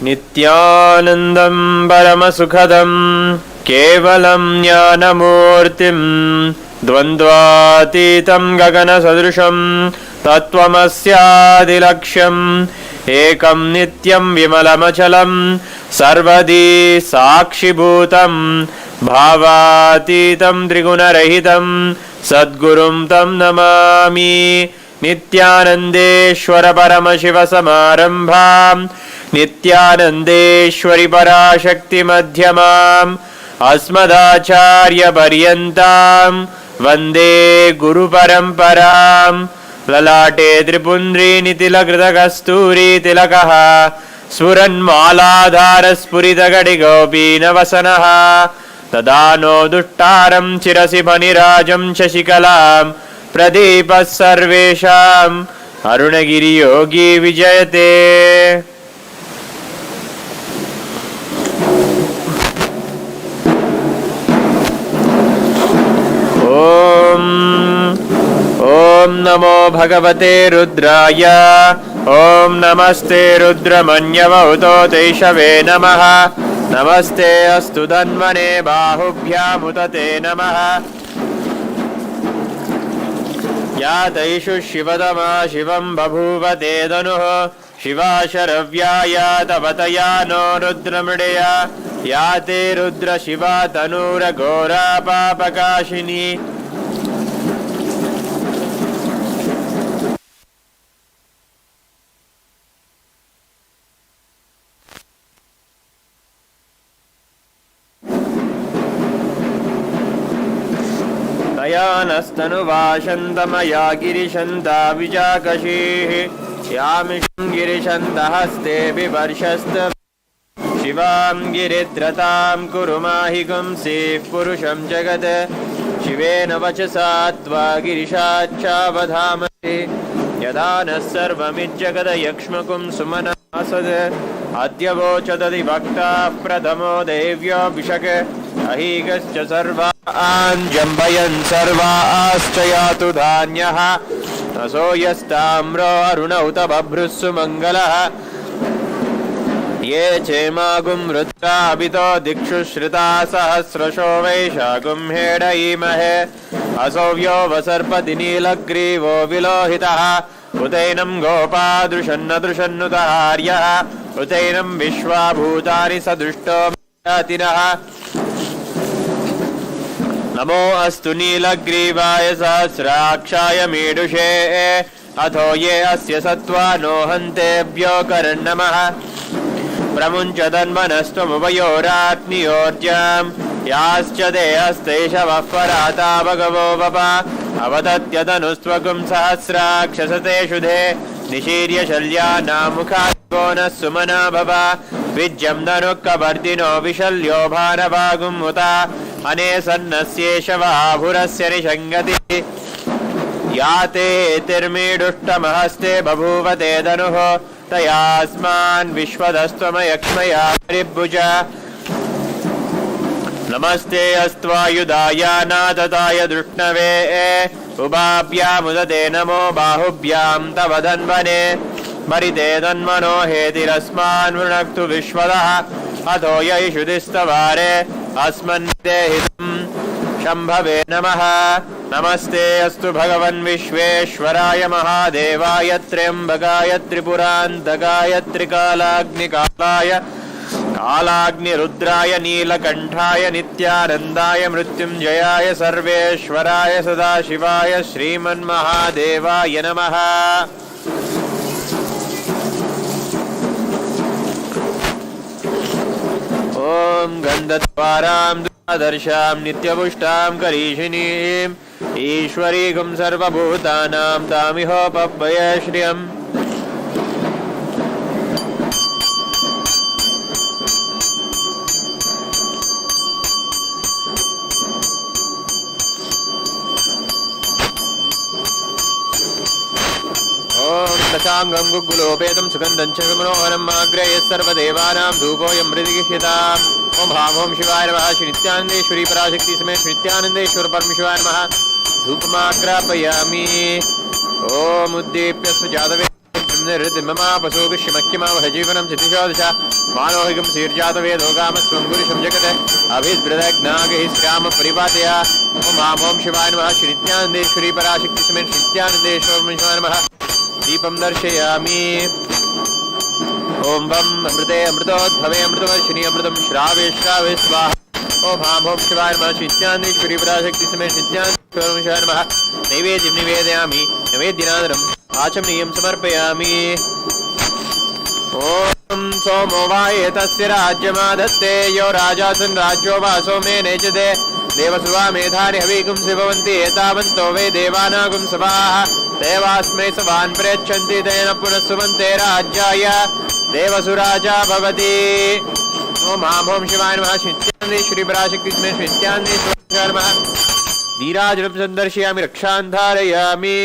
नित्यानन्दं परमसुखदं केवलं ज्ञानमूर्तिं द्वन्द्वातीतं गगनसदृशं तत्त्वमस्यादिलक्ष्यम् एकं नित्यं विमलमचलं सर्वदी साक्षिभूतं भावातीतं त्रिगुणरहितं सद्गुरुं तं नमामि। नित्यानन्देश्वर परमशिव समारम्भां नित्यानन्देश्वरि पराशक्ति मध्यमाम् अस्मदाचार्यपर्यन्तां वन्दे गुरुपरम्परां। ललाटे त्रिपुण्ड्रीनितिलकृतकस्तूरी तिलकः स्फुरन्मालाधारस्फुरितगडिगोपीनवसनः तदा नो दुष्टारं चिरसि फणिराजं शशिकलां प्रदीपः सर्वेषाम् अरुणगिरियोगी विजयते। ॐ नमो भगवते रुद्राय। ॐ नमस्ते रुद्रमन्यवहुतो तैषवे नमः। नमस्ते अस्तु धन्वने बाहुभ्यामुदते नमः। या तैषु शिवतमा शिवं बभूव ते धनुः शिवा शरव्या या तवतया नो रुद्रमृडया या ते रुद्र शिवा तनूरघोरा पापकाशिनी। नस्तनुवाशन्तमया गिरिशन्ता विजाकशीः यामिषं गिरिशन्तहस्ते बिवर्षस्त शिवां गिरिद्रतां कुरु माहि गुंसीः पुरुषं जगत् शिवेन वचसा त्वा गिरिशाच्चावधामसि यदा नः सर्वमिज्जगदयक्ष्मकुं सुमनासद् अद्य वोचदधि भक्ताः प्रथमो देव्योऽभिषक् अहीकश्च सर्वान् जम्बयन् सर्वाश्च यातु धान्यः असो यस्ताम्रो अरुण उत बभ्रुस्सु मङ्गलः ये चेमागुं रुद्राभितो दिक्षु श्रुता सहस्रशो वैशाखुं हेडयीमहे असौव्यो वसर्पति नीलग्रीवो विलोहितः उतैनं गोपा दृशन्न दृशन्नुतहार्यः उतैनं विश्वाभूतानि सदृष्टो मयातिनः। नमो अस्तु नीलग्रीवाय सहस्राक्षाय मीडुषे अथो ये अस्य सत्त्वा नो हन्तेभ्यो करन्नमः प्रमुञ्च तन्मनस्त्वमुभयोरात्नियोर्जाम् याश्च देहस्तैषवः पराता भगवो वपा अवदत्यतनुस्त्वगुं सहस्राक्षसते शुधे निशीर्य शल्यानामुखादिको नः सुमना भव विज्यं धनुः कवर्दिनो विशल्यो भानभागुं मुता अने सन्नस्येषवाभुरस्य निषङ्गति या ते तिर्मीडुष्टमहस्ते बभूव ते धनुः तयास्मान् विश्वदस्त्वमयक्ष्मया परिभुज। नमस्ते अस्त्वायुधाय नादताय दृष्णवे उभाभ्यामुदते नमो बाहुभ्यां तव धन्वने मरिते धन्वनो हेतिरस्मान् वृणक्तु विश्वदः अथो यैषुधिस्तवारे अस्मन्देहितं शम्भवे नमः। नमस्ते अस्तु भगवन् विश्वेश्वराय महादेवाय त्र्यम्बकाय त्रिपुरान्तकाय त्रिकालाग्निकालाय कालाग्निरुद्राय नीलकण्ठाय नित्यानन्दाय मृत्युञ्जयाय सर्वेश्वराय सदाशिवाय श्रीमन्महादेवाय नमः। ॐ गन्धद्वारां दुरादर्शां नित्यपुष्टां करीषिणीं ईश्वरीगुं सर्वभूतानां तामिहोपभये श्रियम्। साङ्गं गुग्गुलोपेतं सुगन्धं च मनोहरं माग्रये सर्वदेवानां धूपोऽयं मृदिगृह्यताम्। ॐ भामों शिवाय नमः। श्री नित्यानन्देश्वरी पराशक्ति समेत श्री नित्यानन्देश्वर परमेश्वराय नमः। धूपमाग्रापयामि। ॐ उद्दीप्य स्वजातवे जीवनं चितिशोदश मानोहिकं शीर्जातवेदो कामस्वं पुरुषं जगते अभिस्मृतज्ञागैः श्राम परिपातया ओं शिवाय नमः श्री नित्यानन्देश्वरी पराशक्ति समेत नित्यानन्देश्वर नमः दीपं दर्शयामि ओं वं अमृते अमृतोद्भवे अमृतवर्षिणि अमृतं श्रावे श्रावे स्वाहा ओं शिवाय नमः श्री नित्यानन्देश्वरी पराशक्ति समेत नित्यानन्देश्वर नमः नैवेद्यं निवेदयामि नैवेद्यानन्तरम् आचमनीयं समर्पयामि ओम सोमो वायेतस्य राज्यमादत्ते यो राजासन् राज्यो वासो मे नेचते देवसुवा मेधानि हवीकुं शिववन्ति एतावन्तो वै देवानागुं सवाः देवास्मै सवान् प्रयच्छन्ति तेन पुनः सुवन्ते राज्याय देवसुराजा भवति ओम शिवाय नमः श्री पराशक्ति नित्यानन्देश्वराय नमः नीराजनं सन्दर्शयामि रक्षां धारयामि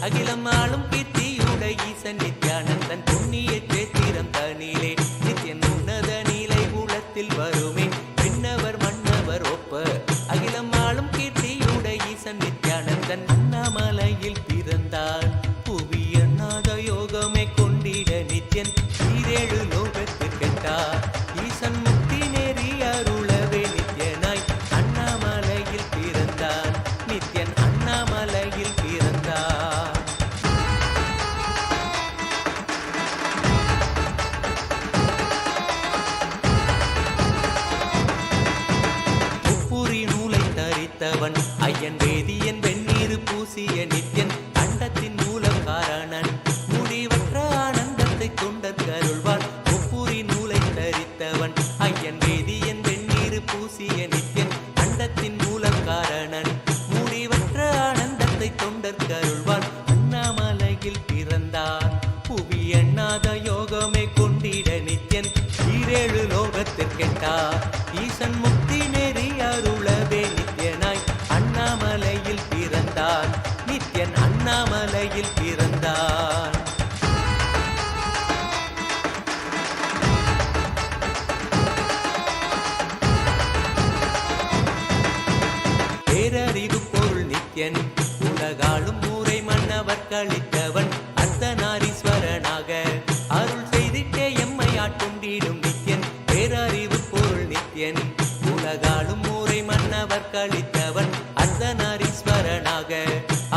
அகிலம் ஆளும் கீர்த்தியுட ஈசன் நித்யானந்தன் புண்ணிய சேத்திரம் தனிலே நித்யன் உன்னத நீலை உலத்தில் வருமே விண்ணவர் மன்னவர் ஒப்ப அகிலம் ஆளும் தரித்தவன் ஐயன் வேதியன் வெந்நீர் பூசிய நித்யன் அண்டத்தின் மூலம் காரணன் முடிவற்ற ஆனந்தத்தை தொண்டற்கு அருள்வான் ஒப்புரி நூலை தரித்தவன் ஐயன் வேதியன் வெந்நீர் பூசிய நித்யன் அண்டத்தின் மூலம் காரணன் முடிவற்ற ஆனந்தத்தை தொண்டற்கு அருள்வான் அண்ணாமலையில் பிறந்தான் புவி எண்ணாத யோகமே கொண்டிட நித்யன் ஈரேழு லோகத்திற்கெட்டார் ஈசன் முக்தி நெறி அருளவே நித்யனாய் அண்ணாமலையில் பிறந்தான் நித்யன் அண்ணாமலையில் பிறந்தான். பேரறிவு பொருள் நித்யன் உலகாளும் ஊரை மன்னவர் கழித்தவன் அர்த்தநாரீஸ்வரனாக அருள் செய்திட்டே எம்மை ஆட்டுண்டிடும் நித்யன் பேரறிவு பொருள் நித்யன் உலகாளும் ஊரை மன்னவர் கழித்தவன் அர்த்தநாரீஸ்வரனாக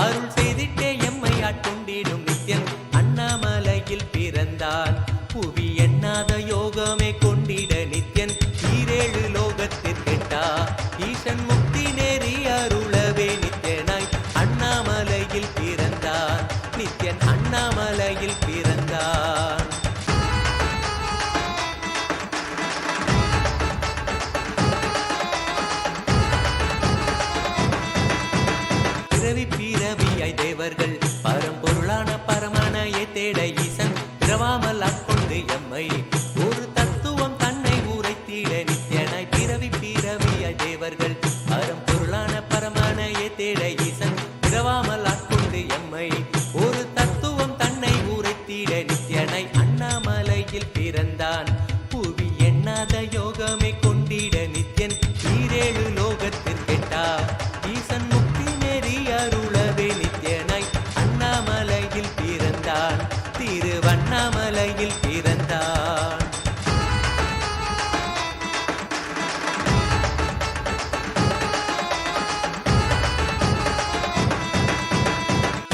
அருள் செய்திட்டே எம்மை ஆட்டுண்டிடும் நித்யன் அண்ணாமலையில் பிறந்தான் புவி எண்ணாத யோகமே கொண்டிட நித்யன் ஈரேழு லோகத்திற்கெட்டா ஈசன் முக்தி நெறி அருளவே நித்யனாய் அண்ணாமலையில் பிறந்தான் நித்யன் அண்ணாமலையில் பிறந்தான். பிறவி பிறவியாய் தேவர்கள் பரம்பொருளான பரமனையை தேட ஈசன் பிறவாமல் ஆட்கொண்டு எம்மை ஒரு தத்துவம் தன்னை உரைத்திட நித்யனாய் பிறவி பிறவியாய் தேவர்கள் பரம்பொருளான பரமனையை தேட ஈசன் பிறவாமல் ஆட்கொண்டு எம்மை ஒரு தத்துவம் தன்னை உரைத்திட நித்யனாய் அண்ணாமலையில் பிறந்தான் புவி எண்ணாத யோகமே கொண்டிட நித்யன் ஈரேழு லோகத்திற்கெட்டா ஈசன் முக்தி நெறி அருளவே நித்யனாய் அண்ணாமலையில் பிறந்தான் திருவண்ணாமலையில் பிறந்தான்.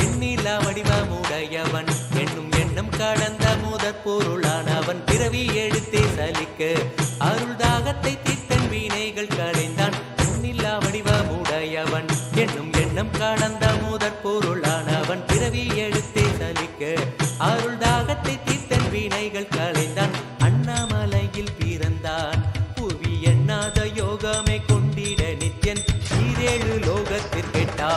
எண்ணிலா வடிவமுடையவன் எண்ணும் எண்ணம் கடந்த முதற் பொருளானவன் பிறவி எடுத்தே சலிக்க அருள் தாகத்தை தீர்த்தன் வீணைகள் களைந்தான் எண்ணிலா வடிவமுடையவன் என்னும் எண்ணம் கடந்த முதற் பொருளானவன் பிறவி எடுத்தே சலிக்க அருள் தாகத்தை தீர்த்தன் வீணைகள் களைந்தான் அண்ணாமலையில் பிறந்தான் புவி எண்ணாத யோகமே கொண்டிட நித்யன் ஈரேழு லோகத்திற்கெட்டா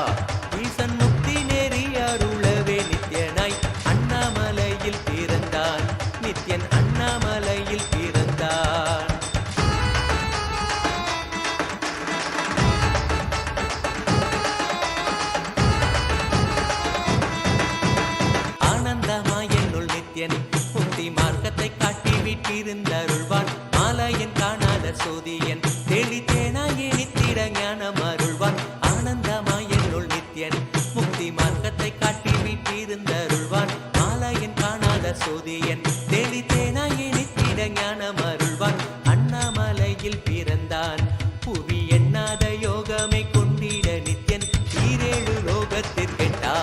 ஈசன் முக்தி நெறி அருளவே நித்யனாய் அண்ணாமலையில் பிறந்தான் நித்யன் அண்ணாமலையில் பிறந்தான். ஆனந்தமாய் என்னுள் நித்யன் முக்தி மார்க்கத்தை காட்டி விட்டிருந்தருள்வான் மாலையன் காணாத சோதியன் தெளித்தேனாய் நித்திட ஞானம் அருள்வான் ஆனந்தமாய் என்னுள் நித்யன் முக்தி மார்க்கத்தை காட்டி விட்டிருந்தருள்வான் மாலையன் காணாத சோதியன் தெளித்தேனாய் நித்திட ஞானம் அருள்வான் அண்ணாமலையில் பிறந்தான் புவி எண்ணாத யோகமே கொண்டிட நித்யன் ஈரேழு லோகத்திற்கெட்டா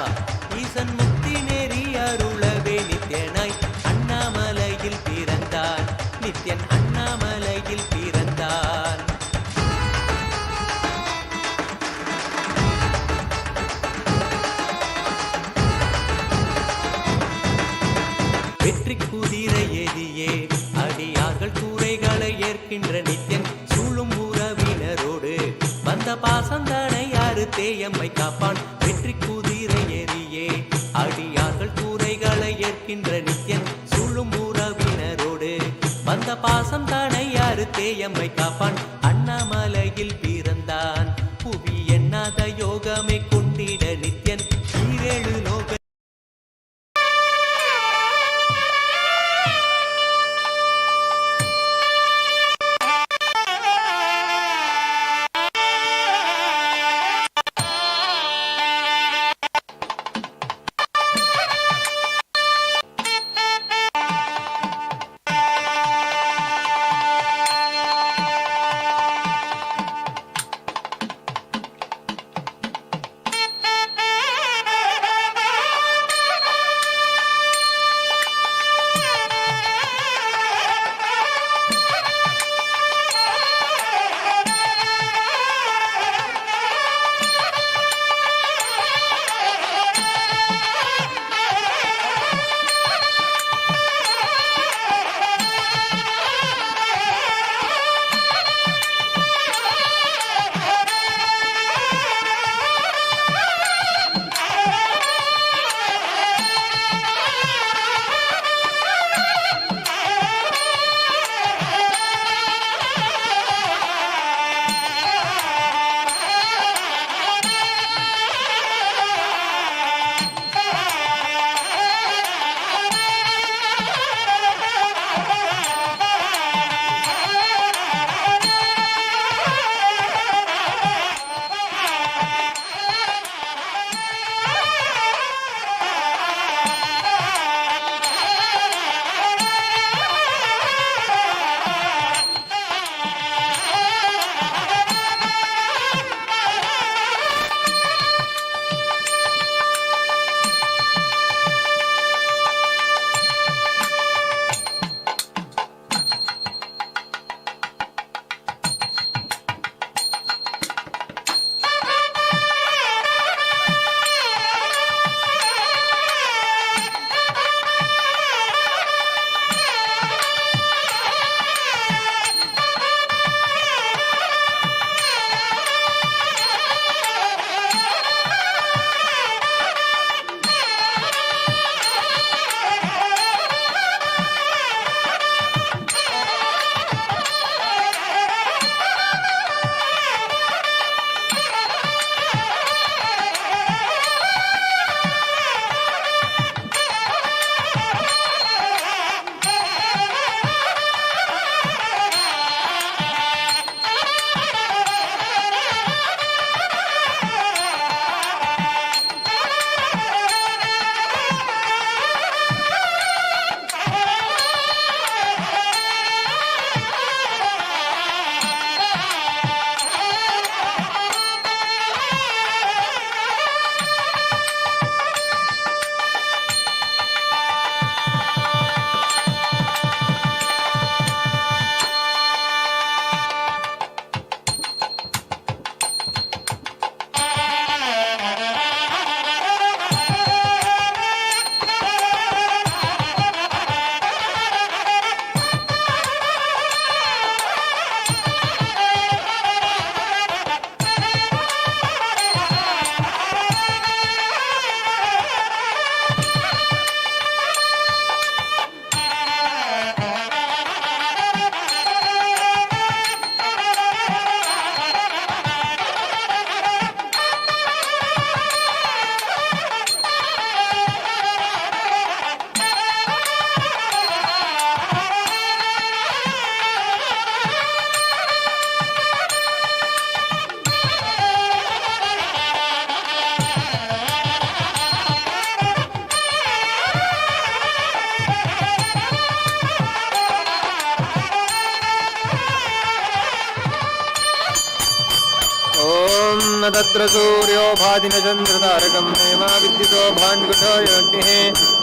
ஈசன் முக்தி நெறி அருளவே நித்யனாய் அண்ணாமலையில் பிறந்தான் நித்யன் அண்ணாமலையில் பிறந்தான். வெற்றி குதிரை ஏதியே அடியார்கள் கூரைகளை ஏற்கின்ற நித்யன் சூழும் உறவினரோடு வந்த பாசந்தானை யாரு தேயம்மை காப்பான் வெற்றி குதிரை ஏறியே அடியார்கள் கூரைகளை ஏற்கின்ற நித்யன் சூழும் உறவினரோடு வந்த பாசம் தானை யாரு தேயம்மை காப்பான் அண்ணாமலையில் பிறந்தான் புவி எண்ணாத யோகமே கொண்டிட நித்யன் ஈரேழு லோக न तत्र सूर्यो भाति न चन्द्रतारकं नेमा विद्युतो भाण्डुघटो योग्निः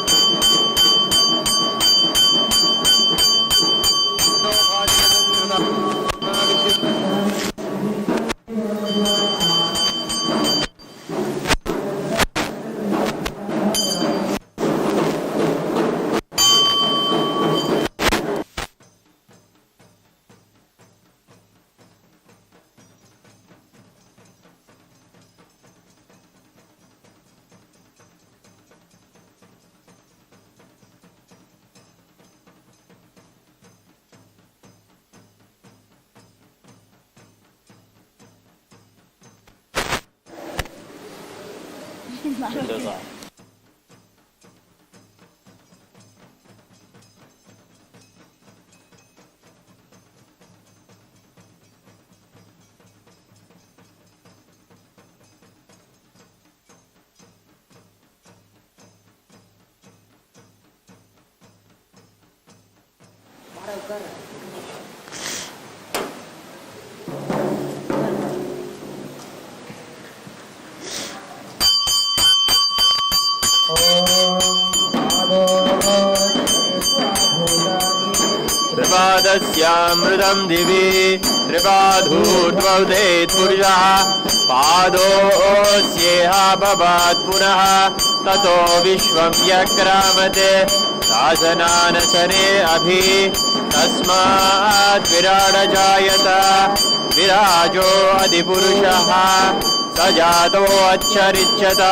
त्रिपादस्यामृतं दिवि त्रिपाधूर्ध्वोदेत् पुरुषः पादोऽस्येह भवात् पुनः ततो विश्वं व्यक्रामते शासनानशने अभि तस्मात् विराड जायत विराजो अधिपुरुषः स जातो अच्छरिच्यत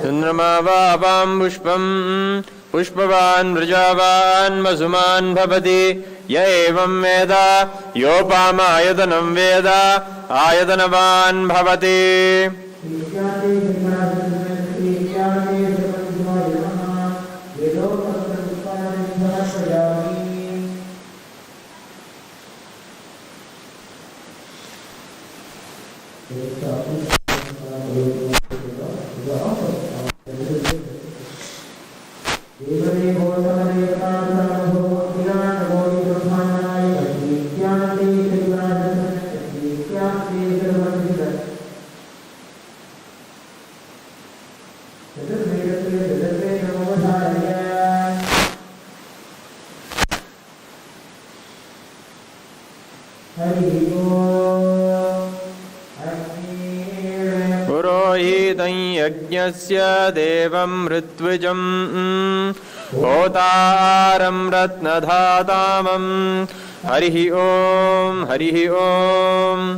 चन्द्रमावापां पुष्पं पुष्पवान् वृजावान् वसुमान् भवति य एवं वेद योपामायतनं वेद आयतनवान् भवति पुरोहितं यज्ञस्य देवं ऋत्विजं होतारं रत्नधातामं हरिः ॐ हरिः ॐ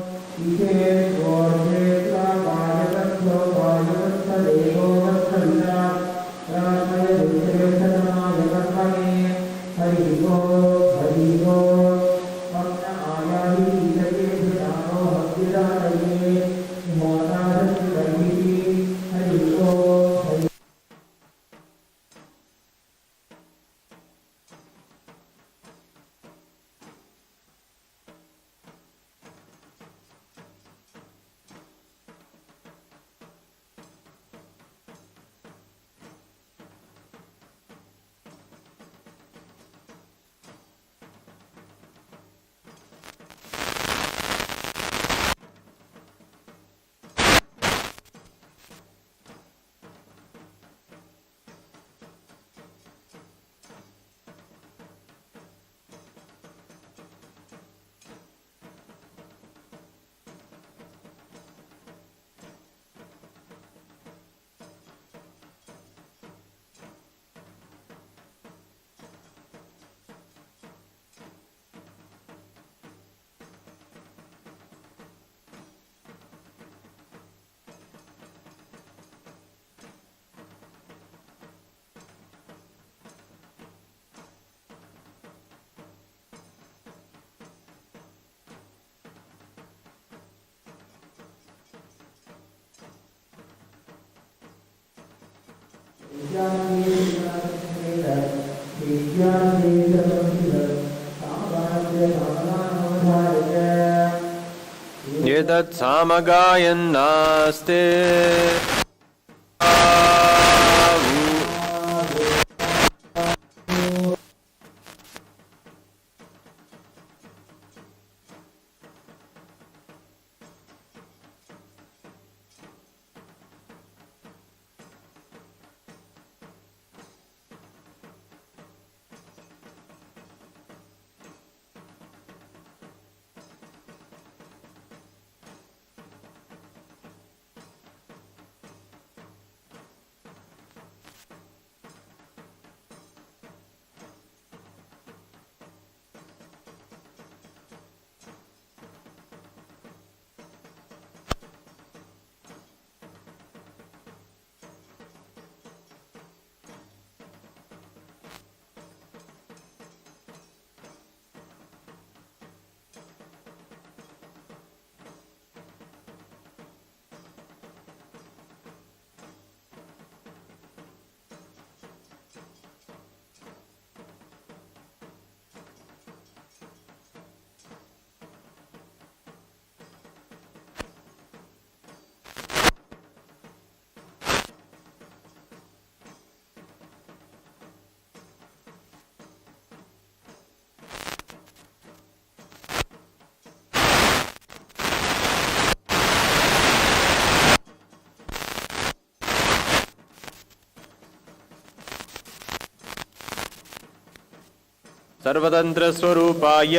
एतत् सामगायन्नास्ते सर्वतन्त्रस्वरूपाय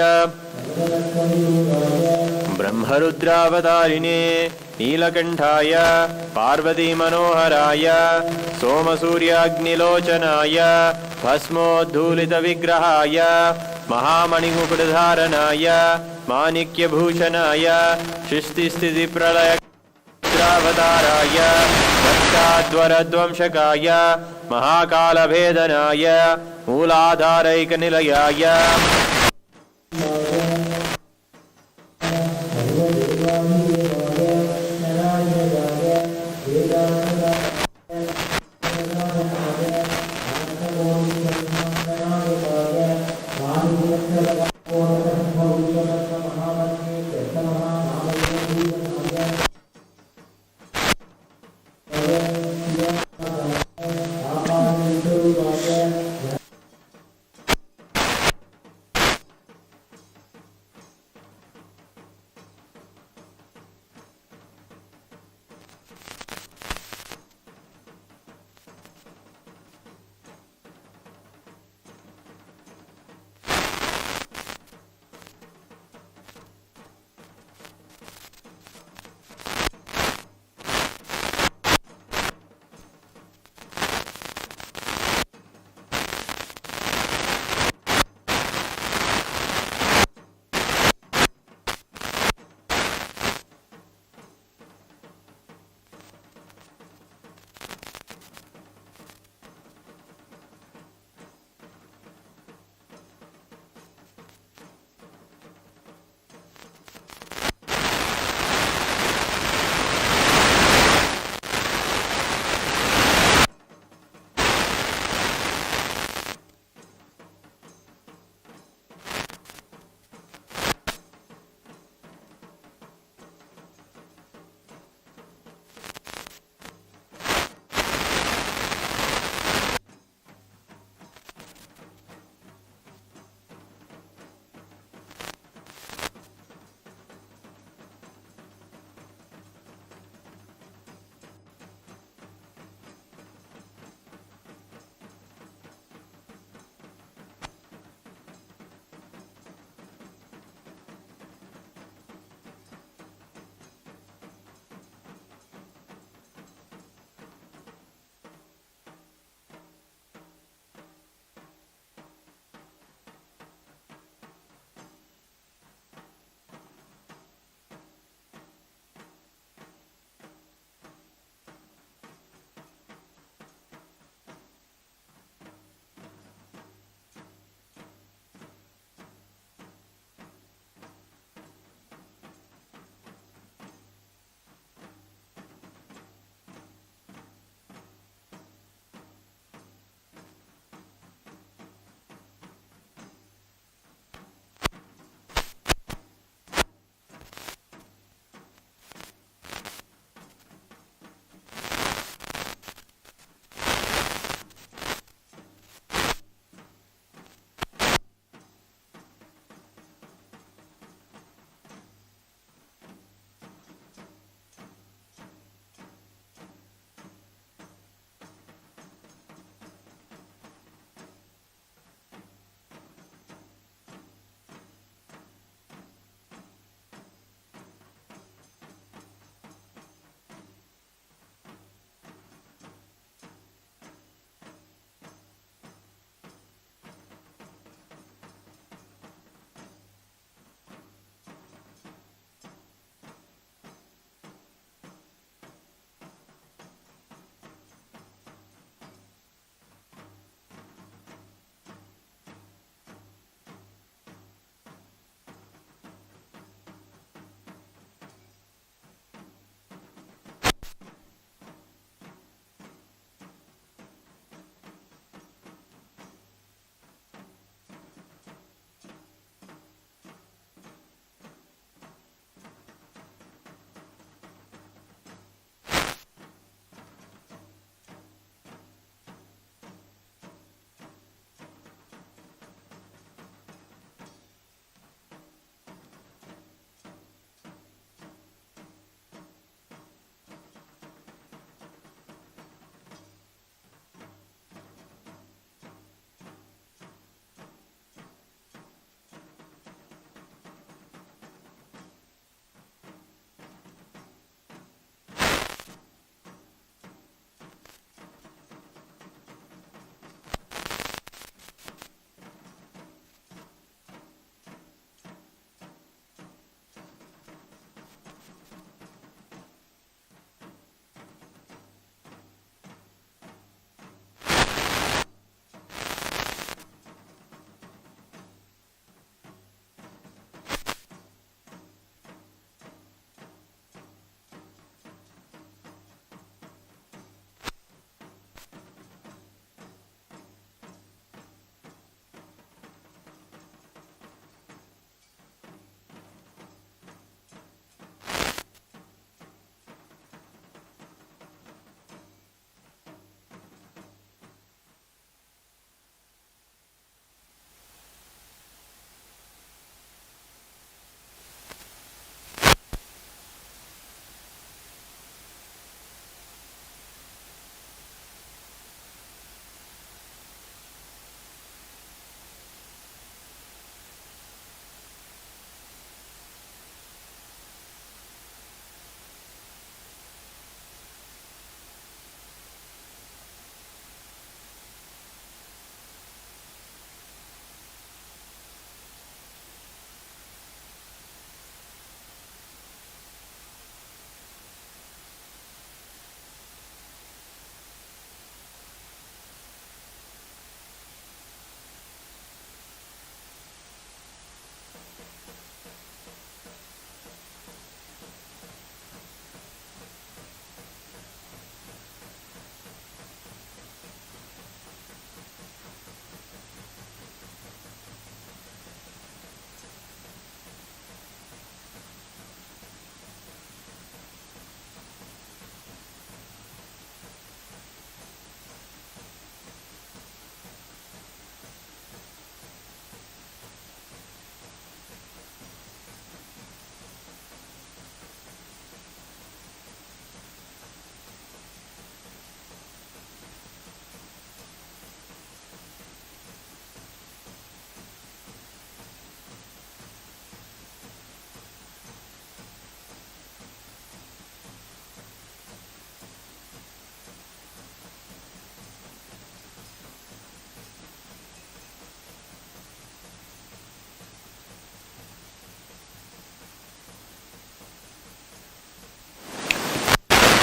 ब्रह्मरुद्रावतारिणे नीलकण्ठाय पार्वतीमनोहराय सोमसूर्याग्निलोचनाय भस्मोद्धूलितविग्रहाय महामणिमुकुटधारणाय माणिक्यभूषणाय सृष्टिस्थितिप्रलयावताराय भट्टाध्वरध्वंसकाय महाकालभेदनाय मूलाधारैकनिलयाय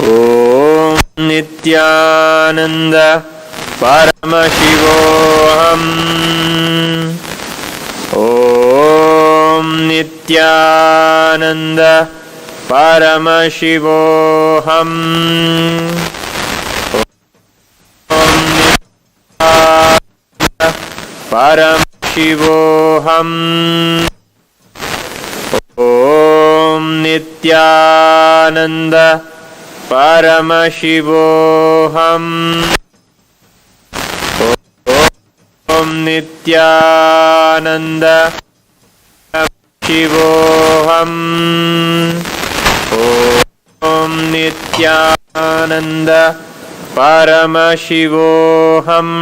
ॐ नित्यानन्द परमशिवोऽहम् ॐ नित्यानन्द परमशिवोऽहम् परमशिवोऽहम् ॐ नित्यानन्द परमशिवोऽहम् ॐ नित्यानन्द शिवोऽहम् ॐ नित्यानन्द परमशिवोऽहम्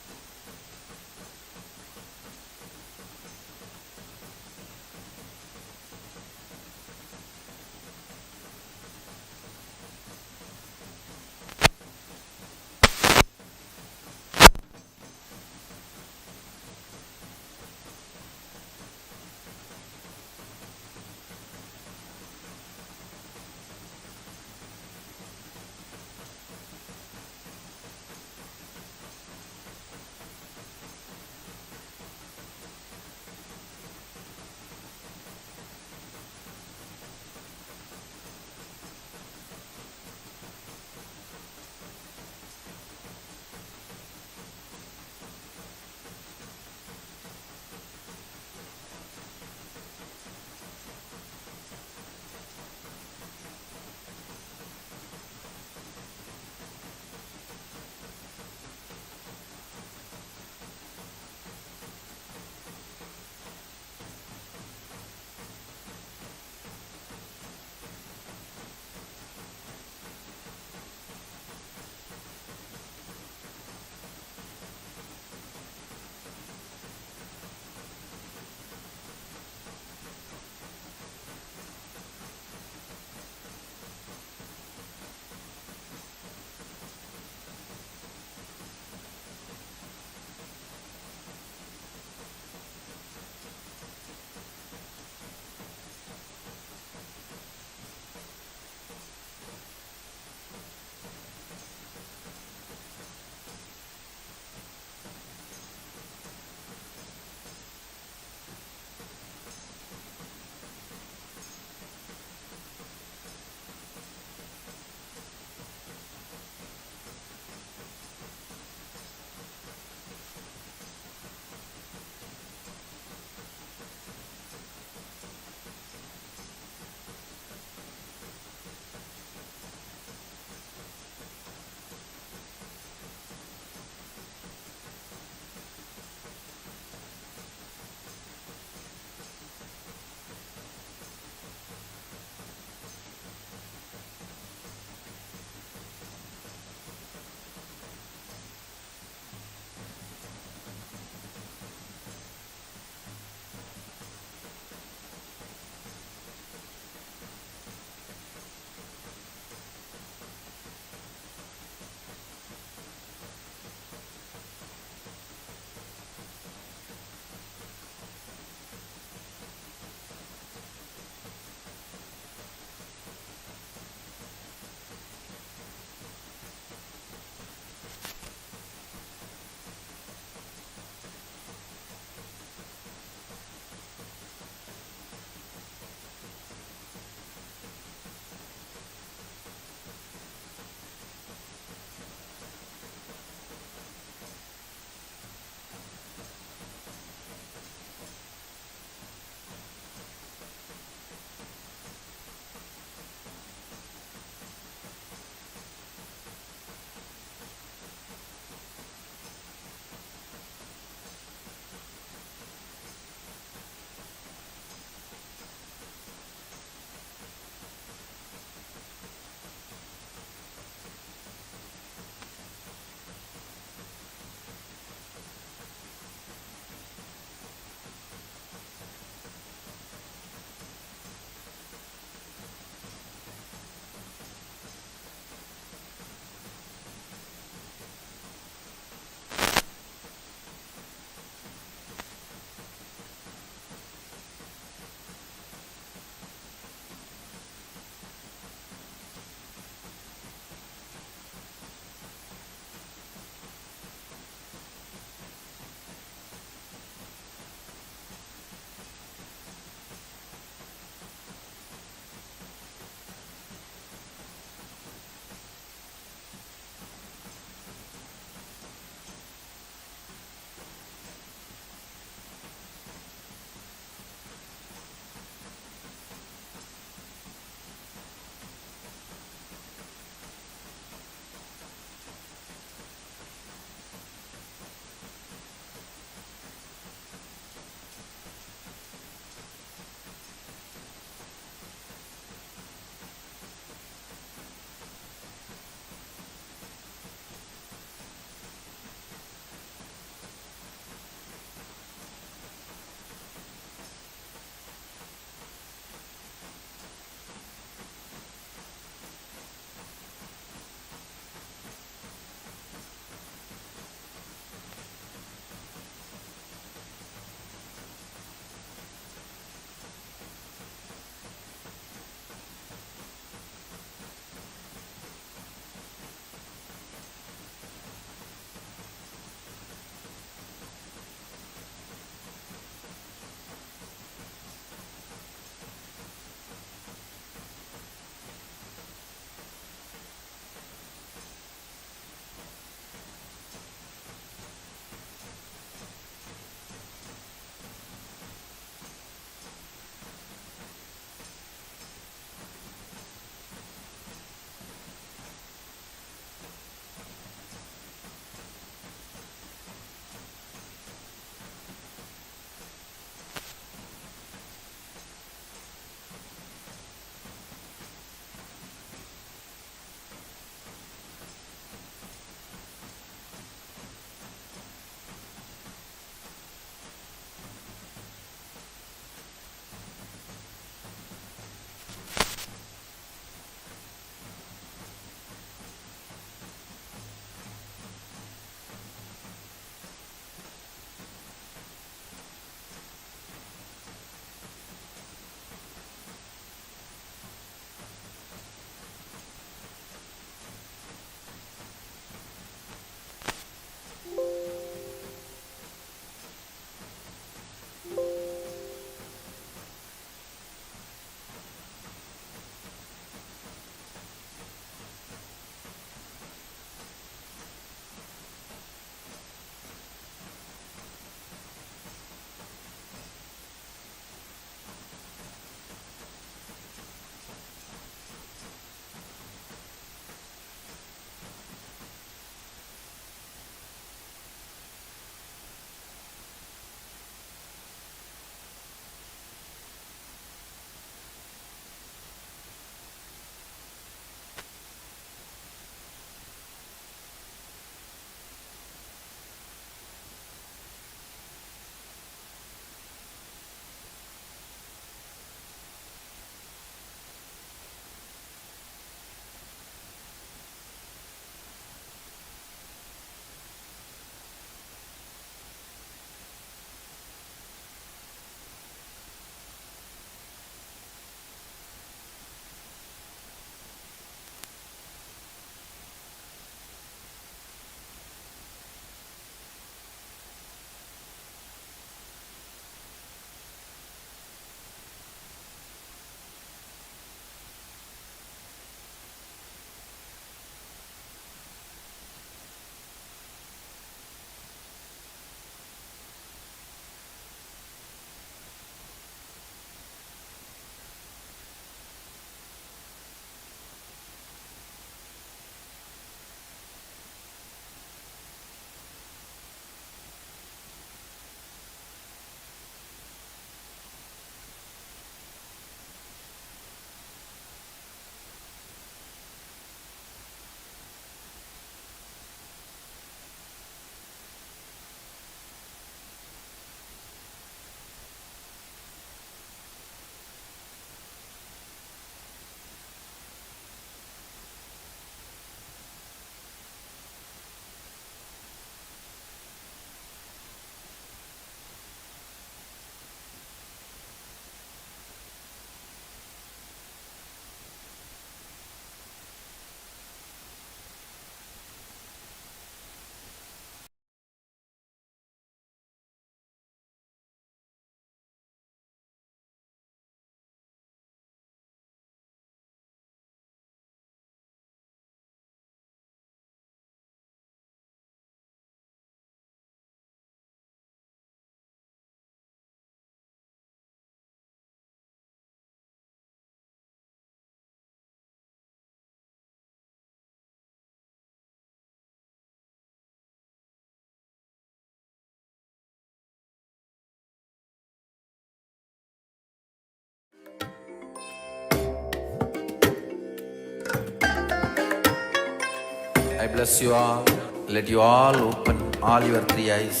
I bless you all. Let you all open all your three eyes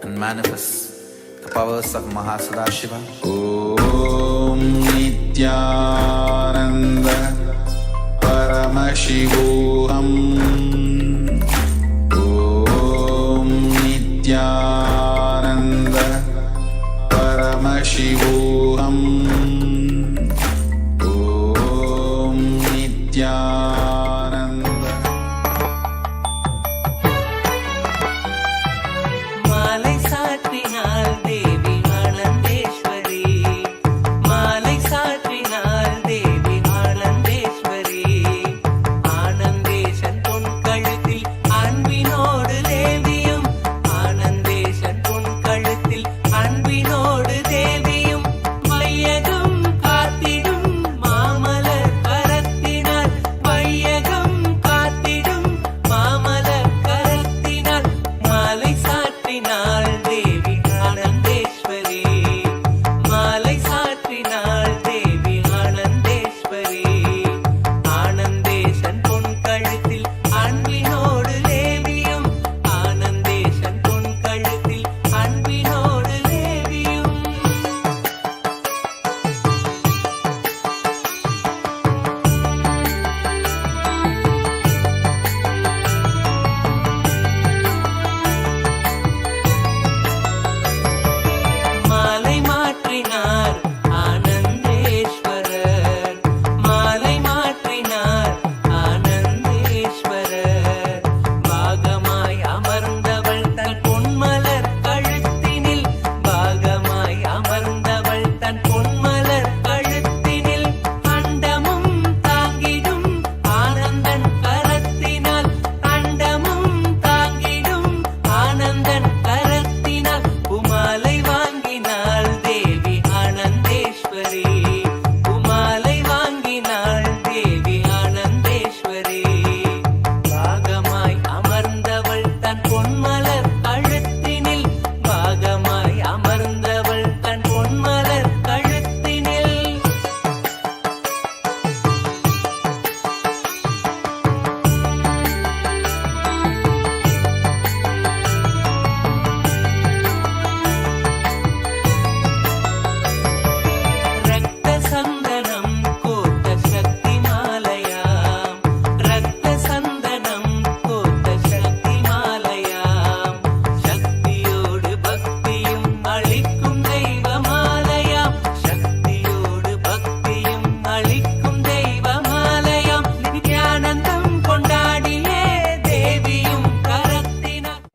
and manifest the powers of Mahasannidhanam. Om Nithyananda Paramashivoham. Om Nithyananda Paramashivoham. Om Nithyananda. மாலை சாற்றினாள் தேவி ஆனந்தேஸ்வரி, மாலை சாற்றினாள் தேவி ஆனந்தேஸ்வரி. ஆனந்தேசன் பொன் கழுத்தில் அன்பினோடு தேவியும், ஆனந்தேசன் பொன் கழுத்தில் அன்பினோடு தேவியும். வையகம் காத்திடும் மாமலர் கரத்தினார், வையகம் காத்திடும் மாமலர் கரத்தினார். மாலை சாற்றினாள் தேவி ஆனந்தேஸ்வரி, மாலை சாற்றினாள் தேவி ஆனந்தேஸ்வரி. ஆனந்தேசன் பொன் கழுத்தில் அன்பினோடு தேவியும், ஆனந்தேசன் பொன் கழுத்தில் அன்பினோடு தேவியும். மாலை மாற்றினார் ஆனந்தேஸ்வரர், மாலை மாற்றினார் ஆனந்தேஸ்வரர். பாகமாய் அமர்ந்தவள் தன் பொன்மலர் கழுத்தினில், பாகமாய் அமர்ந்தவள் தன் பொன்மலர் கழுத்தினில். அண்டமும் தாங்கிடும் ஆனந்தன் கரத்தினால், அண்டமும் தாங்கிடும் ஆனந்தன் கரத்தினால். உமாலை வாங்கினாள் தேவி ஆனந்தேஸ்வரி, உமாலை வாங்கினாள் தேவி ஆனந்தேஸ்வரி. பாகமாய் அமர்ந்தவள் தன் பொன்மலர் கழுத்தினில், பாகமாய் அமர்ந்தவள் தன் பொன்மலர் கழுத்தினில். ரத்த சந்தனம் கோத்த சக்தி மாலையாம், ரத்த சந்தனம் கோத்த சக்தி மாலையாம். சக்தியோடு பக்தியும் அளிக்கும் தெய்வ மாலையாம், சக்தியோடு பக்தியும் அளிக்கும் தெய்வ மாலையாம். நித்யானந்தம் கொண்டாடியே தேவியும் கரத்தினார்.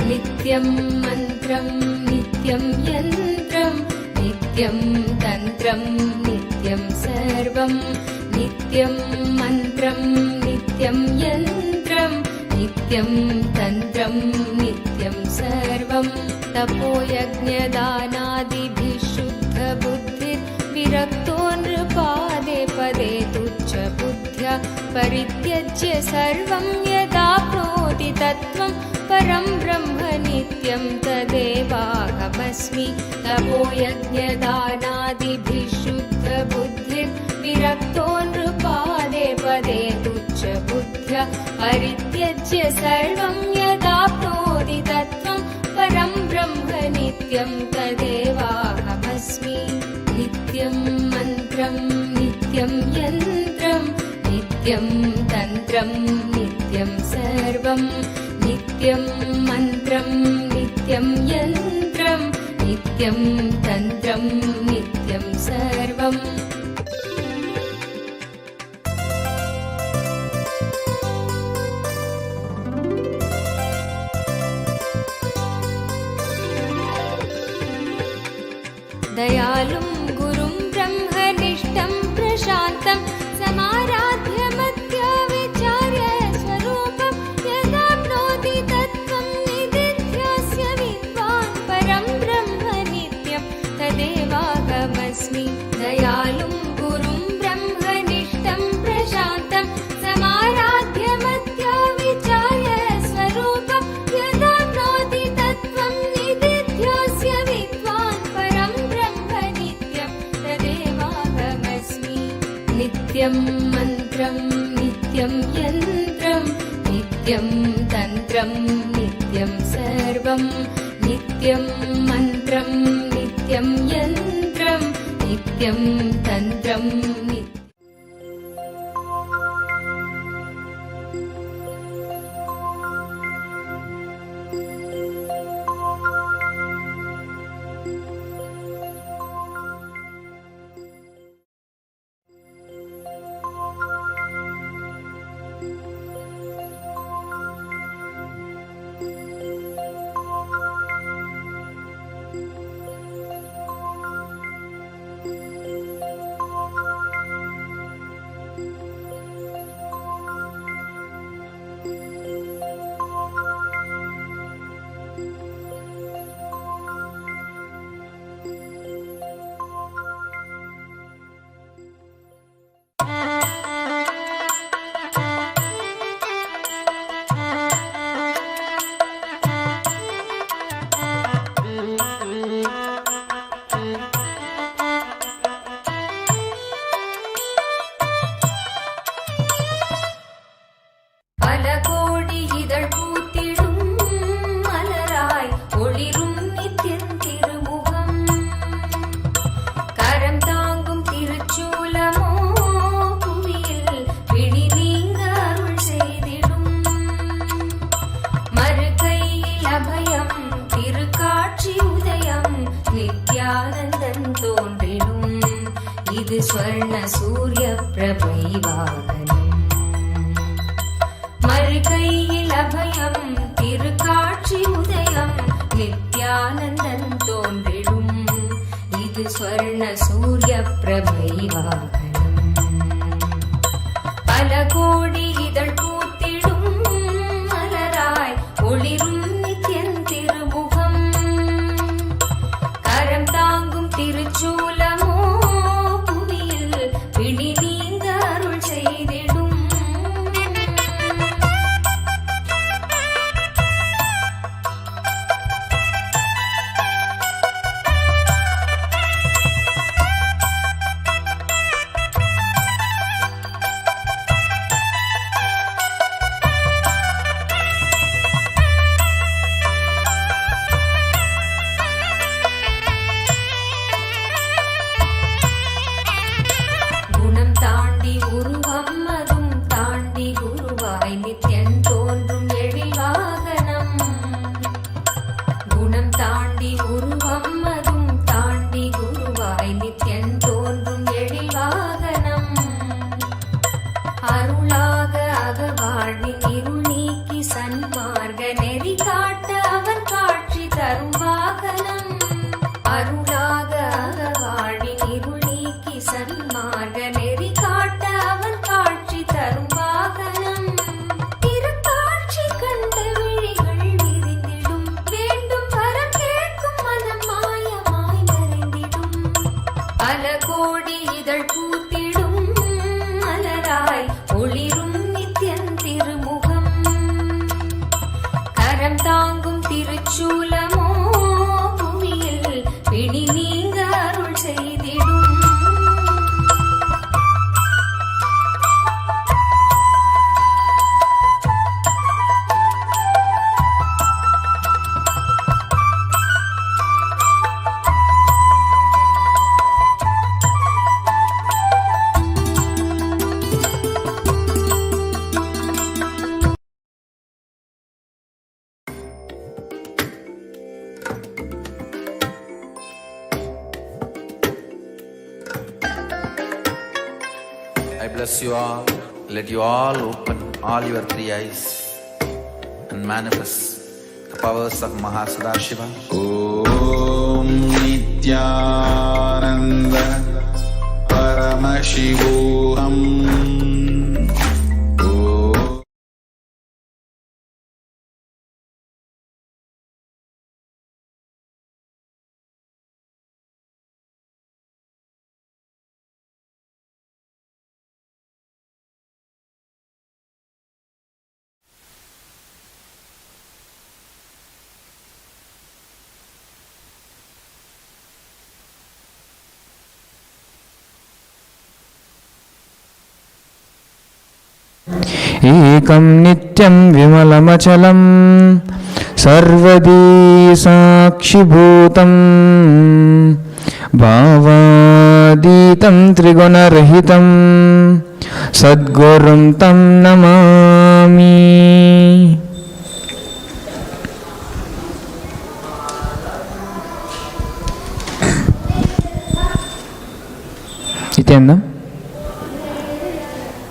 नित्यं मन्त्रं नित्यं यन्त्रं नित्यं तन्त्रं नित्यं सर्वं नित्यं मन्त्रं नित्यं यन्त्रं नित्यं तन्त्रं नित्यं सर्वं तपोयज्ञदानादिभिः शुद्धबुद्धिर्विरक्तो नृपादे पदे तुच्छबुद्ध्या परित्यज्य सर्वं यदाप्नोति तत्त्वं परं ब्रह्म नित्यं तदेवाहमस्मि तपोयज्ञदानादिभिः शुद्धबुद्धिर्विरक्तो नृपादे पदे तुच्छबुद्ध्या परित्यज्य सर्वं यदाप्नोति तत्त्वं परं ब्रह्म नित्यं तदेवाहमस्मि नित्यं मन्त्रं नित्यं यन्त्रं नित्यं तन्त्रं नित्यं सर्वं नित्यं नित्यं मन्त्रं नित्यं यन्त्रं नित्यं तन्त्रं नित्यं सर्वम् दयालुं गुरुं ब्रह्मनिष्ठं प्रशान्तं समाराध्य मत्या विचार्य स्वरूपं यदाप्नोति तत्त्वं निदिध्यास्य विद्वान् परं ब्रह्म नित्यं तदेवाहमस्मि। दयालुं गुरुं ब्रह्मनिष्ठं प्रशान्तं समाराध्य मत्या विचार्य स्वरूपं यदाप्नोति तत्त्वं निदिध्यास्य विद्वान् परं नित्यं मन्त्रं नित्यं यन्त्रं नित्यं तन्त्रं नित्यं सर्वं नित्यं मन्त्रं नित्यं यन्त्रं नित्यं तन्त्रं स्वर्ण सूर्य प्रभैवाहनम् मरुकैयिल अभयं तिरुकाट्सी उदयं नित्यानन्दं तोन्றிடும் இது स्वर्ण सूर्य प्रभैवाहनम् பல கோடி இதழ் பூத்திடும் மலராய் ஒளிரும் நித்யன் திருமுகம் கரம் தாங்கும் திருச்சூலமோ பிணி நீங்க அருள் செய்திடும் bless you all. Let you all open all your three eyes and manifest the powers of Mahasannidhanam. Om Nithyananda Paramashivoham. एकं नित्यं विमलमचलं सर्वदी साक्षिभूतं भावातीतं त्रिगुणरहितं सद्गुरुं तं Namami. Nithyananda,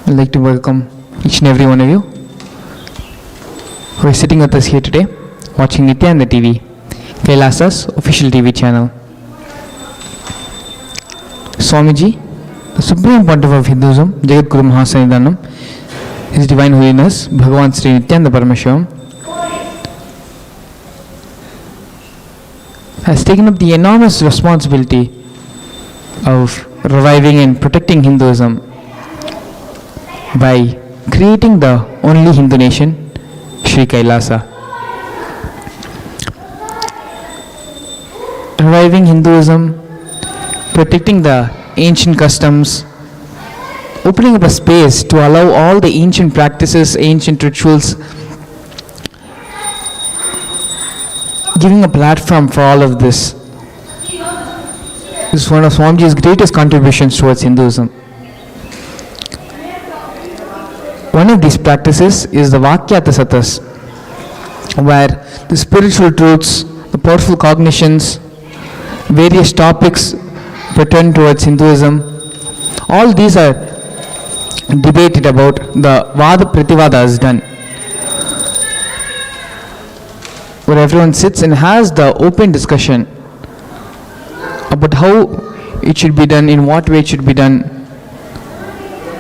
I'd like to welcome each and every one of you who are sitting with us here today, watching Nithyananda TV, KAILASA's official TV channel. Swamiji, the Supreme Pontiff of Hinduism, Jagatguru Mahasannidhanam, His Divine Holiness, Bhagavan Sri Nithyananda Paramashivam, has taken up the enormous responsibility of reviving and protecting Hinduism by creating the only Hindu nation, Sri KAILASA. Reviving Hinduism, protecting the ancient customs, opening up a space to allow all the ancient practices, ancient rituals, giving a platform for all of this. This is one of Swamiji's greatest contributions towards Hinduism. One of these practices is the Vakyatasatas, where the spiritual truths, the powerful cognitions, various topics pertain towards Hinduism, all these are debated about. The Vada Prativada is done, where everyone sits and has the open discussion about how it should be done, in what way it should be done,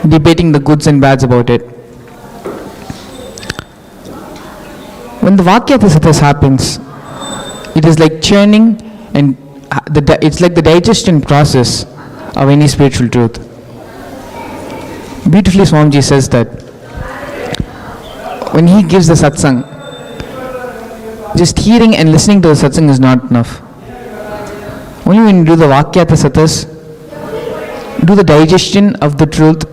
debating the goods and bads about it. When the Vakyatasatas happens, it is like churning, and it's like the digestion process of any spiritual truth. Beautifully, Swamiji says that when he gives the satsang, just hearing and listening to the satsang is not enough. Only when you do the Vakyatasatas, do the digestion of the truth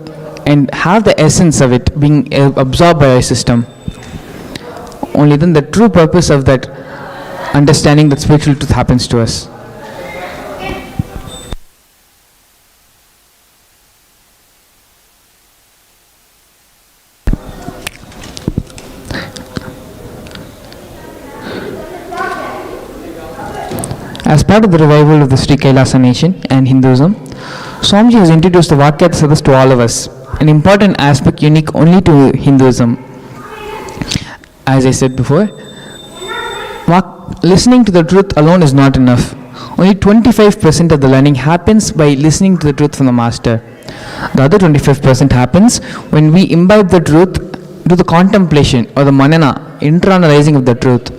and have the essence of it being absorbed by our system, only then the true purpose of that understanding that spiritual truth happens to us. As part of the revival of the Sri KAILASA nation and Hinduism, Swamiji has introduced the Vakyatasatas to all of us, an important aspect unique only to Hinduism. As I said before, listening to the truth alone is not enough. Only 25% of the learning happens by listening to the truth from the master. The other 25% happens when we imbibe the truth, do the contemplation or the manana, internalizing of the truth.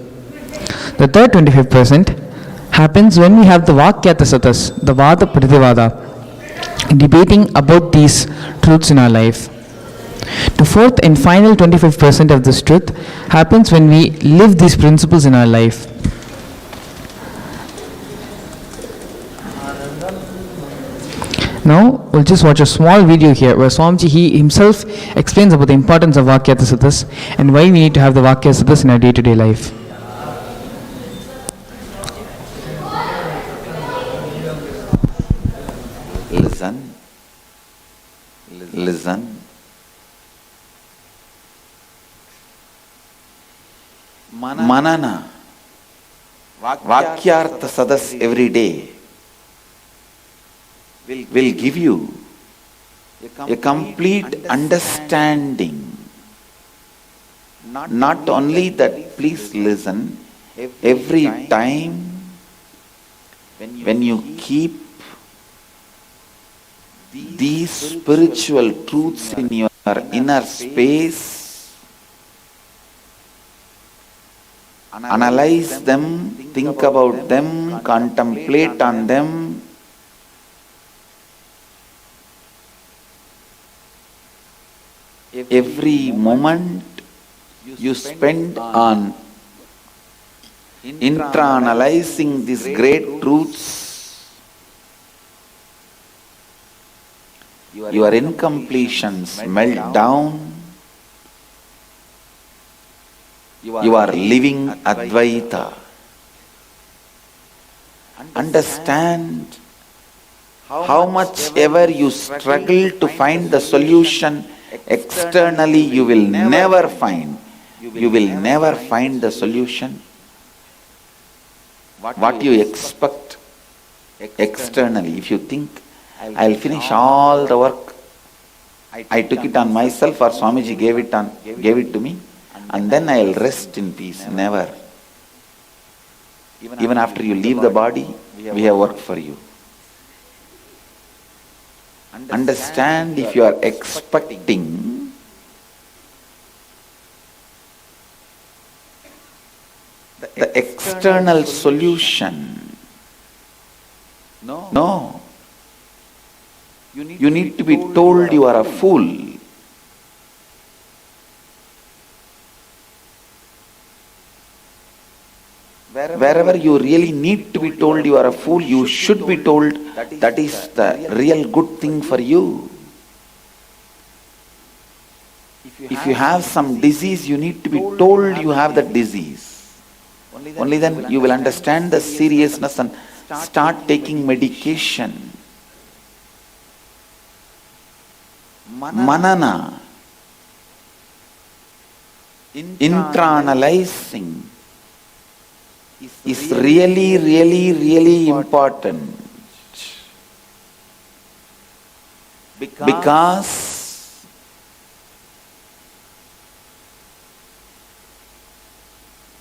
The third 25% happens when we have the Vakyatasatas, the Vada Prativada, debating about these truths in our life. The fourth and final 25% of this truth happens when we live these principles in our life. Now, we'll just watch a small video here where Swamiji he himself explains about the importance of Vakyatasatas and why we need to have the Vakyatasatas in our day-to-day life. Listen. Manana. Vakyartha Sadas every day will give you a complete understanding. Not only that, please listen, every time when you keep these spiritual truths in your inner space, analyze them, think about them, contemplate on them, every moment you spend on internalizing these great truths, your incompletions melt down. You are living Advaita. Understand how much ever you struggle to find the solution externally, you will never find. You will never find the solution. What you expect externally, if you think, I'll finish all the work, I took it on myself or Swamiji gave it to me, and then I'll rest in peace. Never. Even after you leave the body, we have work for you. Understand, if you are expecting the external solution, no. You need to be told you are a fool. Wherever you really need to be told you are a fool, you should be told that is the real good thing for you. If you have some disease, you need to be told you have that disease. Only then you will understand the seriousness and start taking medication. Manana, internalizing is really, really, really important. Because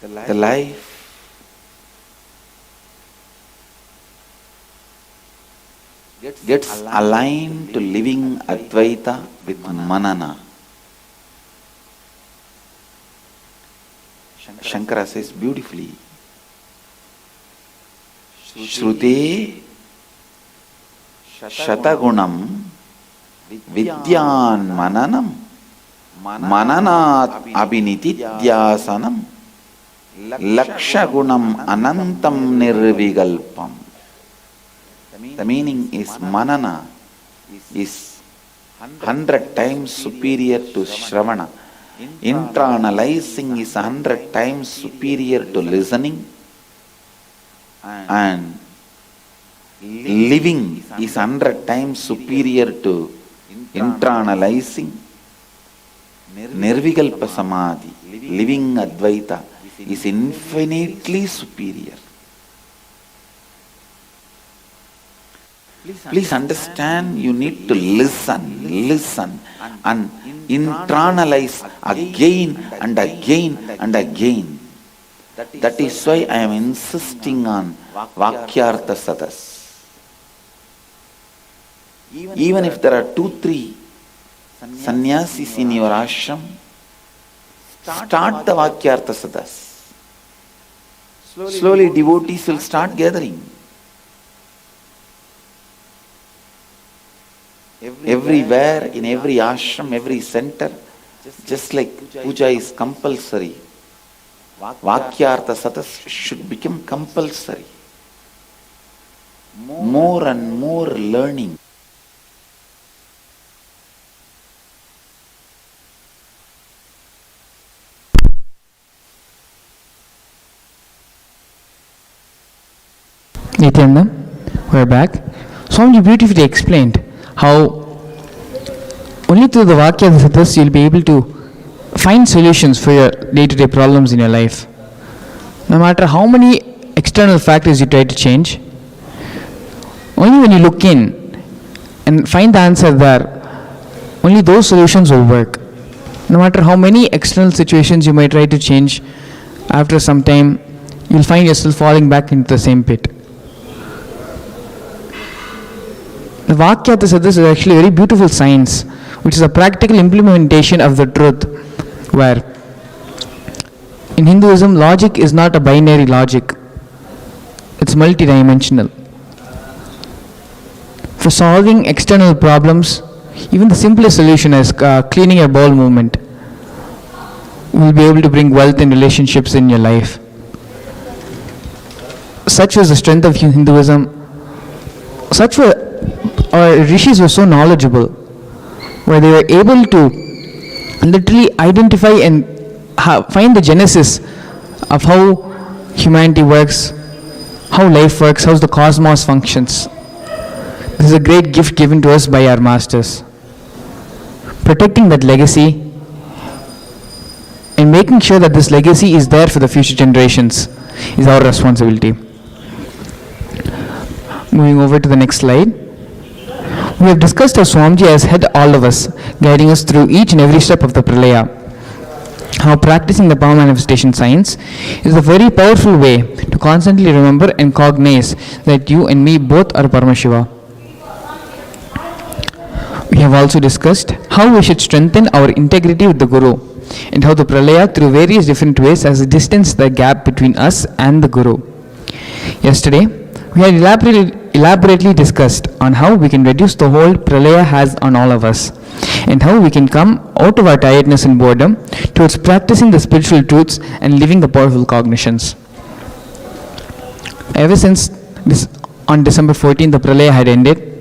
the life gets aligned to living Advaita with Manana. Shankara says beautifully, Shrute Shatagunam Vidyan Mananam Mananat Abhinitidyasanam Lakshagunam Anantam Nirvigalpam. The meaning is Manana is 100 times superior to Shravana. Internalizing is 100 times superior to listening. And living is 100 times superior to internalizing. Nirvikalpa Samadhi, living Advaita, is infinitely superior. Please understand, you need to listen and internalize again and again and again. That is why I am insisting on Vakyartha Sadas. Even if there are 2-3 sannyasis in your ashram, start the Vakyartha Sadas. Slowly devotees will start gathering. Everywhere, in every ashram, every center, just like puja is compulsory, Vakyartha Sadas should become compulsory. More and more learning. Nithyananda, we're back. Swamiji beautifully explained how only through the Vakya Sadas you'll be able to find solutions for your day-to-day problems in your life. No matter how many external factors you try to change, only when you look in and find the answer there, only those solutions will work. No matter how many external situations you may try to change, after some time, you'll find yourself falling back into the same pit. The Vakyata Siddhas is actually a very beautiful science, which is a practical implementation of the truth, where in Hinduism, logic is not a binary logic, it's multidimensional. For solving external problems, even the simplest solution is cleaning your bowel movement will be able to bring wealth and relationships in your life. Such was the strength of Hinduism. Such were our rishis were so knowledgeable, where they were able to literally identify and find the genesis of how humanity works, how life works, how the cosmos functions. This is a great gift given to us by our masters. Protecting that legacy and making sure that this legacy is there for the future generations is our responsibility. Moving over to the next slide. We have discussed how Swamiji has had all of us, guiding us through each and every step of the Pralaya. How practicing the power manifestation science is a very powerful way to constantly remember and cognize that you and me both are Paramashiva. We have also discussed how we should strengthen our integrity with the Guru, and how the Pralaya through various different ways has distanced the gap between us and the Guru. Yesterday, we had elaborately discussed on how we can reduce the hold Pralaya has on all of us, and how we can come out of our tiredness and boredom towards practicing the spiritual truths and living the powerful cognitions. Ever since on December 14th the Pralaya had ended,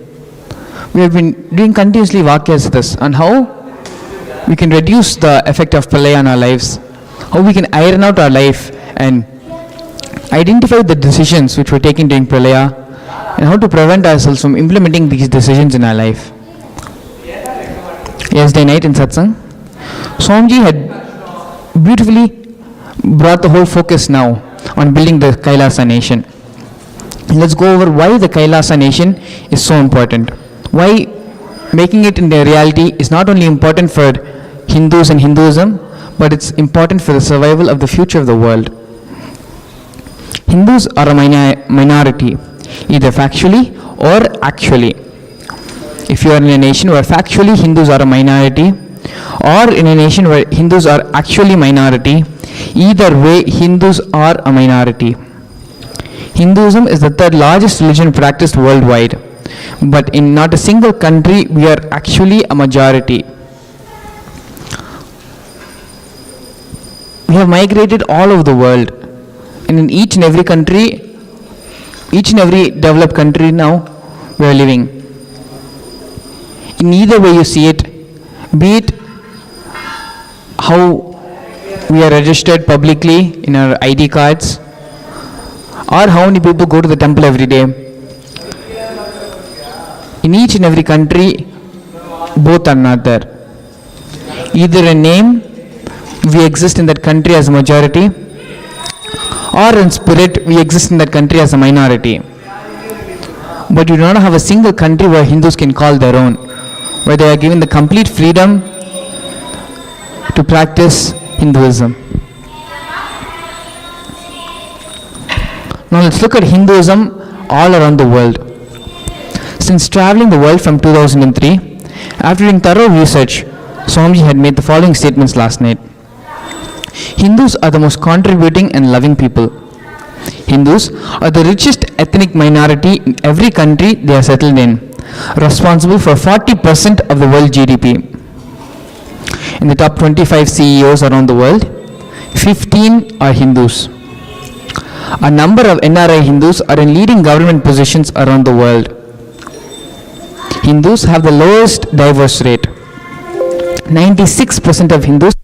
we have been doing continuously Vakyasiddhas on how we can reduce the effect of Pralaya on our lives, how we can iron out our life and identify the decisions which were taken during Pralaya, and how to prevent ourselves from implementing these decisions in our life. Yesterday night in Satsang, Swamiji had beautifully brought the whole focus now on building the KAILASA nation. Let's go over why the KAILASA nation is so important. Why making it into a reality is not only important for Hindus and Hinduism, but it's important for the survival of the future of the world. Hindus are a minority, either factually or actually. If you are in a nation where factually Hindus are a minority, or in a nation where Hindus are actually minority, either way Hindus are a minority. Hinduism is the third largest religion practiced worldwide, but in not a single country we are actually a majority. We have migrated all over the world, and in each and every country, each and every developed country now we are living. In either way you see it, be it how we are registered publicly in our ID cards, or how many people go to the temple every day. In each and every country, both are not there. Either in name, we exist in that country as a majority, or in spirit, we exist in that country as a minority. But you do not have a single country where Hindus can call their own, where they are given the complete freedom to practice Hinduism. Now let's look at Hinduism all around the world. Since traveling the world from 2003, after doing thorough research, Swamiji had made the following statements last night. Hindus are the most contributing and loving people. Hindus are the richest ethnic minority in every country they are settled in, responsible for 40% of the world GDP. In the top 25 CEOs around the world, 15 are Hindus. A number of NRI Hindus are in leading government positions around the world. Hindus have the lowest divorce rate. 96% of Hindus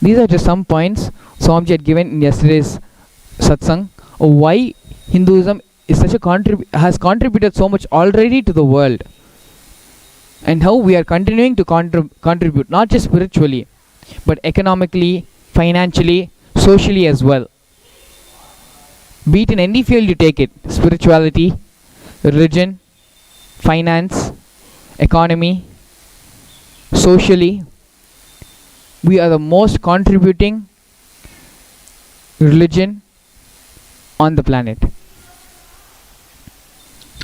These are just some points Swamiji had given in yesterday's satsang of why Hinduism is such a has contributed so much already to the world, and how we are continuing to contribute not just spiritually but economically, financially, socially as well. Be it in any field you take it, spirituality, religion, finance, economy, socially, we are the most contributing religion on the planet.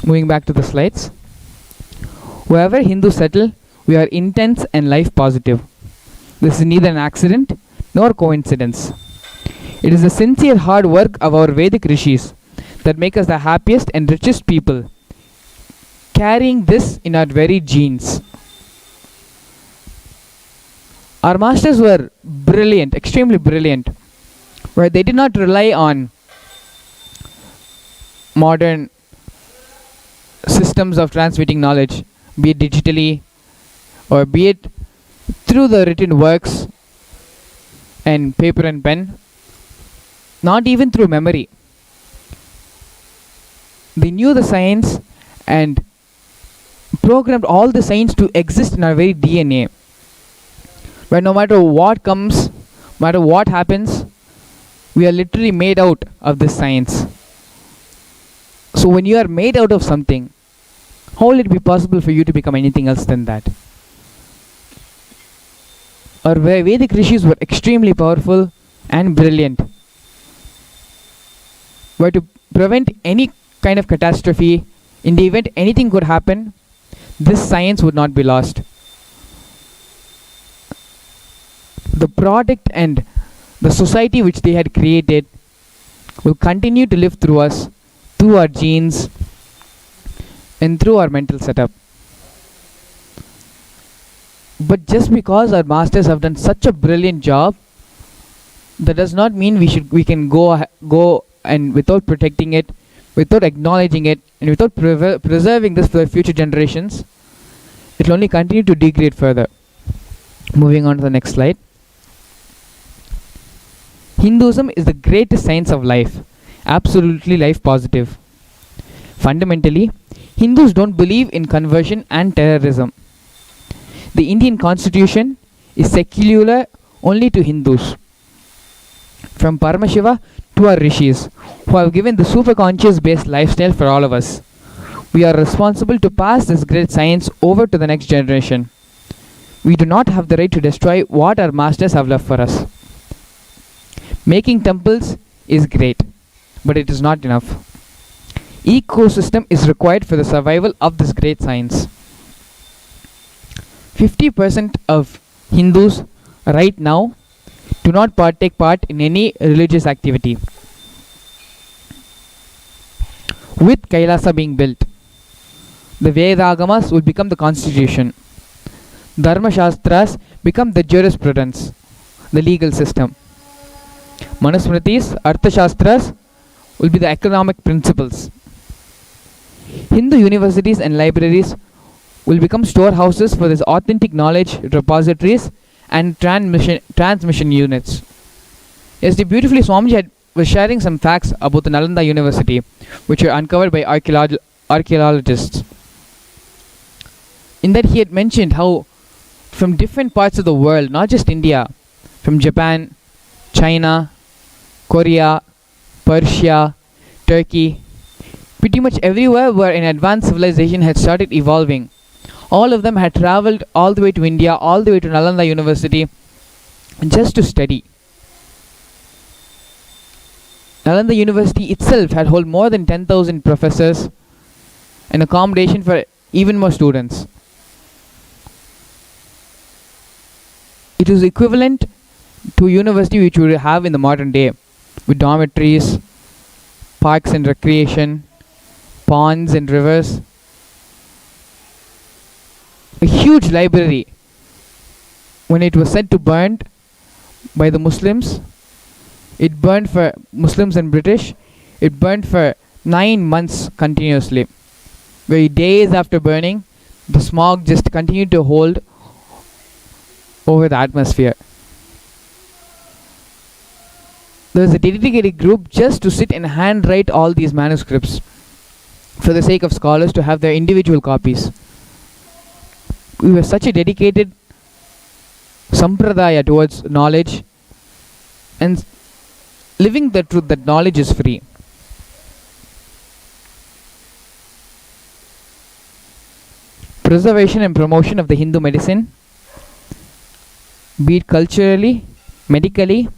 Moving back to the slides. Wherever Hindus settle, we are intense and life positive. This is neither an accident nor coincidence. It is the sincere hard work of our Vedic rishis that make us the happiest and richest people, carrying this in our very genes. Our masters were brilliant, extremely brilliant, where they did not rely on modern systems of transmitting knowledge, be it digitally or be it through the written works and paper and pen, not even through memory. They knew the science and programmed all the science to exist in our very DNA, where no matter what comes, no matter what happens, we are literally made out of this science. So when you are made out of something, how will it be possible for you to become anything else than that? Our Vedic rishis were extremely powerful and brilliant, where to prevent any kind of catastrophe, in the event anything could happen, this science would not be lost. The product and the society which they had created will continue to live through us, through our genes, and through our mental setup. But just because our masters have done such a brilliant job, that does not mean we can go and without protecting it, without acknowledging it, and without preserving this for the future generations, it will only continue to degrade further. Moving on to the next slide. Hinduism is the greatest science of life, absolutely life positive. Fundamentally, Hindus don't believe in conversion and terrorism. The Indian constitution is secular only to Hindus. From Paramashiva to our rishis, who have given the superconscious based lifestyle for all of us, we are responsible to pass this great science over to the next generation. We do not have the right to destroy what our masters have left for us. Making temples is great, but it is not enough. Ecosystem is required for the survival of this great science. 50% of Hindus right now do not take part in any religious activity. With KAILASA being built, the Vedagamas will become the constitution. Dharma Shastras become the jurisprudence, the legal system. Manusmritis, Artha Shastras will be the economic principles. Hindu universities and libraries will become storehouses for this authentic knowledge repositories and transmission units. Yes, the beautifully Swamiji was sharing some facts about the Nalanda University, which were uncovered by archaeologists. In that he had mentioned how from different parts of the world, not just India, from Japan, China, Korea, Persia, Turkey, pretty much everywhere where an advanced civilization had started evolving, all of them had traveled all the way to India, all the way to Nalanda University, just to study. Nalanda University itself had held more than 10,000 professors and accommodation for even more students. It is equivalent to a university which we have in the modern day, with dormitories, parks and recreation, ponds and rivers, a huge library. When it was said to burn by the Muslims, it burned for Muslims and British, it burned for 9 months continuously, where days after burning, the smog just continued to hold over the atmosphere. there was a dedicated group just to sit and handwrite all these manuscripts for the sake of scholars to have their individual copies. We were such a dedicated sampradaya towards knowledge and living the truth that knowledge is free. Preservation and promotion of the Hindu medicine, be it culturally, medically,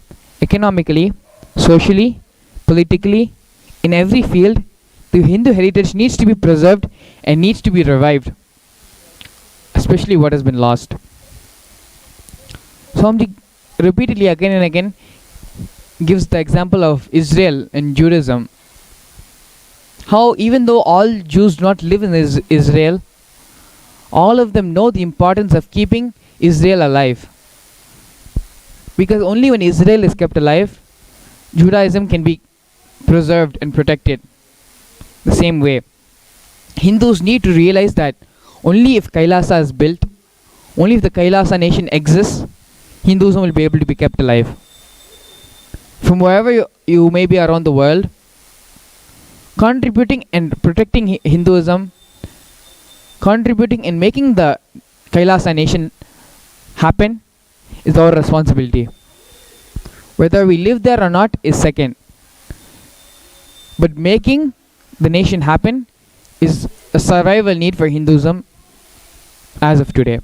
economically, socially, politically, in every field, the Hindu heritage needs to be preserved and needs to be revived, especially what has been lost. Swamiji repeatedly again and again gives the example of Israel and Judaism. How even though all Jews do not live in Israel, all of them know the importance of keeping Israel alive. Because only when Israel is kept alive, Judaism can be preserved and protected. The same way, Hindus need to realize that only if KAILASA is built, only if the KAILASA nation exists, Hinduism will be able to be kept alive. From wherever you may be around the world, contributing and protecting Hinduism, contributing and making the KAILASA nation happen is our responsibility. Whether we live there or not is second. But making the nation happen is a survival need for Hinduism as of today.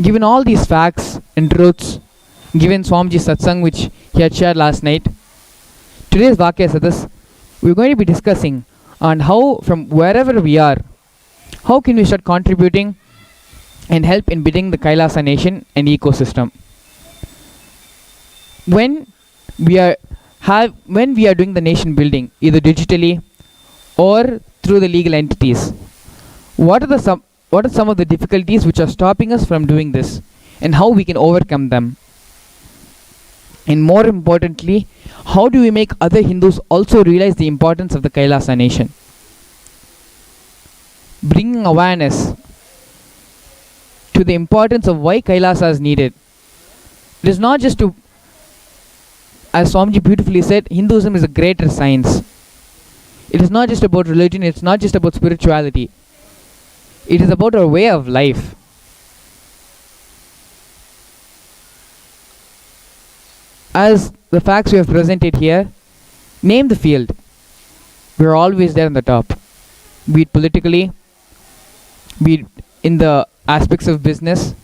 Given all these facts and truths, given Swamiji's Satsang which he had shared last night, today's Vakya Sadas, we're going to be discussing on how from wherever we are, how can we start contributing and help in building the KAILASA nation and ecosystem. When we are doing the nation building, either digitally or through the legal entities, what are some of the difficulties which are stopping us from doing this and how we can overcome them? And more importantly, how do we make other Hindus also realize the importance of the KAILASA nation? Bringing awareness to the importance of why KAILASA is needed. It is not just to, as Swamiji beautifully said, Hinduism is a greater science. It is not just about religion, it's not just about spirituality. It is about our way of life. As the facts we have presented here, name the field. We are always there on the top. Be it politically, be it in the aspects of business,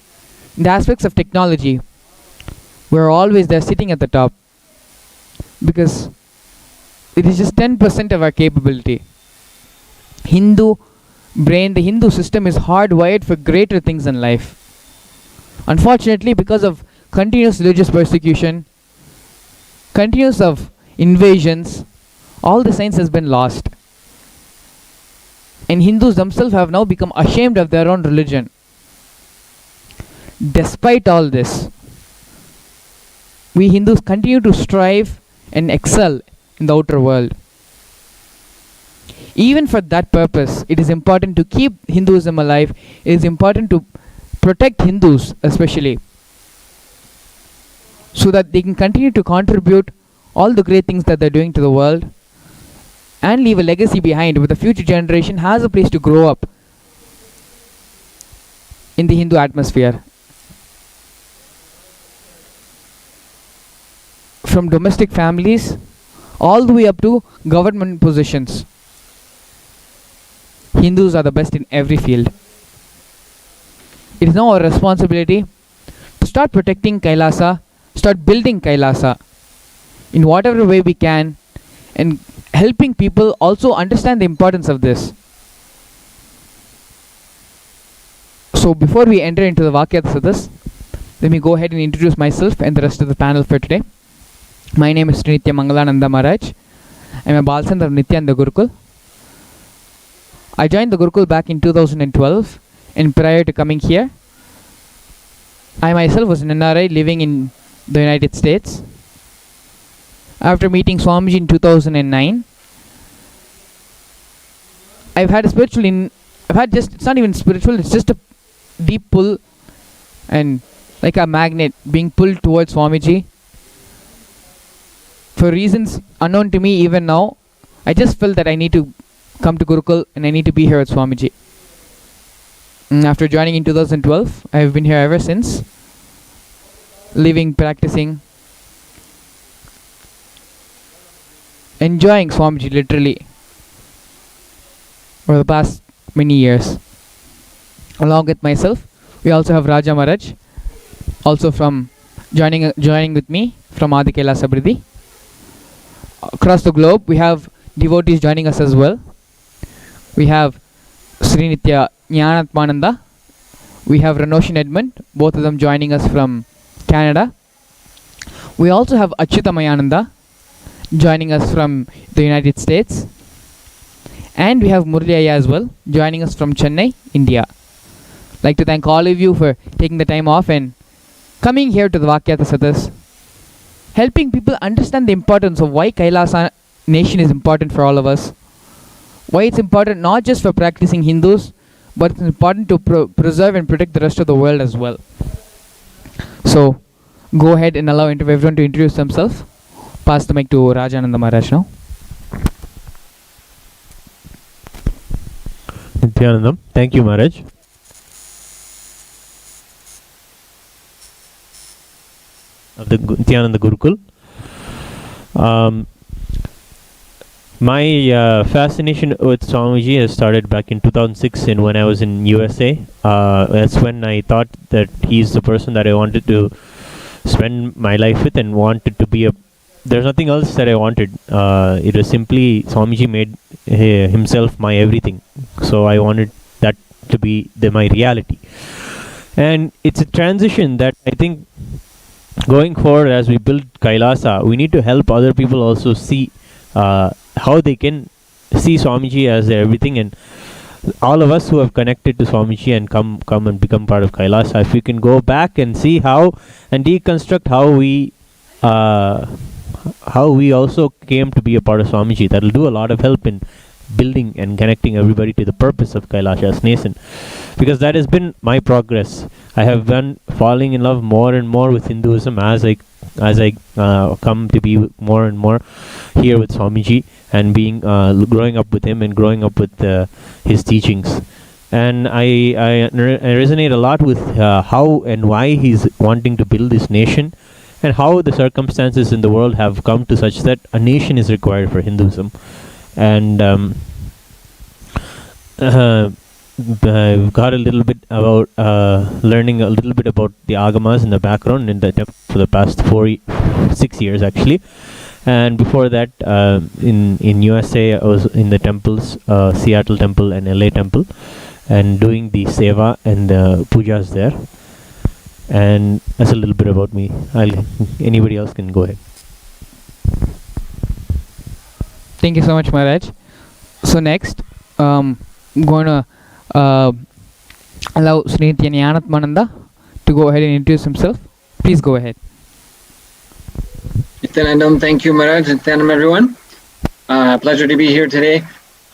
in the aspects of technology. We are always there sitting at the top. Because it is just 10% of our capability. Hindu brain, the Hindu system is hardwired for greater things in life. Unfortunately, because of continuous religious persecution, continuous of invasions, all the science has been lost. And Hindus themselves have now become ashamed of their own religion. Despite all this, we Hindus continue to strive and excel in the outer world. Even for that purpose, it is important to keep Hinduism alive. It is important to protect Hindus especially, so that they can continue to contribute all the great things that they're doing to the world and leave a legacy behind where the future generation has a place to grow up in the Hindu atmosphere. From domestic families all the way up to government positions, Hindus are the best in every field. It is now our responsibility to start protecting KAILASA, start building KAILASA in whatever way we can, and helping people also understand the importance of this. So before we enter into the Vakya Sadas, let me go ahead and introduce myself and the rest of the panel for today. My name is Sri Nitya Mangalananda Maharaj. I am a Balsand of Nithyananda Gurukul. I joined the Gurukul back in 2012, and prior to coming here, I myself was an NRI living in the United States. After meeting Swamiji in 2009, I've had a it's not even spiritual, it's just a deep pull and like a magnet being pulled towards Swamiji for reasons unknown to me even now, I just felt that I need to come to Gurukul and I need to be here with Swamiji. After joining in 2012, I have been here ever since, living, practicing, enjoying Swamiji literally for the past many years. Along with myself, we also have Raja Maharaj, also from joining with me from Adi KAILASA Bridhi. Across the globe, we have devotees joining us as well. We have Sri Nithyananda. We have Ranoshin Edmund, both of them joining us from Canada. We also have Achyutamayananda joining us from the United States. And we have Murli Ayya as well, joining us from Chennai, India. I'd like to thank all of you for taking the time off and coming here to the Vakyata Satas, helping people understand the importance of why Kailasa nation is important for all of us, why it's important not just for practicing Hindus, but it's important to preserve and protect the rest of the world as well. So, go ahead and allow everyone to introduce themselves. Pass the mic to Rajananda Maharaj now. Nithyanandam. Thank you, Maharaj. Of the Nithyananda Gurukul. My fascination with Swamiji has started back in 2006 when I was in USA. That's when I thought that he's the person that I wanted to spend my life with and wanted to be there's nothing else that I wanted. It was simply Swamiji made himself my everything. So I wanted that to be my reality. And it's a transition that I think going forward as we build Kailasa, we need to help other people also see how they can see Swamiji as their everything. And all of us who have connected to Swamiji and come and become part of Kailasa, if we can go back and see how and deconstruct how we also came to be a part of Swamiji, that will do a lot of help in building and connecting everybody to the purpose of Kailasa's nation. Because that has been my progress. I have been falling in love more and more with Hinduism as I come to be more and more here with Swamiji and being growing up with him and growing up with his teachings. And I resonate a lot with how and why he's wanting to build this nation, and how the circumstances in the world have come to such that a nation is required for Hinduism. And I've got a little bit about learning a little bit about the Agamas in the background in the for the past 6 years actually. And before that, in USA, I was in the temples, Seattle Temple and LA Temple, and doing the seva and the pujas there. And that's a little bit about me. Anybody else can go ahead. Thank you so much, Maharaj. So next, I'm going to allow Sri Nithyananda to go ahead and introduce himself. Please go ahead. Nithyanandam, thank you, Maharaj. Nithyanandam, everyone. Pleasure to be here today.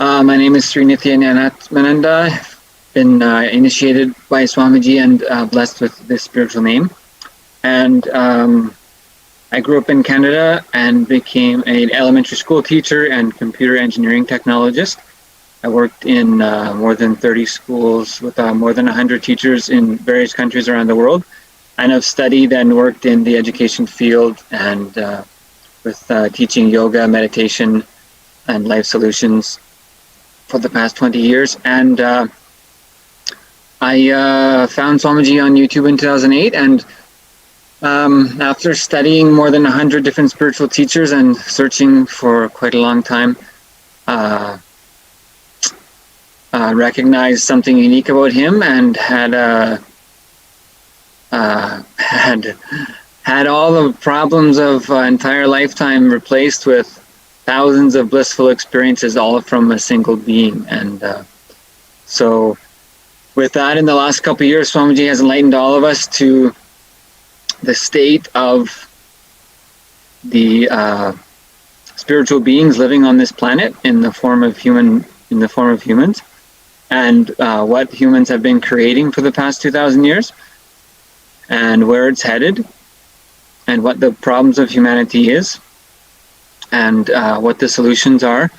My name is Sri Nithyananda. Been initiated by Swamiji and blessed with this spiritual name. And I grew up in Canada and became an elementary school teacher and computer engineering technologist. I worked in more than 30 schools with more than 100 teachers in various countries around the world. And I've studied and worked in the education field and with teaching yoga, meditation, and life solutions for the past 20 years. And I found Swamiji on YouTube in 2008, and after studying more than 100 different spiritual teachers and searching for quite a long time, recognized something unique about him and had all the problems of entire lifetime replaced with thousands of blissful experiences, all from a single being. And so with that, in the last couple of years, Swamiji has enlightened all of us to the state of the spiritual beings living on this planet in the form of humans, and what humans have been creating for the past 2,000 years, and where it's headed, and what the problems of humanity is. and what the solutions are,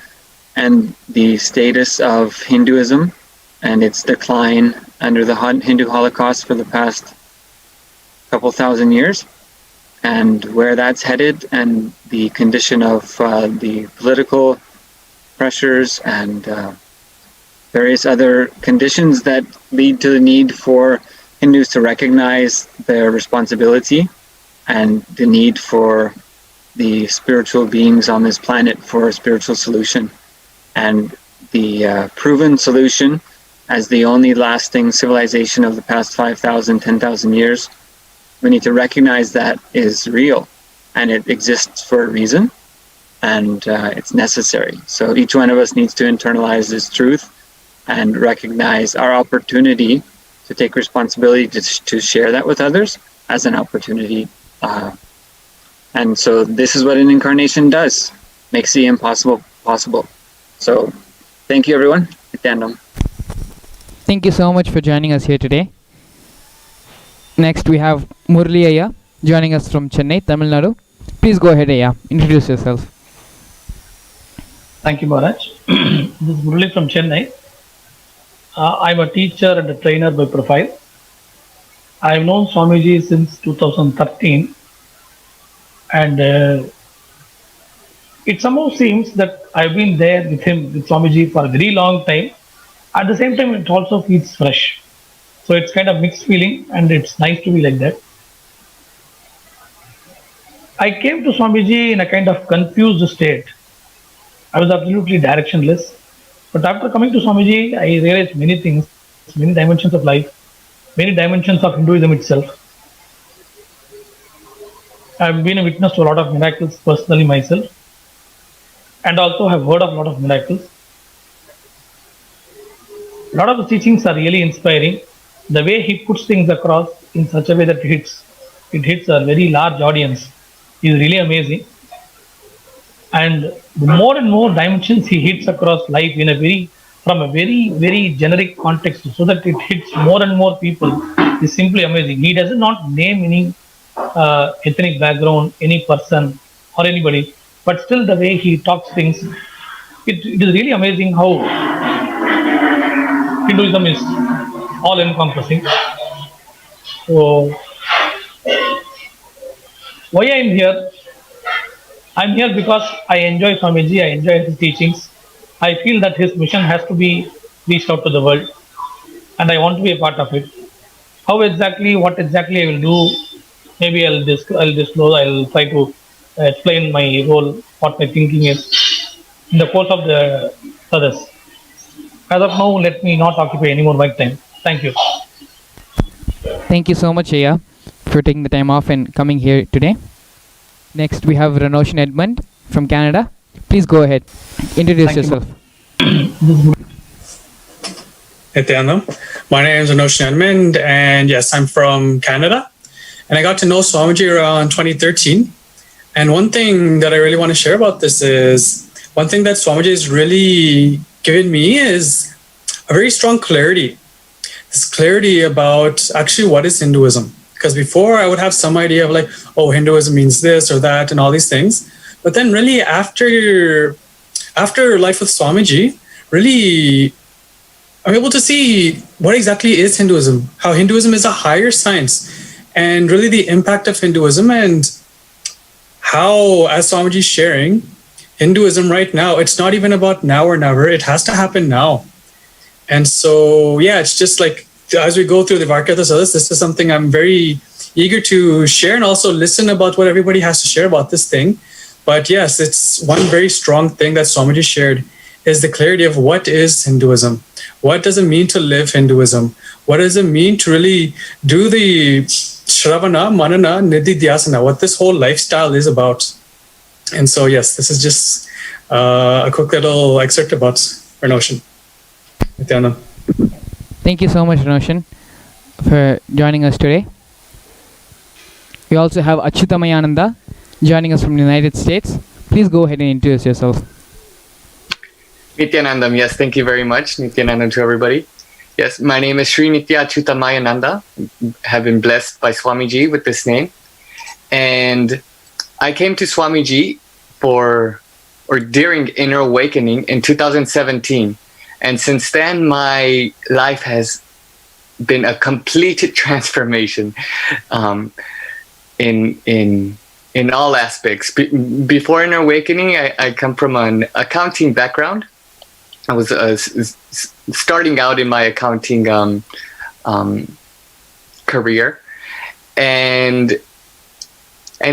and the status of Hinduism and its decline under the Hindu Holocaust for the past couple thousand years, and where that's headed, and the condition of the political pressures and various other conditions that lead to the need for Hindus to recognize their responsibility and the need for the spiritual beings on this planet for a spiritual solution. And the proven solution as the only lasting civilization of the past 5,000, 10,000 years, we need to recognize that is real and it exists for a reason, and it's necessary. So each one of us needs to internalize this truth and recognize our opportunity to take responsibility to share that with others as an opportunity. And so this is what an incarnation does, makes the impossible possible. So thank you, everyone. Nithyanandam. Thank you so much for joining us here today. Next we have Murli Ayya joining us from Chennai, Tamil Nadu. Please go ahead, Ayya. Introduce yourself. Thank you, Maharaj. This is Murli from Chennai. I'm a teacher and a trainer by profile. I've known Swamiji since 2013, and it somehow seems that I've been there with him, with Swamiji, for a very long time. At the same time, it also feels fresh. So it's kind of mixed feeling, and it's nice to be like that. I came to Swamiji in a kind of confused state. I was absolutely directionless. But after coming to Swamiji, I realized many things, many dimensions of life, many dimensions of Hinduism itself. I've been a witness to a lot of miracles personally myself, and also have heard of a lot of miracles. A lot of the teachings are really inspiring. The way he puts things across in such a way that it hits a very large audience is really amazing. And the more and more dimensions he hits across life from a very, very generic context, so that it hits more and more people, is simply amazing. He does not name any ethnic background, any person or anybody, but still the way he talks things, it is really amazing how Hinduism is all encompassing. So why I am here? I'm here because I enjoy Swamiji, I enjoy his teachings. I feel that his mission has to be reached out to the world, and I want to be a part of it. How exactly, what exactly I will do, maybe I'll disclose, I'll try to explain my role, what my thinking is in the course of the others. As of now, let me not occupy any more mic time. Thank you. Thank you so much, Ayya, for taking the time off and coming here today. Next, we have Ranoshan Edmund from Canada. Please go ahead. Introduce yourself. Nithyanandam. My name is Ranoshan Edmund, and yes, I'm from Canada. And I got to know Swamiji around 2013. And one thing that I really want to share about this is, one thing that Swamiji has really given me is a very strong clarity. This clarity about actually what is Hinduism. Because before I would have some idea of like, oh, Hinduism means this or that and all these things. But then really after life with Swamiji, really I'm able to see what exactly is Hinduism, how Hinduism is a higher science, and really the impact of Hinduism, and how, as Swamiji is sharing, Hinduism right now, it's not even about now or never, it has to happen now. And so, yeah, it's just like, as we go through the Varkatas, this is something I'm very eager to share, and also listen about what everybody has to share about this thing. But yes, it's one very strong thing that Swamiji shared is the clarity of what is Hinduism. What does it mean to live Hinduism? What does it mean to really do the Shravana, Manana, Nididhyasana, what this whole lifestyle is about. And so, yes, this is just a quick little excerpt about Ranoshan. Nithyanandam. Thank you so much, Ranoshan, for joining us today. We also have Achyutamayananda joining us from the United States. Please go ahead and introduce yourself. Nithyanandam, yes, thank you very much. Nithyanandam to everybody. Yes, my name is Sri Nithya Achyutamayananda. Have been blessed by Swamiji with this name. And I came to Swamiji for or during Inner Awakening in 2017. And since then, my life has been a complete transformation in all aspects. Before Inner Awakening, I come from an accounting background. I was starting out in my accounting career, and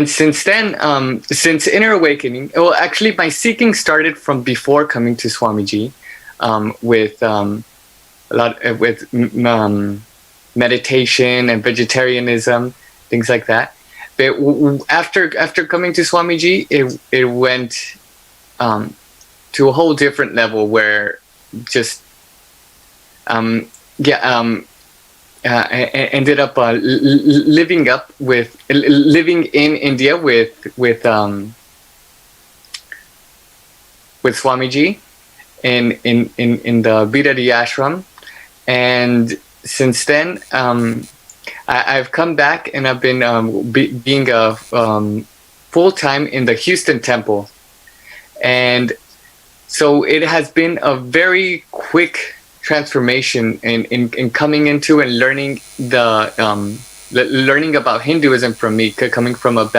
since then, since Inner Awakening, well, actually, my seeking started from before coming to Swamiji, with meditation and vegetarianism, things like that. But after coming to Swamiji, it went to a whole different level where just I ended up living in India with Swamiji in the Bidari ashram, and since then I've come back and I've been being full time in the Houston temple, and so it has been a very quick transformation in coming into and learning learning about Hinduism from me, coming from a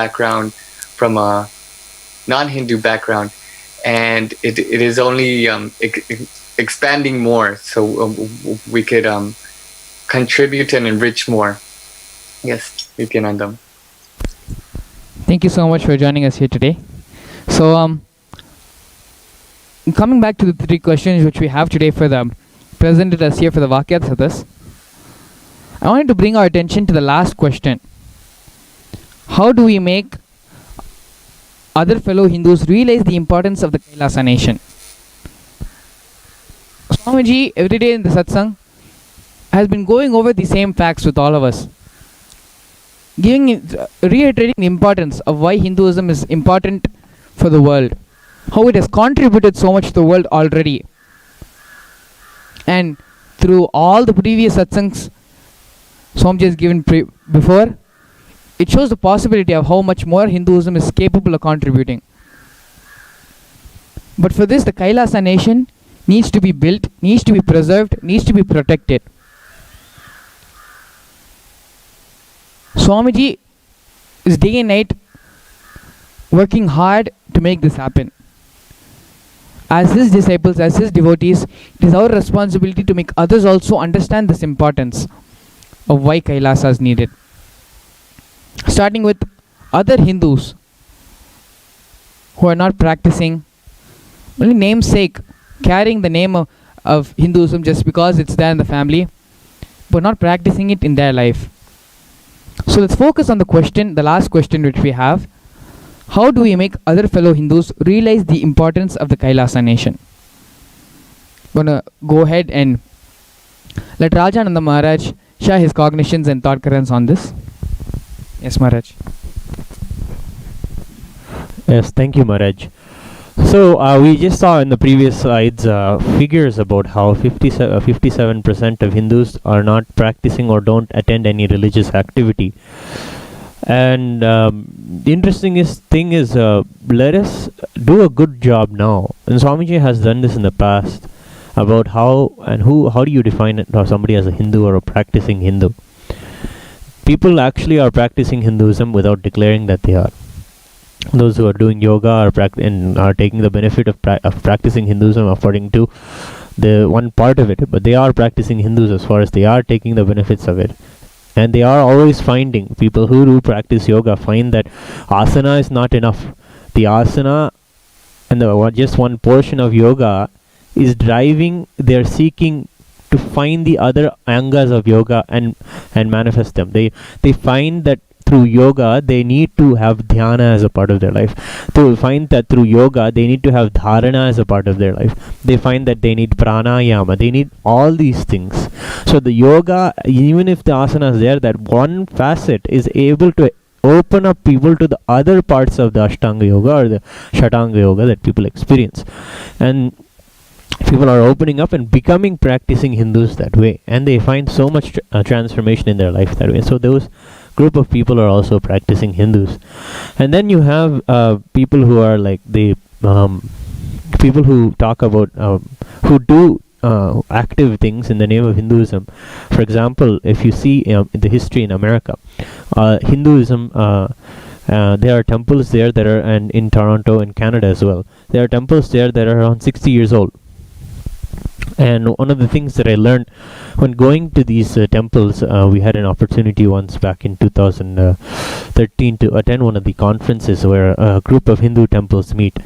non-Hindu background, and it is only expanding more, so we could contribute and enrich more. Yes, Nithyanandam. Thank you so much for joining us here today. So, coming back to the three questions which we have today for the presented us here for the Vakyat Satas, I wanted to bring our attention to the last question. How do we make other fellow Hindus realize the importance of the Kailasa nation? Swamiji, every day in the Satsang, has been going over the same facts with all of us, reiterating the importance of why Hinduism is important for the world, how it has contributed so much to the world already. And through all the previous satsangs Swamiji has given before, it shows the possibility of how much more Hinduism is capable of contributing. But for this, the Kailasa nation needs to be built, needs to be preserved, needs to be protected. Swamiji is day and night working hard to make this happen. As his disciples, as his devotees, it is our responsibility to make others also understand this importance of why Kailasa is needed. Starting with other Hindus who are not practicing, only namesake, carrying the name of Hinduism just because it's there in the family, but not practicing it in their life. So let's focus on the last question which we have. How do we make other fellow Hindus realize the importance of the Kailasa nation? I'm going to go ahead and let Rajananda Maharaj share his cognitions and thought currents on this. Yes, Maharaj. Yes, thank you, Maharaj. So we just saw in the previous slides figures about how 57% of Hindus are not practicing or don't attend any religious activity. And the interesting thing is, let us do a good job now. And Swamiji has done this in the past about how do you define somebody as a Hindu or a practicing Hindu. People actually are practicing Hinduism without declaring that they are. Those who are doing yoga are taking the benefit of practicing Hinduism according to the one part of it, but they are practicing Hindus as far as they are taking the benefits of it. And they are always finding, people who do practice yoga find that asana is not enough. The asana and just one portion of yoga is driving their seeking to find the other angas of yoga and manifest them. They find that through yoga they need to have dhyana as a part of their life. They find that through yoga they need to have dharana as a part of their life. They find that they need pranayama. They need all these things. So the yoga, even if the asana is there, that one facet is able to open up people to the other parts of the Ashtanga yoga or the Shatanga yoga that people experience. And people are opening up and becoming practicing Hindus that way, and they find so much transformation in their life that way. So those group of people are also practicing Hindus. And then you have people who are like the people who talk about who do active things in the name of Hinduism. For example, if you see the history in America, Hinduism, there are temples there that are, and in Toronto and Canada as well, there are temples there that are around 60 years old. And one of the things that I learned when going to these temples, we had an opportunity once back in 2013 to attend one of the conferences where a group of Hindu temples meet,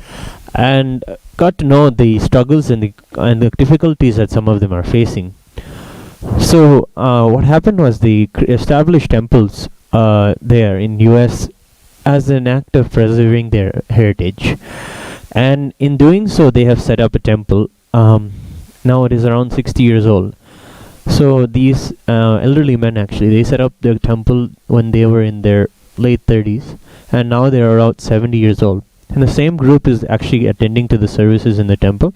and got to know the struggles and the difficulties that some of them are facing. So what happened was they established temples there in US as an act of preserving their heritage, and in doing so they have set up a temple. Now it is around 60 years old. So these elderly men, actually, they set up their temple when they were in their late 30s, and now they are around 70 years old. And the same group is actually attending to the services in the temple,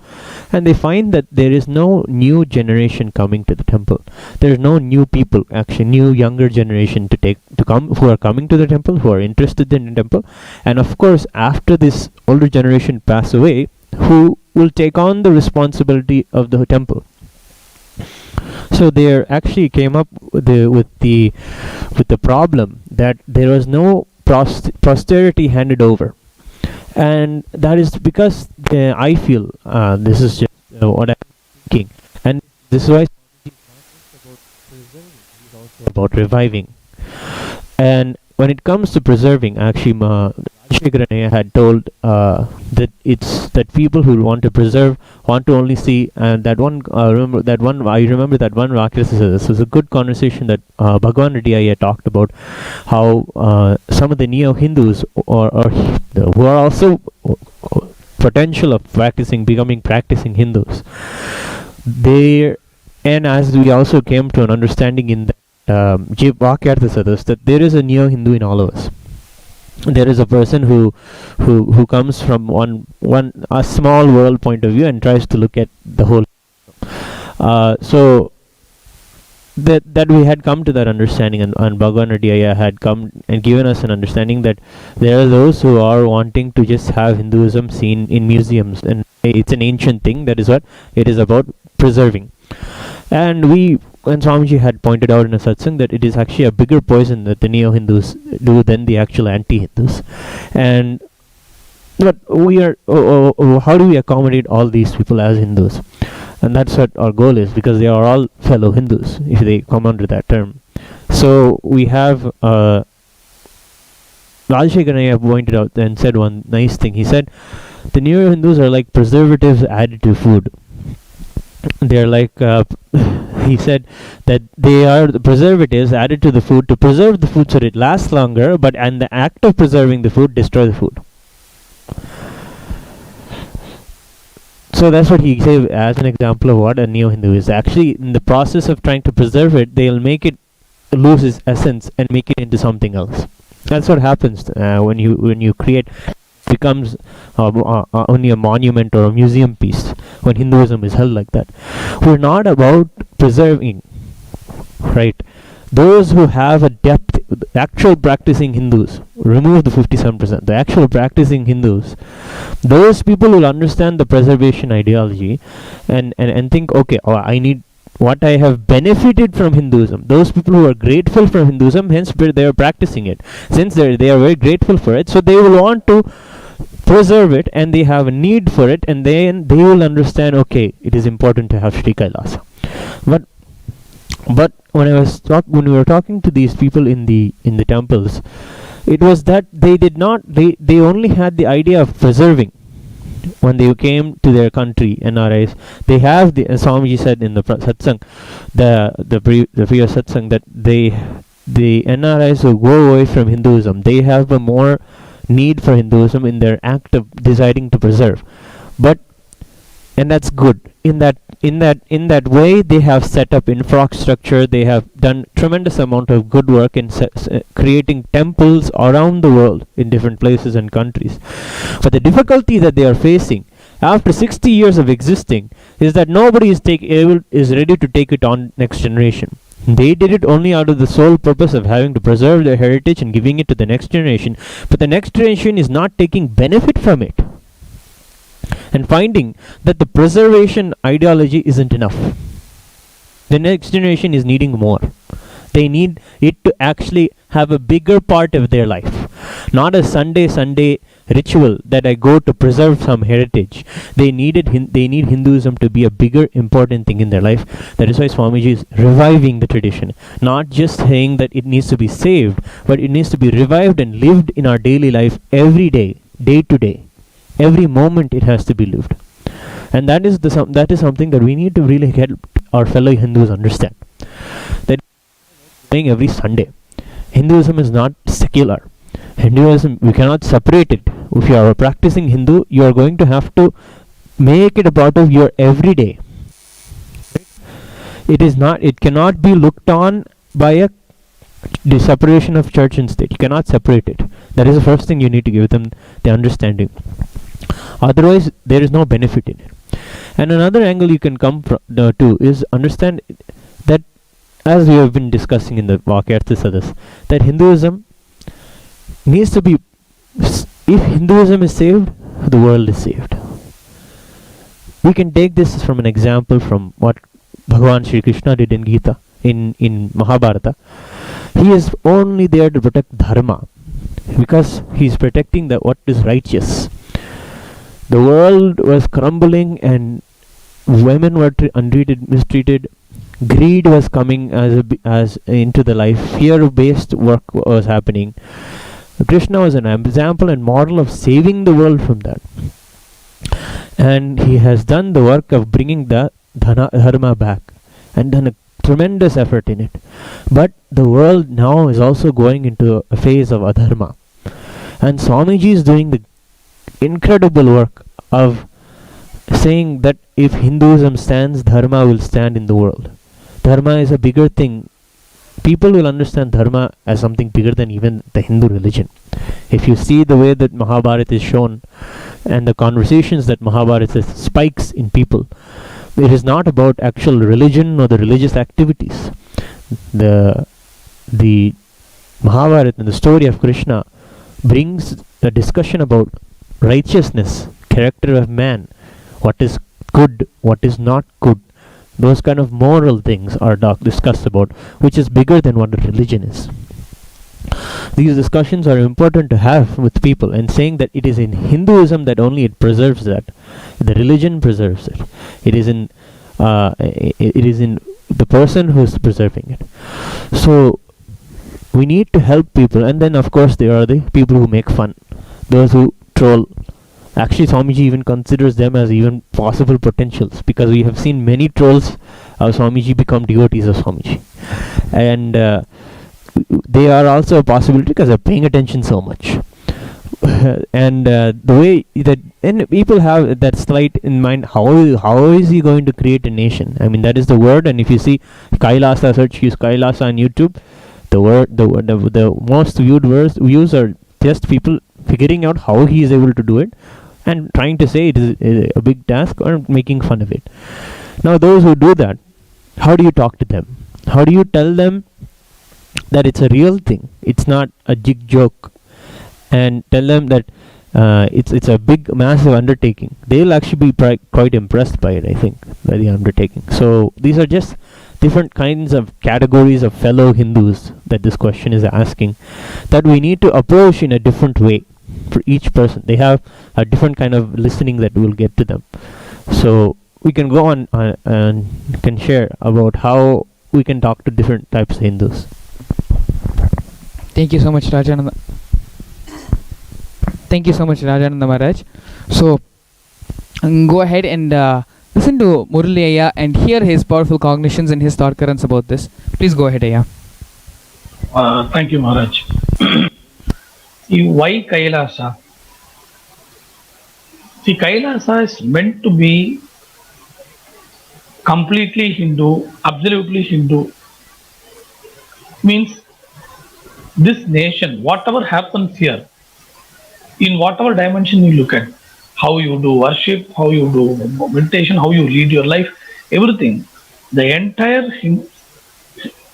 and they find that there is no new generation coming to the temple. There is no new people, actually new younger generation to come who are coming to the temple, who are interested in the temple. And of course, after this older generation pass away, who will take on the responsibility of the temple? So they actually came up with the problem that there was no posterity handed over, and that is because I feel this is just what I'm thinking, and this is why it's not just about preserving, it's also about reviving. And when it comes to preserving, actually, Jagatguru had told that it's that people who want to preserve want to only see that one. I remember that one Vakya. This was a good conversation that Bhagavan talked about how some of the neo-Hindus or who are also potential of becoming practicing Hindus. And as we also came to an understanding in that Vakyartha that there is a neo-Hindu in all of us. There is a person who comes from a small world point of view and tries to look at the whole. So that we had come to that understanding, and Bhagavan had come and given us an understanding that there are those who are wanting to just have Hinduism seen in museums, and it's an ancient thing. That is what it is about, preserving. And when Swamiji had pointed out in a satsang that it is actually a bigger poison that the neo-Hindus do than the actual anti-Hindus. But we are, how do we accommodate all these people as Hindus? And that's what our goal is, because they are all fellow Hindus, if they come under that term. So we have, Rajashekhar pointed out and said one nice thing. He said, the neo-Hindus are like preservatives added to food. They're like, he said that they are the preservatives added to the food to preserve the food so that it lasts longer, and the act of preserving the food destroy the food. So that's what he said as an example of what a neo-Hindu is. Actually, in the process of trying to preserve it, they'll make it lose its essence and make it into something else. That's what happens when you create. Becomes only a monument or a museum piece when Hinduism is held like that. We're not about preserving, right? Those who have a depth, actual practicing Hindus, remove the 57%, the actual practicing Hindus, those people will understand the preservation ideology and think, okay, I need what I have benefited from Hinduism. Those people who are grateful for Hinduism, hence they are practicing it. Since they are very grateful for it, so they will want to preserve it, and they have a need for it, and then they will understand, okay, it is important to have Sri Kailasa. But when we were talking to these people in the temples, it was that they only had the idea of preserving. When they came to their country, NRIs, they have as Swamiji said in the satsang, the previous satsang, that the NRIs who go away from Hinduism, they have a more need for Hinduism in their act of deciding to preserve. And that's good. In that way, they have set up infrastructure. They have done tremendous amount of good work in creating temples around the world in different places and countries. But the difficulty that they are facing after 60 years of existing is that nobody is ready to take it on next generation. They did it only out of the sole purpose of having to preserve their heritage and giving it to the next generation. But the next generation is not taking benefit from it and finding that the preservation ideology isn't enough. The next generation is needing more. They need it to actually have a bigger part of their life, not a Sunday ritual that I go to preserve some heritage. They need Hinduism to be a bigger important thing in their life. That is why Swamiji is reviving the tradition, not just saying that it needs to be saved, but it needs to be revived and lived in our daily life every day, day to day. Every moment it has to be lived. And that is something that we need to really help our fellow Hindus understand. That every Sunday. Hinduism is not secular. Hinduism, we cannot separate it. If you are a practicing Hindu, you are going to have to make it a part of your everyday. It cannot be looked on by the separation of church and state. You cannot separate it. That is the first thing you need to give them the understanding. Otherwise, there is no benefit in it. And another angle you can come to is understand that, as we have been discussing in the Vakyartha Sadas, that Hinduism needs to be, if Hinduism is saved, the world is saved. We can take this from an example from what Bhagavan Shri Krishna did in Gita, in Mahabharata. He is only there to protect dharma, because he is protecting what is righteous. The world was crumbling and women were untreated, mistreated. Greed was coming as into the life. Fear-based work was happening. Krishna was an example and model of saving the world from that. And he has done the work of bringing the dharma back and done a tremendous effort in it. But the world now is also going into a phase of adharma. And Swamiji is doing the incredible work of saying that if Hinduism stands, dharma will stand in the world. Dharma is a bigger thing. People will understand dharma as something bigger than even the Hindu religion. If you see the way that Mahabharata is shown and the conversations that Mahabharata spikes in people, it is not about actual religion or the religious activities. The Mahabharata and the story of Krishna brings a discussion about righteousness, character of man, what is good, what is not good. Those kind of moral things are discussed about, which is bigger than what a religion is. These discussions are important to have with people, and saying that it is in Hinduism that only it preserves that. The religion preserves it. It is in the person who is preserving it. So we need to help people, and then of course there are the people who make fun, those who troll. Actually, Swamiji even considers them as even possible potentials, because we have seen many trolls of Swamiji become devotees of Swamiji. And they are also a possibility because they're paying attention so much. And the way that, and people have that slight in mind, how is he going to create a nation? I mean, that is the word. And if you see KAILASA, use KAILASA on YouTube, the most viewed views are just people figuring out how he is able to do it and trying to say it is a big task or making fun of it. Now those who do that, how do you talk to them? How do you tell them that it's a real thing, it's not a jig joke, and tell them that it's a big massive undertaking? They'll actually be quite impressed by it, I think, by the undertaking. So these are just different kinds of categories of fellow Hindus that this question is asking, that we need to approach in a different way for each person. They have a different kind of listening that will get to them. So we can go on and can share about how we can talk to different types of Hindus. Thank you so much, Rajananda. Thank you so much, Rajananda Maharaj. So go ahead and listen to Murali Ayya and hear his powerful cognitions and his thought currents about this. Please go ahead, Ayya. Thank you, Maharaj. Why Kailasa? See, Kailasa is meant to be completely Hindu, absolutely Hindu. Means this nation, whatever happens here, in whatever dimension you look at, how you do worship, how you do meditation, how you lead your life, everything, the entire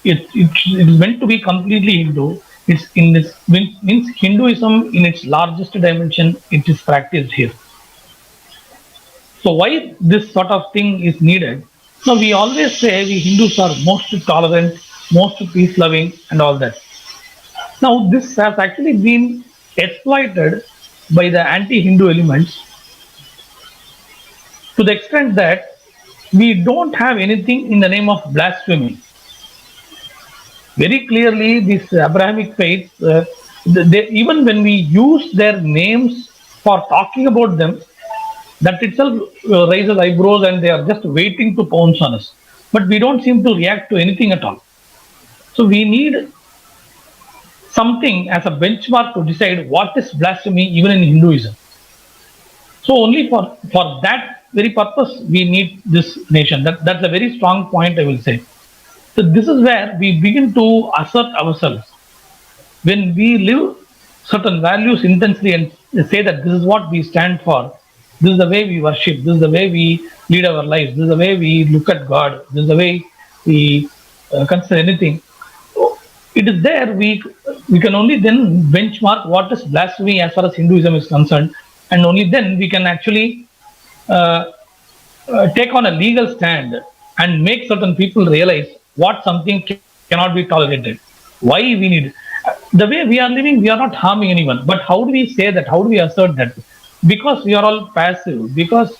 it is meant to be completely Hindu. It's in this means Hinduism in its largest dimension. It is practiced here. So why this sort of thing is needed? Now we always say we Hindus are most tolerant, most peace loving, and all that. Now this has actually been exploited by the anti-Hindu elements to the extent that we don't have anything in the name of blasphemy. Very clearly, these Abrahamic faiths, even when we use their names for talking about them, that itself raises eyebrows and they are just waiting to pounce on us. But we don't seem to react to anything at all. So we need something as a benchmark to decide what is blasphemy even in Hinduism. So only for that very purpose we need this nation. That's a very strong point, I will say. So this is where we begin to assert ourselves. When we live certain values intensely and say that this is what we stand for, this is the way we worship, this is the way we lead our lives, this is the way we look at God, this is the way we consider anything. It is there we can only then benchmark what is blasphemy as far as Hinduism is concerned, and only then we can actually take on a legal stand and make certain people realize what something cannot be tolerated. Why we need the way we are living, we are not harming anyone. But how do we say that? How do we assert that? Because we are all passive. Because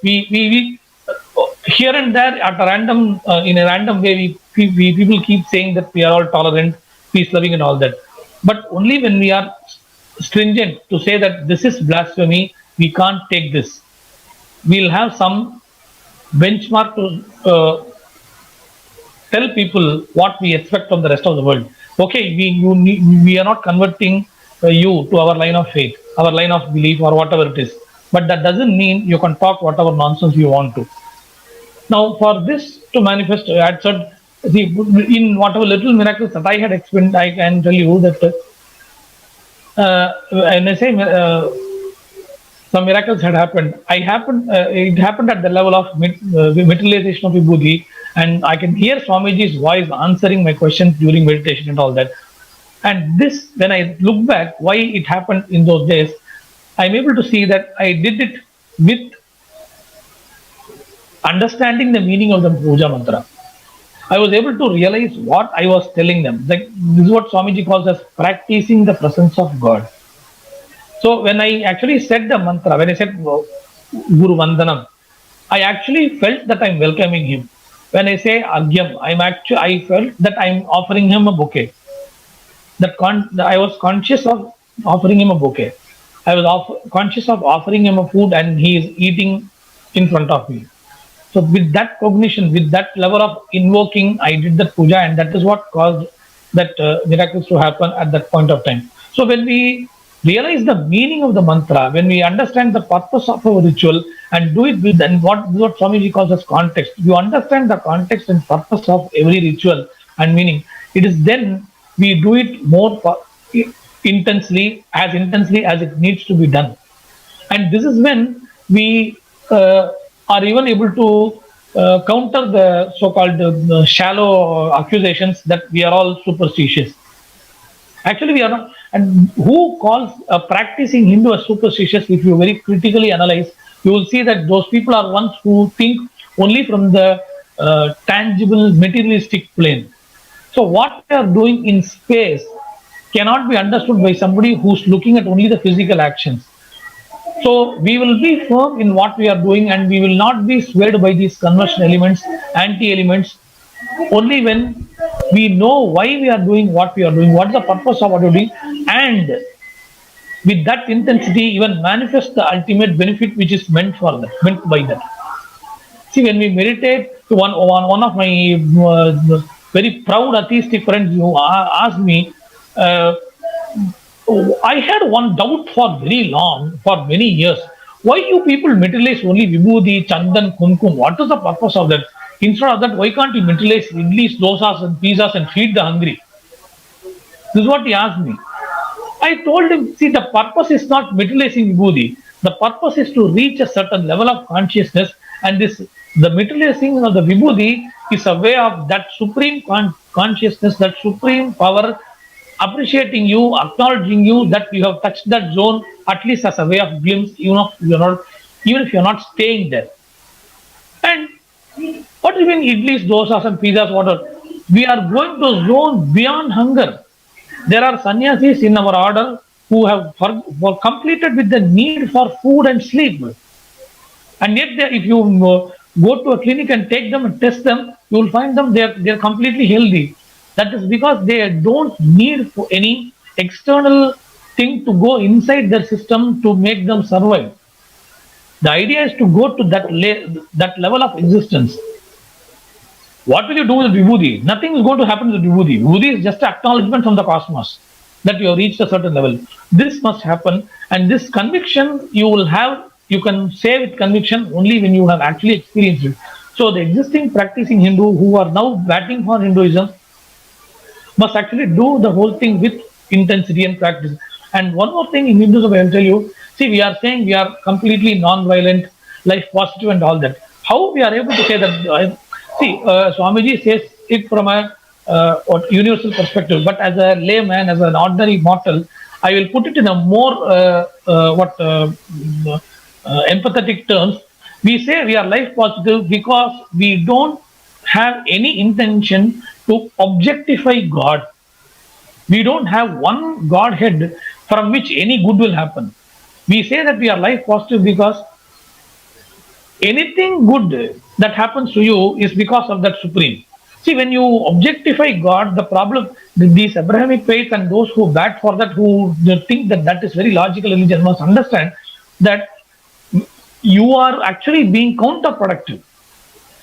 we here and there at a random in a random way we people keep saying that we are all tolerant, peace loving, and all that. But only when we are stringent to say that this is blasphemy, we can't take this. We'll have some benchmark to tell people what we expect from the rest of the world. Okay, we are not converting you to our line of faith, our line of belief, or whatever it is. But that doesn't mean you can talk whatever nonsense you want to. Now, for this to manifest, I had said, in whatever little miracles that I had experienced, I can tell you that when I say some miracles had happened, it happened at the level of materialization of Vibhuti, and I can hear Swamiji's voice answering my questions during meditation and all that. And this, when I look back, why it happened in those days, I'm able to see that I did it with understanding the meaning of the puja mantra. I was able to realize what I was telling them. Like, this is what Swamiji calls as practicing the presence of God. So when I actually said the mantra, when I said Guru Vandanam, I actually felt that I'm welcoming him. When I say Agyam, I felt that I'm offering him a bouquet. I was conscious of offering him a bouquet. I was conscious of offering him a food and he is eating in front of me. So with that cognition, with that level of invoking, I did that puja, and that is what caused that miracles to happen at that point of time. So when we realize the meaning of the mantra, when we understand the purpose of our ritual and do it with, and what Swamiji calls as context, you understand the context and purpose of every ritual and meaning. It is then we do it more intensely as it needs to be done. And this is when we are even able to counter the so-called shallow accusations that we are all superstitious. Actually, we are not. And who calls practicing Hindu as superstitious? If you very critically analyze, you will see that those people are ones who think only from the tangible, materialistic plane. So what they are doing in space cannot be understood by somebody who's looking at only the physical actions. So we will be firm in what we are doing, and we will not be swayed by these conversion elements, anti-elements, only when we know why we are doing what we are doing, what is the purpose of what we are doing, and with that intensity even manifest the ultimate benefit which is meant by that. See, when we meditate, one of my very proud atheistic friends who asked me, I had one doubt for very long, for many years. Why you people materialize only Vibhuti, Chandan, Kumkum? What is the purpose of that? Instead of that, why can't you materialize idlis, dosas and pizzas and feed the hungry? This is what he asked me. I told him, see, the purpose is not materializing Vibhuti. The purpose is to reach a certain level of consciousness, and this The materializing of the Vibhuti is a way of that supreme consciousness, that supreme power appreciating you, acknowledging you that you have touched that zone, at least as a way of glimpse, even if you're not staying there. And what do you mean idlis, dosas and pizzas, water? We are going to a zone beyond hunger. There are sannyasis in our order who have completed with the need for food and sleep. And yet if you go to a clinic and take them and test them, you will find them they're completely healthy. That is because they don't need any external thing to go inside their system to make them survive. The idea is to go to that level of existence. What will you do with Vibhuti? Nothing is going to happen with Vibhuti. Vibhuti is just an acknowledgement from the cosmos that you have reached a certain level. This must happen, and this conviction you can say with conviction only when you have actually experienced it. So the existing practicing Hindu who are now batting for Hinduism must actually do the whole thing with intensity and practice. And one more thing in Hinduism I will tell you, see, we are saying we are completely non-violent, life positive and all that. How we are able to say that? Swamiji says it from a universal perspective, but as a layman, as an ordinary mortal, I will put it in a more empathetic terms. We say we are life positive because we don't have any intention to objectify God. We don't have one Godhead from which any good will happen. We say that we are life positive because anything good that happens to you is because of that Supreme. See, when you objectify God, the problem, these Abrahamic faith and those who bat for that, who think that is very logical religion, must understand that you are actually being counterproductive.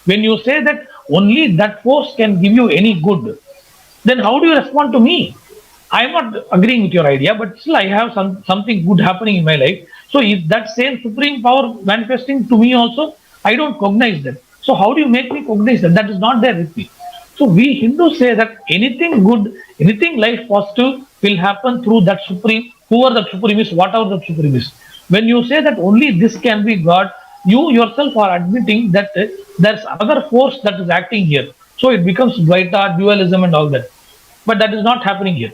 When you say that only that force can give you any good, then how do you respond to me? I am not agreeing with your idea, but still I have something good happening in my life. So is that same supreme power manifesting to me also? I don't cognize that. So how do you make me cognize that? That is not there with me. So we Hindus say that anything good, anything life positive will happen through that supreme, whoever that supreme is, whatever that supreme is. When you say that only this can be God, you yourself are admitting that there's another force that is acting here. So it becomes Dvaita, dualism and all that. But that is not happening here.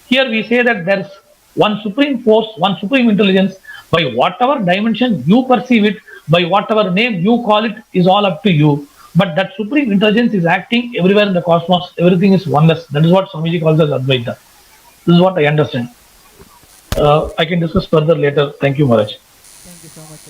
Here we say that there is one supreme force, one supreme intelligence. By whatever dimension you perceive it, by whatever name you call it, is all up to you. But that supreme intelligence is acting everywhere in the cosmos. Everything is oneness. That is what Swamiji calls as Advaita. This is what I understand. I can discuss further later. Thank you, Maharaj. Thank you so much.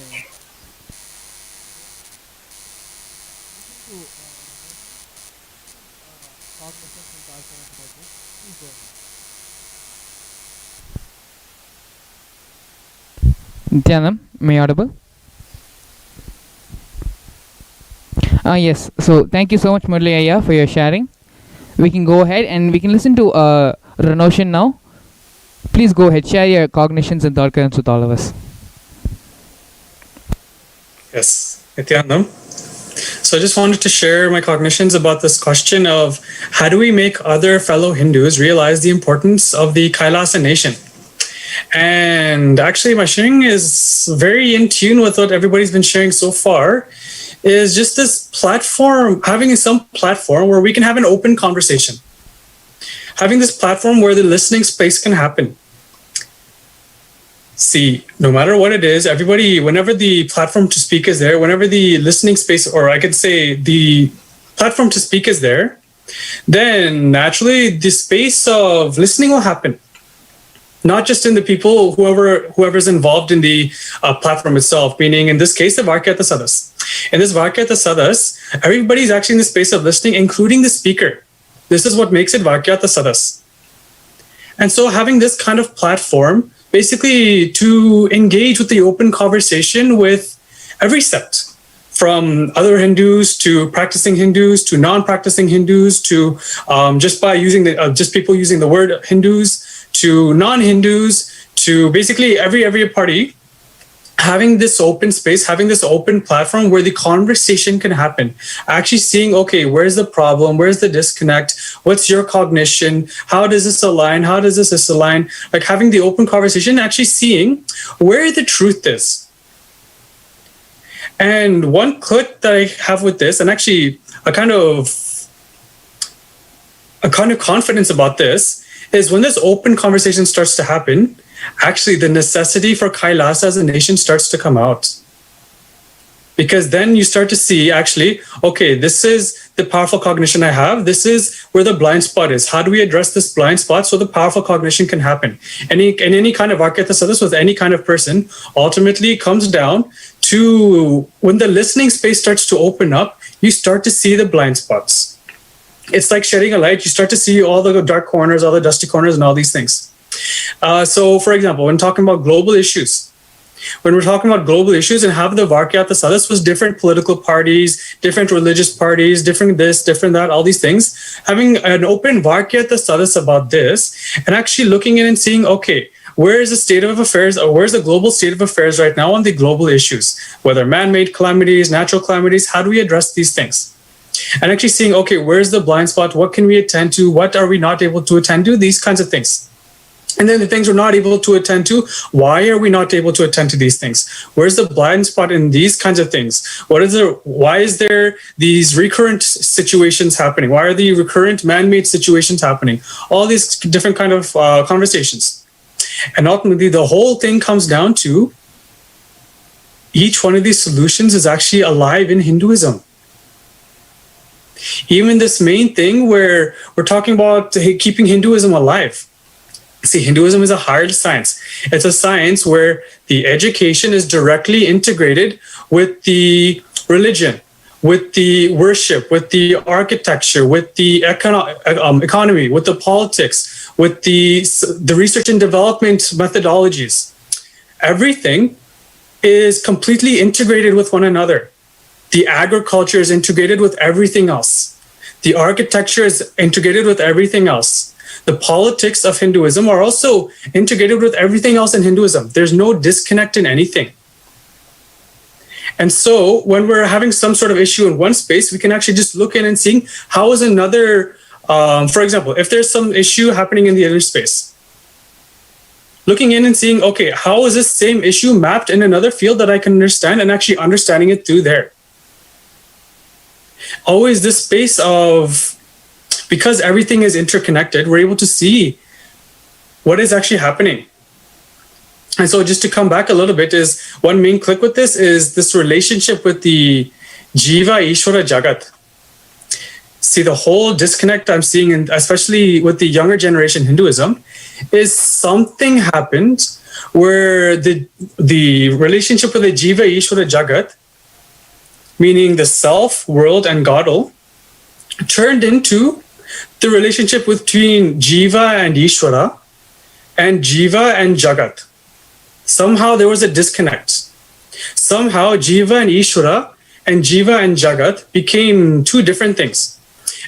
Nithyanandam, may I audible? Yes. So thank you so much, Murli Ayya, for your sharing. We can go ahead and we can listen to Ranoshan now. Please go ahead, share your cognitions and thought currents with all of us. Yes, Nithyanandam. So I just wanted to share my cognitions about this question of how do we make other fellow Hindus realize the importance of the Kailasa nation? And actually my sharing is very in tune with what everybody's been sharing so far, is just this platform, having some platform where we can have an open conversation. Having this platform where the listening space can happen. See, no matter what it is, everybody, whenever the platform to speak is there, whenever the listening space, or I could say the platform to speak is there, then naturally the space of listening will happen. Not just in the people, whoever's involved in the platform itself, meaning in this case, the Varkyata Sadas. In this Varkyata Sadas, everybody's actually in the space of listening, including the speaker. This is what makes it Varkyata Sadas. And so having this kind of platform, basically to engage with the open conversation with every sect, from other Hindus to practicing Hindus to non-practicing Hindus to just by using just people using the word Hindus, to non-Hindus, to basically every party, having this open space, having this open platform where the conversation can happen. Actually seeing, okay, where's the problem? Where's the disconnect? What's your cognition? How does this align? How does this align? Like having the open conversation, actually seeing where the truth is. And one click that I have with this, and actually a kind of confidence about this, is when this open conversation starts to happen, actually the necessity for KAILASA as a nation starts to come out. Because then you start to see, actually, okay, this is the powerful cognition I have. This is where the blind spot is. How do we address this blind spot so the powerful cognition can happen? Any kind of Varkyatasada with any kind of person ultimately comes down to when the listening space starts to open up, you start to see the blind spots. It's like shedding a light. You start to see all the dark corners, all the dusty corners, and all these things. So, for example, when talking about global issues, when we're talking about global issues and have the Varkyatasada was different political parties, different religious parties, different this, different that, all these things, having an open Varkyatasada about this and actually looking in and seeing, okay, where is the state of affairs or where's the global state of affairs right now on the global issues, whether man-made calamities, natural calamities, how do we address these things? And actually seeing, okay, where's the blind spot? What can we attend to? What are we not able to attend to? These kinds of things. And then the things we're not able to attend to, why are we not able to attend to these things? Where's the blind spot in these kinds of things? Why is there these recurrent situations happening? Why are the recurrent man-made situations happening? All these different kind of conversations. And ultimately, the whole thing comes down to each one of these solutions is actually alive in Hinduism. Even this main thing where we're talking about keeping Hinduism alive. See, Hinduism is a hard science. It's a science where the education is directly integrated with the religion, with the worship, with the architecture, with the economy, with the politics, with the research and development methodologies. Everything is completely integrated with one another. The agriculture is integrated with everything else. The architecture is integrated with everything else. The politics of Hinduism are also integrated with everything else in Hinduism. There's no disconnect in anything. And so when we're having some sort of issue in one space, we can actually just look in and see how is another, for example, if there's some issue happening in the other space, looking in and seeing, okay, how is this same issue mapped in another field that I can understand and actually understanding it through there. Always this space of, because everything is interconnected, we're able to see what is actually happening. And so just to come back a little bit is one main click with this is this relationship with the Jiva, Ishvara, Jagat. See, the whole disconnect I'm seeing, and especially with the younger generation Hinduism, is something happened where the relationship with the Jiva, Ishvara, Jagat, meaning the self, world, and God, turned into the relationship between Jiva and Ishvara and Jiva and Jagat. Somehow there was a disconnect. Somehow Jiva and Ishvara and Jiva and Jagat became two different things.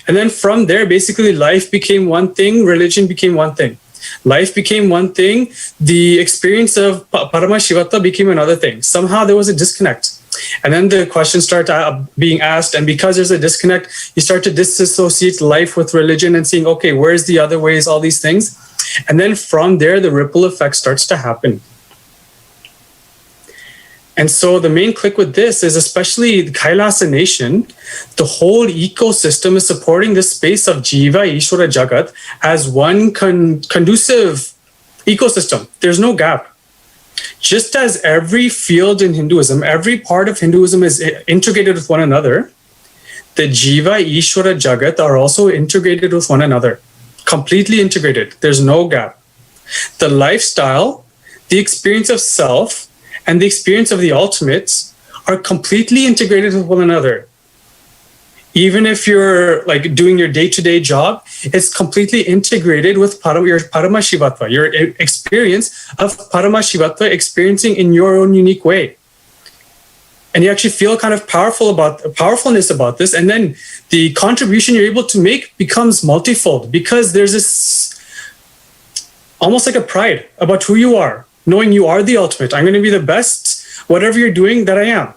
And then from there, basically life became one thing, religion became one thing. Life became one thing, the experience of Paramashiva became another thing. Somehow there was a disconnect. And then the questions start being asked, and because there's a disconnect, you start to disassociate life with religion and seeing, okay, where's the other ways, all these things. And then from there, the ripple effect starts to happen. And so the main click with this is especially the KAILASA nation, the whole ecosystem is supporting this space of Jiva, Ishvara, Jagat as one conducive ecosystem. There's no gap. Just as every field in Hinduism, every part of Hinduism is integrated with one another, the Jiva, Ishvara, Jagat are also integrated with one another, completely integrated. There's no gap. The lifestyle, the experience of self, and the experience of the ultimates are completely integrated with one another. Even if you're like doing your day-to-day job, it's completely integrated with your Paramashivatva, your experience of Paramashivatva experiencing in your own unique way. And you actually feel kind of powerfulness about this. And then the contribution you're able to make becomes multifold because there's this almost like a pride about who you are, knowing you are the ultimate. I'm going to be the best, whatever you're doing, that I am.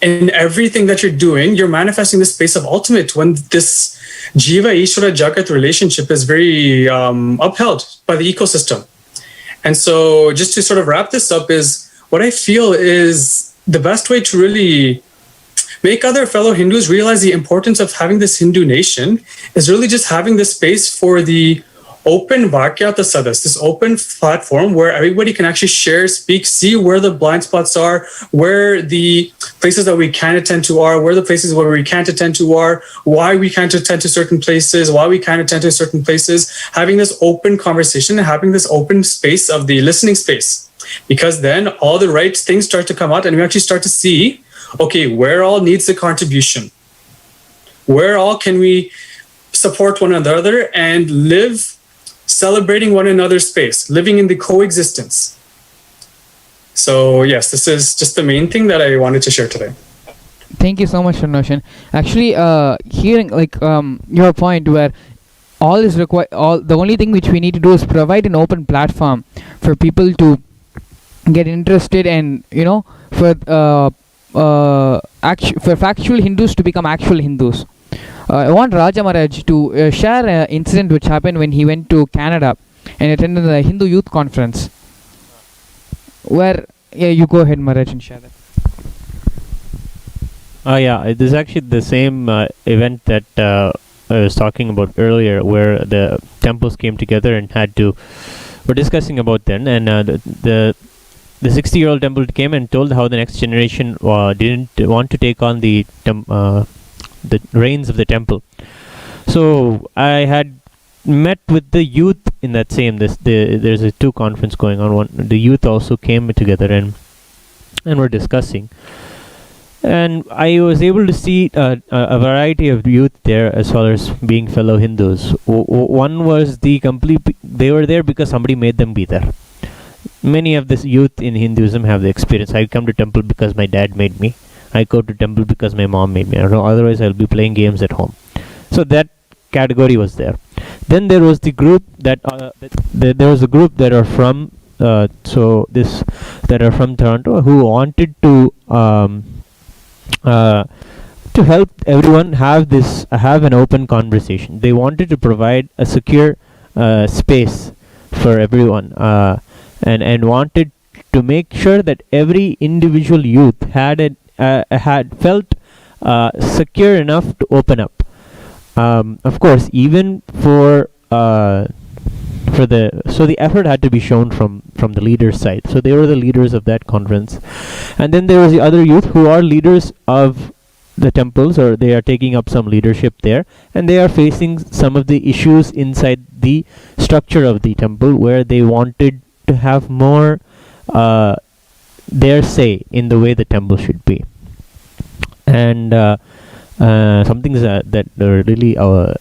In everything that you're doing, you're manifesting the space of ultimate when this Jiva, Ishvara, Jagat relationship is very upheld by the ecosystem. And so just to sort of wrap this up is what I feel is the best way to really make other fellow Hindus realize the importance of having this Hindu nation is really just having this space for the open Bhakyata Sadas, this open platform where everybody can actually share, speak, see where the blind spots are, where the places that we can attend to are, where the places where we can't attend to are, why we can't attend to certain places, why we can't attend to certain places, having this open conversation and having this open space of the listening space. Because then all the right things start to come out and we actually start to see, okay, where all needs the contribution? Where all can we support one another and live celebrating one another's space, living in the coexistence. So yes, this is just the main thing that I wanted to share today. Thank you so much, Roshan. Actually, hearing your point where all is required, the only thing which we need to do is provide an open platform for people to get interested and for factual Hindus to become actual Hindus. I want Raja Maharaj to share an incident which happened when he went to Canada and attended the Hindu Youth Conference. Where, you go ahead, Maharaj, and share that. This is actually the same event that I was talking about earlier, where the temples came together and were discussing about then, and the 60-year-old temple came and told how the next generation didn't want to take on the reins of the temple. So I had met with the youth in that same there's a two conference going on. The youth also came together and were discussing, and I was able to see a variety of youth there as well as being fellow Hindus. One was they were there because somebody made them be there. Many of this youth in Hinduism have the experience. I come to temple because my dad made me. I go to temple because my mom made me. I don't know, otherwise I'll be playing games at home. So that category was there. Then there was the group that there was a group that are from that are from Toronto who wanted to help everyone have an open conversation. They wanted to provide a secure space for everyone, and wanted to make sure that every individual youth had felt secure enough to open up. Of course, even the effort had to be shown from the leaders' side. So they were the leaders of that conference, and then there was the other youth who are leaders of the temples, or they are taking up some leadership there, and they are facing some of the issues inside the structure of the temple, where they wanted to have more their say in the way the temple should be. And some things that are really a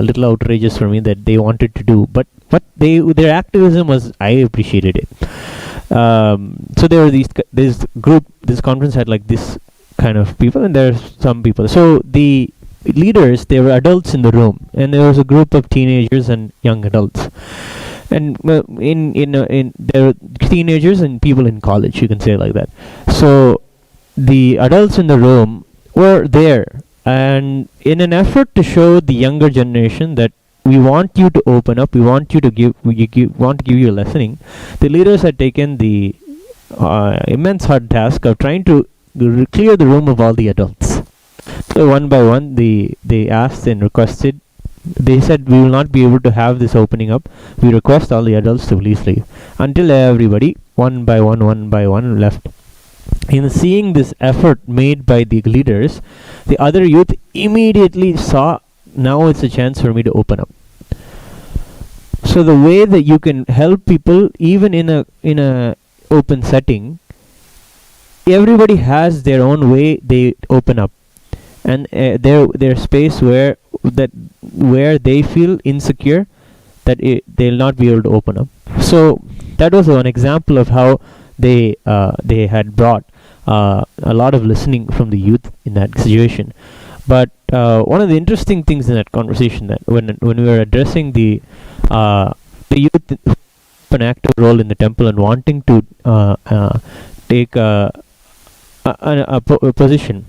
little outrageous for me that they wanted to do, but their activism was, I appreciated it. So there were this conference had like this kind of people, and there's some people. So the leaders, they were adults in the room, and there was a group of teenagers and young adults. And there were teenagers and people in college, you can say like that. So the adults in the room were there, and in an effort to show the younger generation that we want you to open up, we want to give you a lessoning, the leaders had taken the immense hard task of trying to clear the room of all the adults. So one by one, they asked and requested. They said, we will not be able to have this opening up. We request all the adults to please leave. Until everybody, one by one left. In seeing this effort made by the leaders, the other youth immediately saw, now it's a chance for me to open up. So the way that you can help people, even in a open setting, everybody has their own way they open up, and their space where they feel insecure, that they'll not be able to open up. So that was one example of how they had brought a lot of listening from the youth in that situation. But one of the interesting things in that conversation, that when we were addressing the youth an active role in the temple and wanting to take a position,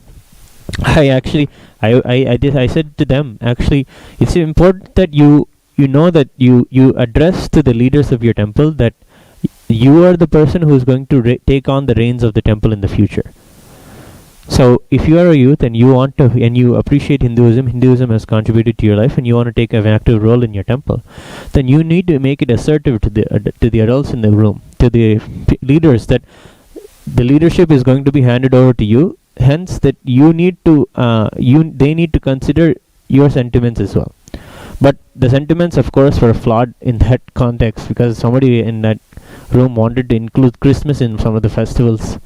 I said to them, actually, it's important that you know that you address to the leaders of your temple that you are the person who is going to take on the reins of the temple in the future. So if you are a youth and you want to, and you appreciate Hinduism, Hinduism has contributed to your life, and you want to take an active role in your temple, then you need to make it assertive to the adults in the room, to the leaders, that the leadership is going to be handed over to you. Hence, that you need to, they need to consider your sentiments as well. But the sentiments, of course, were flawed in that context, because somebody in that room wanted to include Christmas in some of the festivals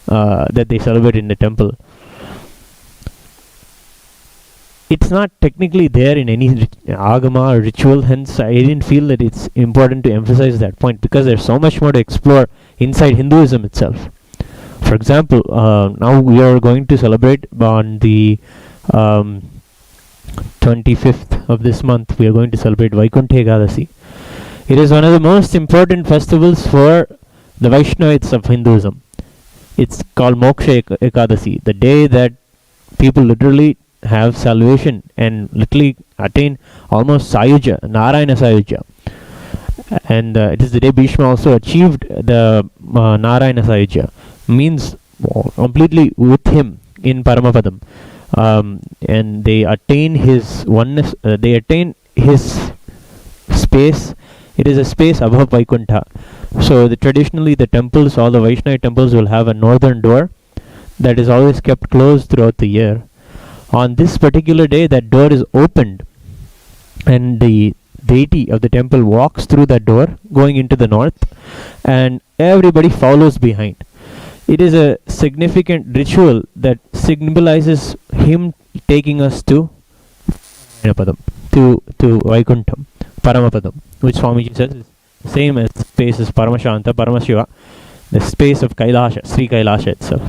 that they celebrate in the temple. It's not technically there in any agama or ritual, hence I didn't feel that it's important to emphasize that point, because there's so much more to explore inside Hinduism itself. For example, now we are going to celebrate on the 25th of this month, we are going to celebrate Vaikuntha Ekadasi. It is one of the most important festivals for the Vaishnavites of Hinduism. It's called Moksha Ekadasi, the day that people literally have salvation and literally attain almost Sayuja, Narayana Sayuja. And it is the day Bhishma also achieved the Narayana Sayuja, means completely with him in Paramapadam. And they attain his oneness, they attain his space. It is a space above Vaikuntha. So traditionally the temples, all the Vaishnava temples, will have a northern door that is always kept closed throughout the year. On this particular day, that door is opened, and the deity of the temple walks through that door going into the north, and everybody follows behind. It is a significant ritual that symbolizes him taking us to Vaikuntham, Paramapadam, which Swamiji says is the same as space as Paramashanta, Paramashiva, the space of KAILASA, Sri KAILASA itself.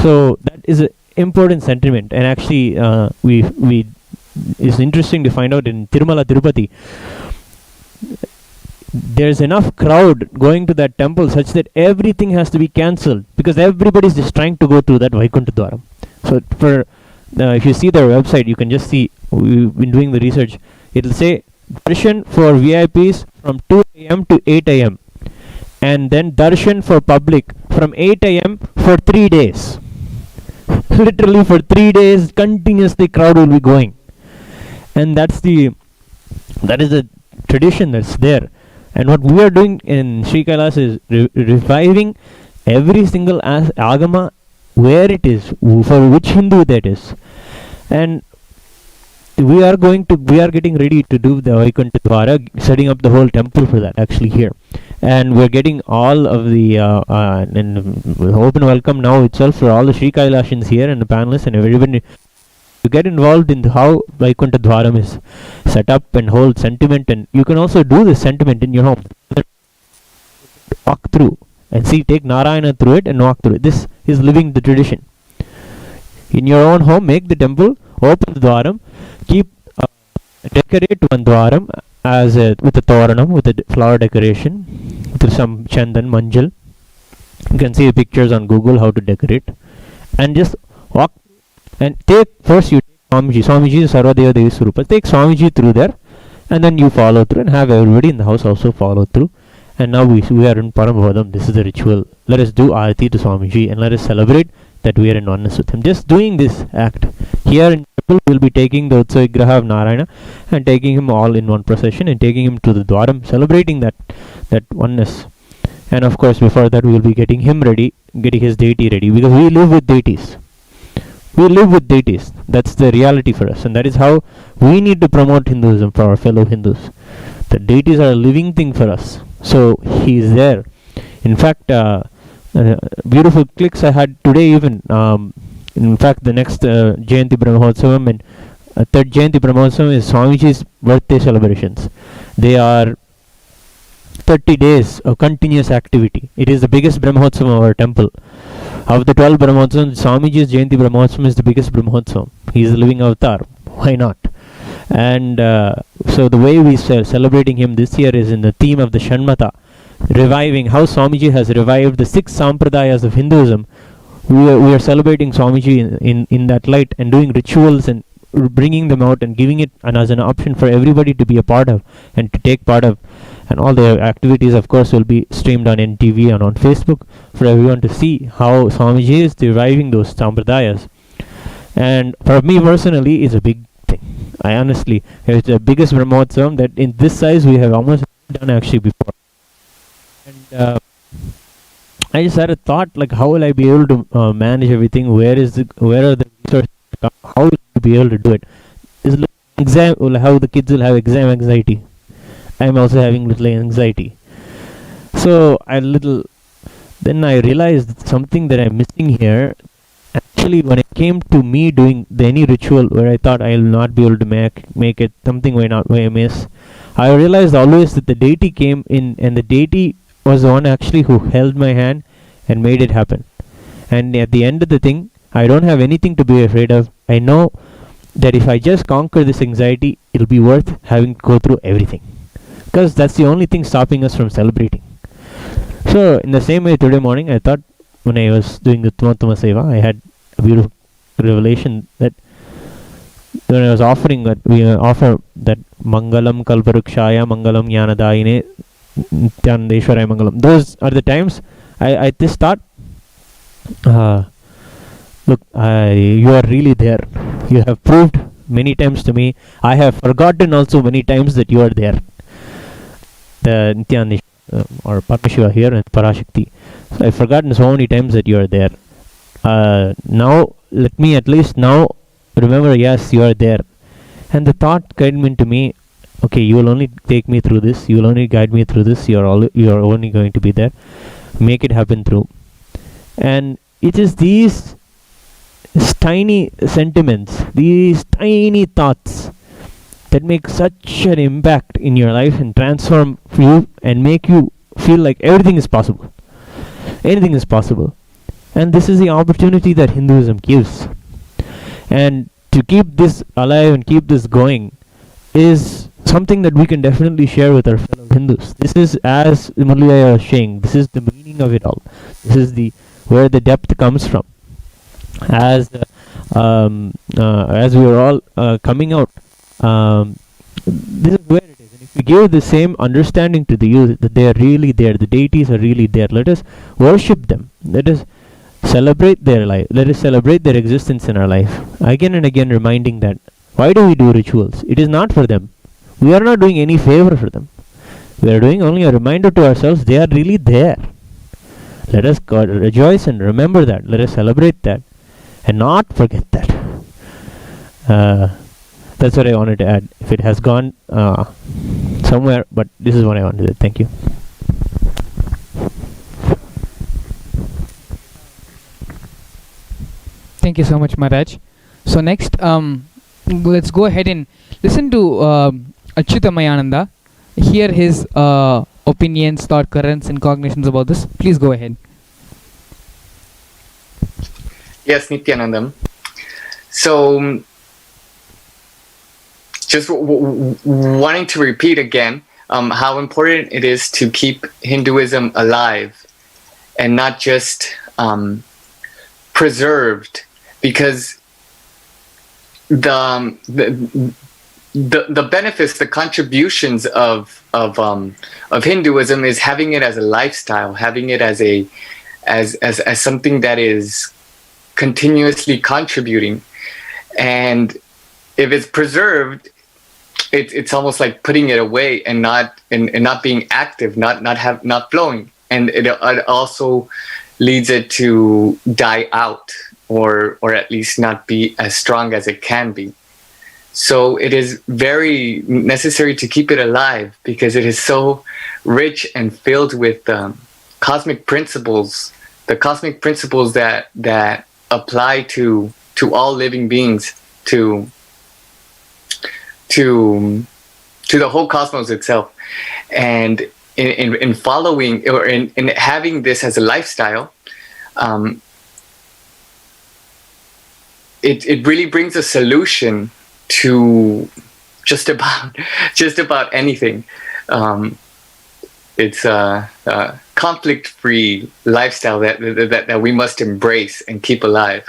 So that is an important sentiment, and actually it's interesting to find out in Tirumala Tirupati, there's enough crowd going to that temple such that everything has to be cancelled, because everybody's just trying to go through that Vaikuntha Dwaram. So for if you see their website, you can just see, we've been doing the research, it'll say darshan for VIPs from 2 a.m. to 8 a.m. and then darshan for public from 8 a.m. for 3 days. Literally for 3 days continuously crowd will be going, and that is the tradition that's there. And what we are doing in Sri KAILASA is reviving every single agama where it is, for which Hindu that is. And we are getting ready to do the Vaikuntha Dwara, setting up the whole temple for that actually here. And we're getting all of the open welcome now itself for all the Sri Kailashans here and the panelists and everybody to get involved in how Vaikuntha Dwaram is set up and whole sentiment. And you can also do this sentiment in your home. Walk through and see, take Narayana through it and walk through it. This is living the tradition. In your own home, make the temple, open the Dwaram, decorate one Dwaram with a Toranam, with a flower decoration, with some Chandan, Manjal. You can see the pictures on Google how to decorate. And just walk and you take Swamiji is Sarvadeva Devi Swarupa. Take Swamiji through there, and then you follow through and have everybody in the house also follow through. And now we are in Paramabodham. This is the ritual. Let us do Aarati to Swamiji and let us celebrate that we are in oneness with him. Just doing this act. Here in temple we will be taking the Utsav Vigraha of Narayana and taking him all in one procession and taking him to the Dwaram, celebrating that oneness. And of course before that we will be getting him ready, getting his deity ready, because we live with deities. We live with deities. That's the reality for us, and that is how we need to promote Hinduism for our fellow Hindus. The deities are a living thing for us. So he is there. In fact, beautiful clicks I had today even. In fact, the next Jayanti Brahmotsavam and third Jayanti Brahmotsavam is Swamiji's birthday celebrations. They are 30 days of continuous activity. It is the biggest Brahmotsavam of our temple. Of the 12 Brahmotsavams, Swamiji's Jayanti Brahmotsavam is the biggest Brahmotsavam. He is a living avatar. Why not? And so the way we are celebrating him this year is in the theme of the Shanmata, reviving how Swamiji has revived the 6 Sampradayas of Hinduism. We are celebrating Swamiji in that light and doing rituals and bringing them out and giving it as an option for everybody to be a part of and to take part of. and all their activities, of course, will be streamed on NTV and on Facebook for everyone to see how Swamiji is deriving those sampradayas. And for me personally, it's a big thing. I honestly, it's the biggest Brahmotsavam that in this size we have almost done actually before. And I just had a thought, like, how will I be able to manage everything? Where are the resources? How will I be able to do it? It's like exam, how the kids will have exam anxiety. I'm also having little anxiety. So then I realized something that I'm missing here. Actually, when it came to me doing any ritual where I thought I'll not be able to make it, something why I miss, I realized always that the deity came in, and the deity was the one actually who held my hand and made it happen. And at the end of the thing, I don't have anything to be afraid of. I know that if I just conquer this anxiety, it'll be worth having to go through everything, because that's the only thing stopping us from celebrating. So in the same way, today morning I thought, when I was doing the Tuma Seva, I had a beautiful revelation that when I was offering that, we offer that Mangalam Kalparukshaya, Mangalam Jnanadayine, Nityanandeshwaraya Mangalam. Those are the times I just thought, look, you are really there. You have proved many times to me. I have forgotten also many times that you are there. The Nityanandeshwaraya or Paramashiva here and Parashakti. So I've forgotten so many times that you are there. Now, let me at least now remember, yes, you are there. And the thought came into me, okay, you will only take me through this, you will only guide me through this, you are only going to be there. Make it happen through. And it is these tiny sentiments, these tiny thoughts that make such an impact in your life and transform you and make you feel like everything is possible. Anything is possible. And this is the opportunity that Hinduism gives. And to keep this alive and keep this going is something that we can definitely share with our fellow Hindus. This is, as Muralidhar was saying, this is the meaning of it all. This is where the depth comes from. As we are all coming out, this is where it is. And if we give the same understanding to the youth that they are really there, the deities are really there, let us worship them. Let us celebrate their life. Let us celebrate their existence in our life. Again and again reminding that. Why do we do rituals? It is not for them. We are not doing any favor for them. We are doing only a reminder to ourselves they are really there. Let us rejoice and remember that. Let us celebrate that and not forget that. That's what I wanted to add. If it has gone somewhere, but this is what I wanted to do. Thank you. Thank you so much, Maharaj. So next, let's go ahead and listen to Achyutamayananda, hear his opinions, thought currents, and cognitions about this. Please go ahead. Yes, Nithyanandam. So, just wanting to repeat again how important it is to keep Hinduism alive and not just preserved, because the benefits, the contributions of Hinduism is having it as a lifestyle, having it as something that is continuously contributing. And if it's preserved, it's almost like putting it away and not being active, not flowing, and it also leads it to die out, or at least not be as strong as it can be. So it is very necessary to keep it alive, because it is so rich and filled with cosmic principles, the cosmic principles that apply to all living beings, to the whole cosmos itself. And in following, or in having this as a lifestyle, it really brings a solution to just about anything. It's a conflict-free lifestyle that we must embrace and keep alive.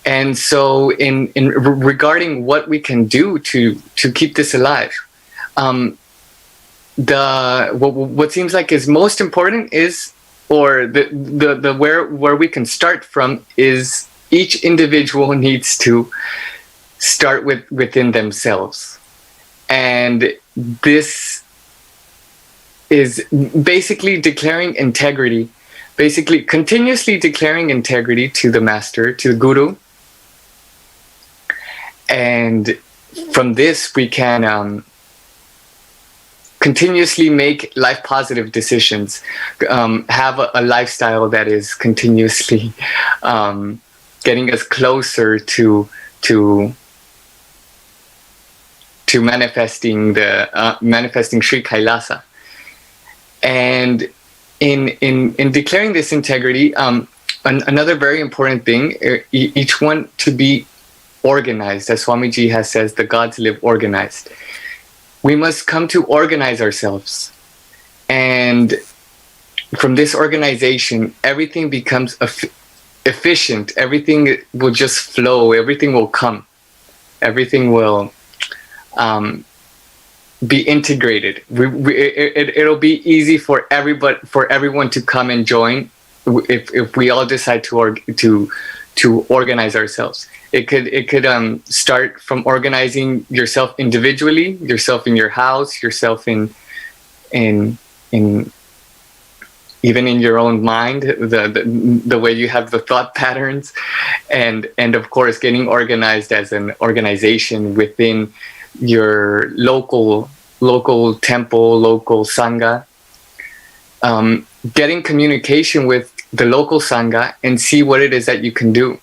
And so, in regarding what we can do to keep this alive, what seems like is most important is, or the where we can start from is, each individual needs to start within themselves, and this is basically declaring integrity, basically continuously declaring integrity to the master, to the guru, and from this we can continuously make life positive decisions, have a lifestyle that is continuously getting us closer to manifesting manifesting Sri Kailasa. And in declaring this integrity, another very important thing, each one to be organized, as Swamiji has says, the gods live organized. We must come to organize ourselves, and from this organization, everything becomes efficient. Everything will just flow. Everything will come. Everything will be integrated. It'll be easy for everyone to come and join if we all decide to organize ourselves. It could start from organizing yourself individually, yourself in your house, yourself in even in your own mind, the way you have the thought patterns, and of course getting organized as an organization within your local temple, local sangha, getting communication with the local sangha and see what it is that you can do.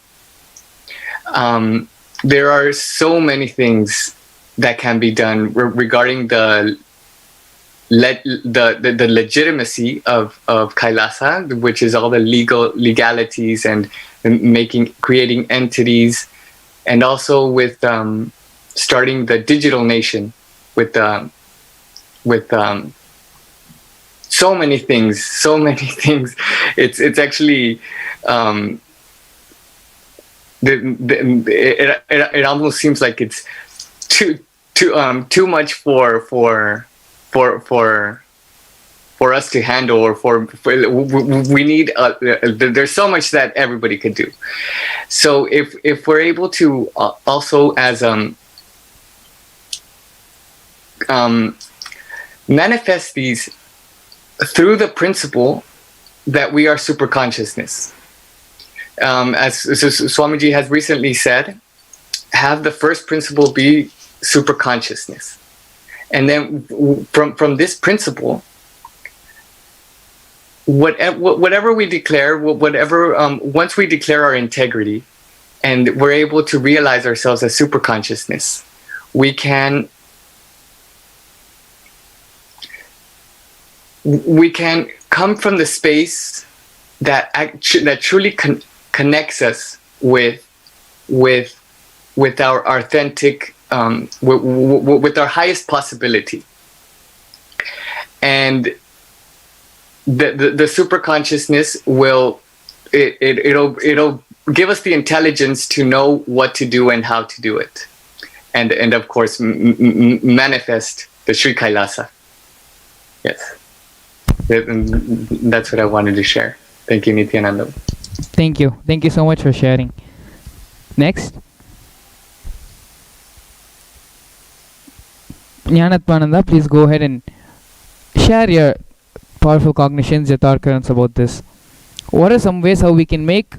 There are so many things that can be done regarding the legitimacy of Kailasa, which is all the legalities and creating entities, and also with starting the digital nation with so many things. It's actually it almost seems like it's too much for us to handle, or we need there's so much that everybody could do. So if we're able to also as manifest these through the principle that we are super consciousness, as Swamiji has recently said, have the first principle be super consciousness. And then from this principle, whatever we declare, once we declare our integrity and we're able to realize ourselves as super consciousness, we can come from the space that truly connects us with our authentic, with our highest possibility. And the super consciousness it'll give us the intelligence to know what to do and how to do it, and of course manifest the Sri Kailasa. Yes, that's what I wanted to share. Thank you, Nithyananda. Thank you so much for sharing. Next, Jnanatmananda, please go ahead and share your powerful cognitions, your thought currents about this. What are some ways how we can make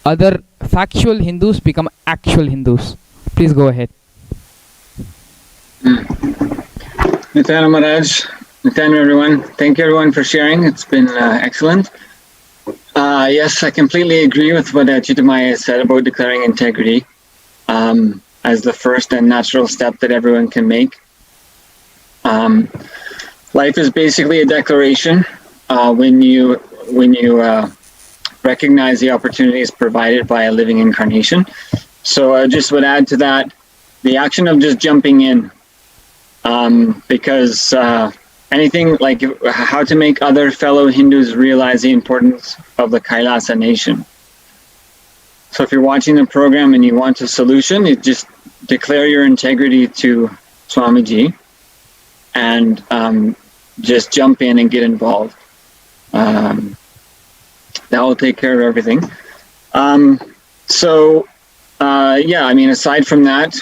other factual Hindus become actual Hindus? Please go ahead. Nithyananda Maharaj, Nithyananda everyone. Thank you everyone for sharing. It's been excellent. Yes, I completely agree with what Chittamaya said about declaring integrity as the first and natural step that everyone can make. Life is basically a declaration when you recognize the opportunities provided by a living incarnation. So I just would add to that the action of just jumping in, because anything like how to make other fellow Hindus realize the importance of the Kailasa nation. So if you're watching the program and you want a solution, you just declare your integrity to Swamiji, and just jump in and get involved. That will take care of everything. Aside from that,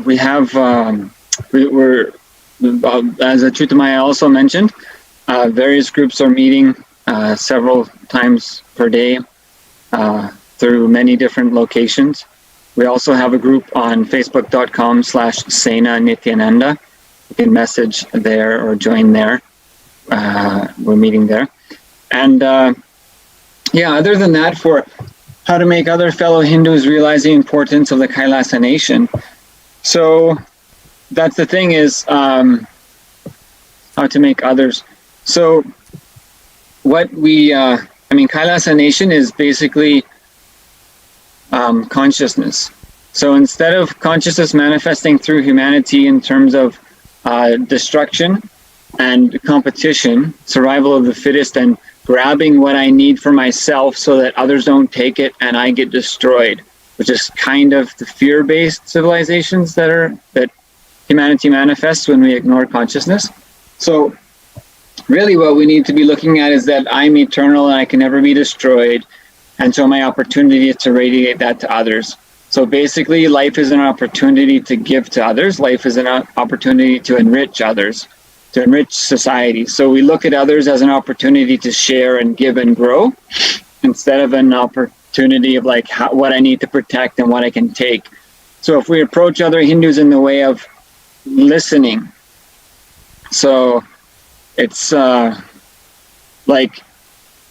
we have we're as Achutamaya also mentioned, various groups are meeting several times per day through many different locations. We also have a group on facebook.com/Sena Nithyananda. You can message there or join there. We're meeting there. And other than that, for how to make other fellow Hindus realize the importance of the Kailasa nation. So that's the thing is how to make others. So what we, Kailasa nation is basically consciousness. So instead of consciousness manifesting through humanity in terms of destruction and competition, survival of the fittest, and grabbing what I need for myself so that others don't take it and I get destroyed, which is kind of the fear-based civilizations that humanity manifests when we ignore consciousness. So really what we need to be looking at is that I'm eternal and I can never be destroyed, and so my opportunity is to radiate that to others. So basically life is an opportunity to give to others. Life is an opportunity to enrich others, to enrich society. So we look at others as an opportunity to share and give and grow, instead of an opportunity of like what I need to protect and what I can take. So if we approach other Hindus in the way of listening, so it's like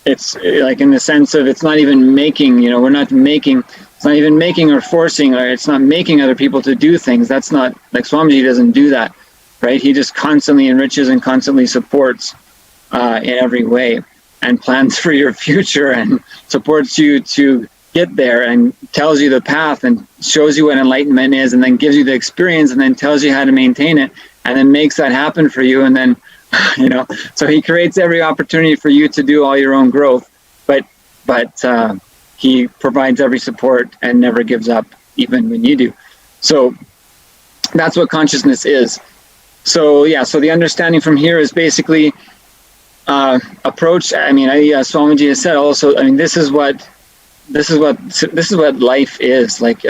in the sense of it's not even making, we're not making, it's not even making or forcing, or it's not making other people to do things. That's not, like Swamiji doesn't do that. Right? He just constantly enriches and constantly supports in every way, and plans for your future and supports you to get there and tells you the path and shows you what enlightenment is, and then gives you the experience and then tells you how to maintain it and then makes that happen for you. And then, so he creates every opportunity for you to do all your own growth, but he provides every support and never gives up even when you do. So that's what consciousness is. So the understanding from here is basically approach. Swamiji has said also. This is what life is like.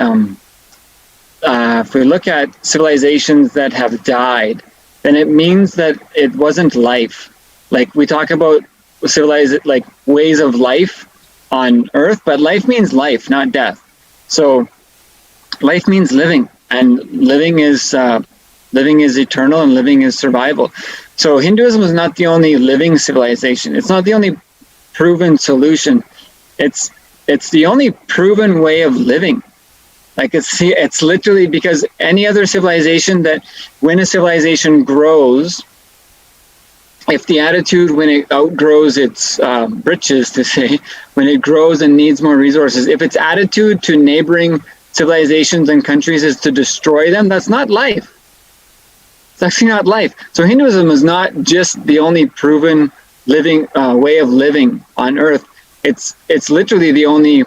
If we look at civilizations that have died, then it means that it wasn't life. Like we talk about civilized like ways of life on Earth, but life means life, not death. So life means living, and living is eternal, and living is survival. So Hinduism is not the only living civilization. It's not the only proven solution. It's the only proven way of living. Like it's literally, because any other civilization, that when a civilization grows, if the attitude when it outgrows its britches, to say, when it grows and needs more resources, if its attitude to neighboring civilizations and countries is to destroy them, that's not life. It's actually not life. So Hinduism is not just the only proven living way of living on Earth. It's literally the only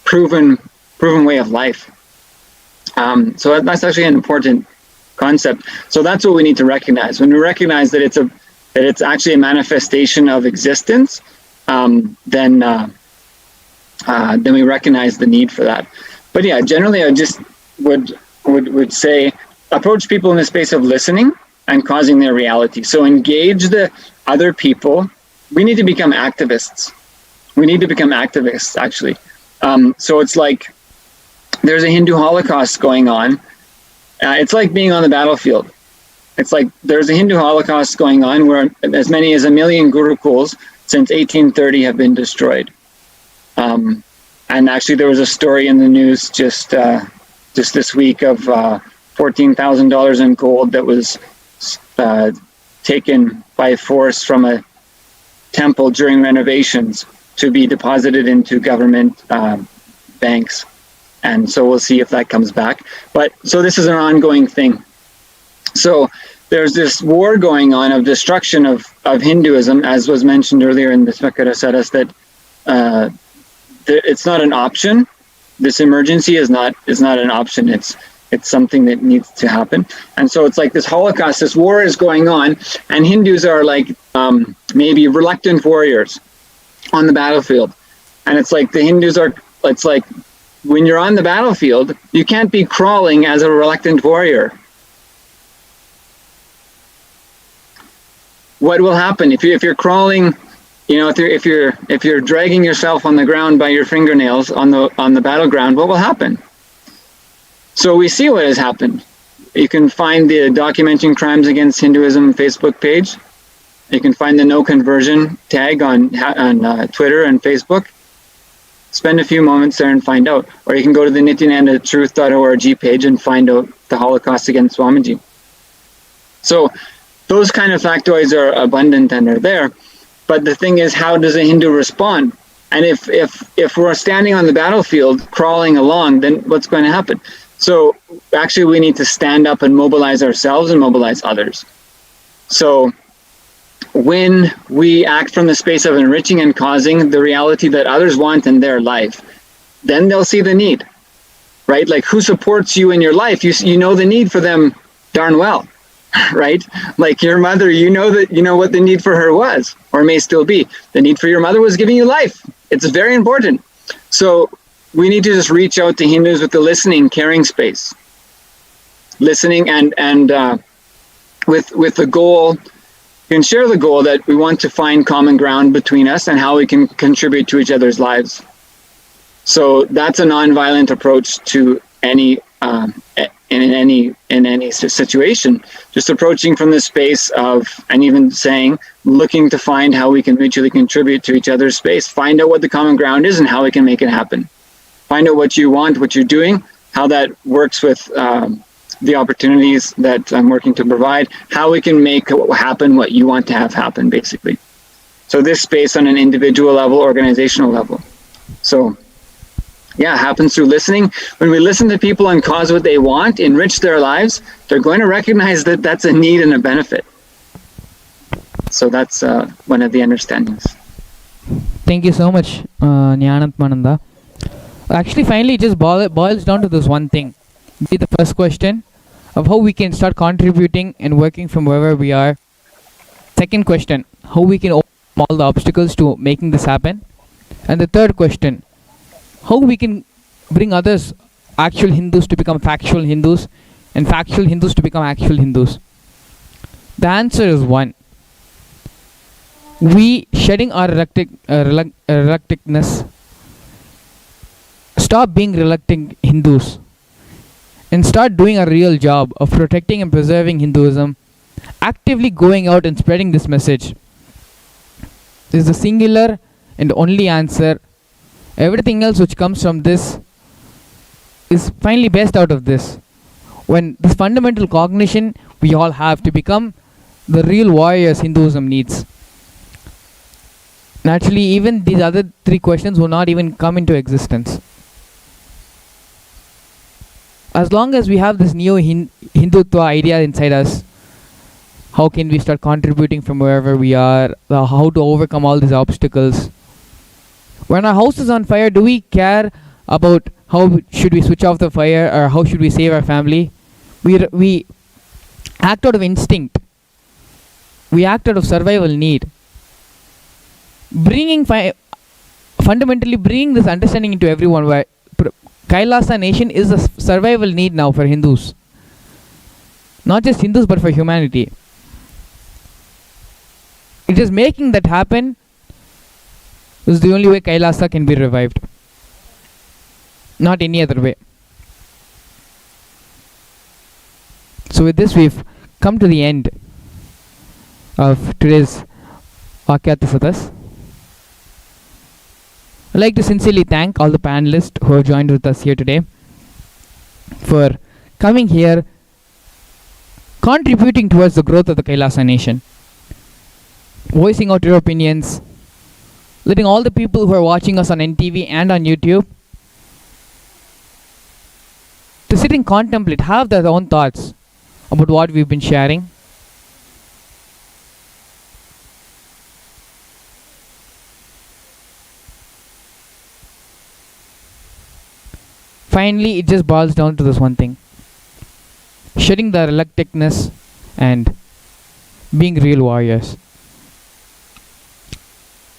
proven way of life. So that's actually an important concept. So that's what we need to recognize. When we recognize that it's actually a manifestation of existence, then we recognize the need for that. But yeah, generally I just would say, approach people in the space of listening and causing their reality. So engage the other people. We need to become activists. Actually. So it's like there's a Hindu Holocaust going on. It's like being on the battlefild. It's like there's a Hindu Holocaust going on where as many as 1 million gurukuls since 1830 have been destroyed. And actually there was a story in the news just this week of $14,000 in gold that was taken by force from a temple during renovations to be deposited into government banks. And so we'll see if that comes back. But so this is an ongoing thing. So there's this war going on of destruction of Hinduism, as was mentioned earlier in the Smekarasaras, that it's not an option. This emergency is not an option. It's something that needs to happen. And so it's like this Holocaust, this war is going on, and Hindus are like maybe reluctant warriors on the battlefield. And it's like the Hindus are, it's like when you're on the battlefield, you can't be crawling as a reluctant warrior. What will happen if you're crawling? You know, if you're dragging yourself on the ground by your fingernails on the battleground, what will happen? So we see what has happened. You can find the Documenting Crimes Against Hinduism Facebook page. You can find the No Conversion tag on Twitter and Facebook. Spend a few moments there and find out. Or you can go to the nithyanandatruth.org page and find out the Holocaust against Swamiji. So those kind of factoids are abundant and are there. But the thing is, how does a Hindu respond? And if we're standing on the battlefield, crawling along, then what's going to happen? So actually, we need to stand up and mobilize ourselves and mobilize others. So when we act from the space of enriching and causing the reality that others want in their life, then they'll see the need, right? Like, who supports you in your life? You know the need for them darn well, right? Like your mother, you know what the need for her was, or may still be. The need for your mother was giving you life. It's very important. So we need to just reach out to Hindus with the listening, caring space. Listening and with the goal, we can share the goal that we want to find common ground between us and how we can contribute to each other's lives. So that's a nonviolent approach to any in any situation. Just approaching from the space of, and even saying, looking to find how we can mutually contribute to each other's space. Find out what the common ground is and how we can make it happen. Find out what you want, what you're doing, how that works with the opportunities that I'm working to provide, how we can make happen what you want to have happen, basically. So this space on an individual level, organizational level. So yeah, it happens through listening. When we listen to people and cause what they want, enrich their lives, they're going to recognize that that's a need and a benefit. So that's one of the understandings. Thank you so much, Nyanatmananda. Actually, finally, it just boils down to this one thing. Be the first question of how we can start contributing and working from wherever we are. Second question, how we can overcome all the obstacles to making this happen. And the third question, how we can bring others, actual Hindus, to become factual Hindus, and factual Hindus to become actual Hindus. The answer is one. We shedding our reluctantness, stop being reluctant Hindus, and start doing a real job of protecting and preserving Hinduism, actively going out and spreading this message. This is the singular and only answer. Everything else which comes from this is finally based out of this. When this fundamental cognition we all have to become the real warriors Hinduism needs. Naturally, even these other three questions will not even come into existence. As long as we have this neo Hindutva idea inside us, how can we start contributing from wherever we are, how to overcome all these obstacles. When our house is on fire, do we care about how should we switch off the fire or how should we save our family? We act out of instinct. We act out of survival need. Fundamentally bringing this understanding into everyone, where KAILASA nation is a survival need now for Hindus. Not just Hindus, but for humanity. It is making that happen is the only way KAILASA can be revived. Not any other way. So with this, we've come to the end of today's Vakyata Satas. I'd like to sincerely thank all the panelists who have joined with us here today for coming here, contributing towards the growth of the KAILASA nation, voicing out your opinions, letting all the people who are watching us on NTV and on YouTube to sit and contemplate, have their own thoughts about what we've been sharing. Finally, it just boils down to this one thing. shedding the reluctantness and being real warriors.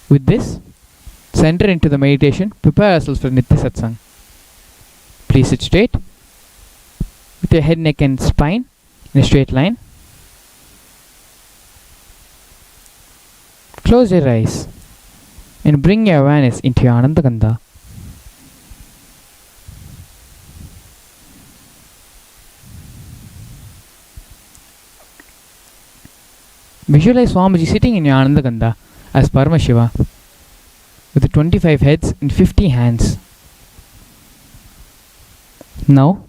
With this, center into the meditation, prepare ourselves for Nitya Satsang. Please sit straight with your head, neck and spine in a straight line. Close your eyes and bring your awareness into your Ananda Gandha. Visualize Swamiji sitting in your Ananda Gandha as Paramashiva with 25 heads and 50 hands. Now,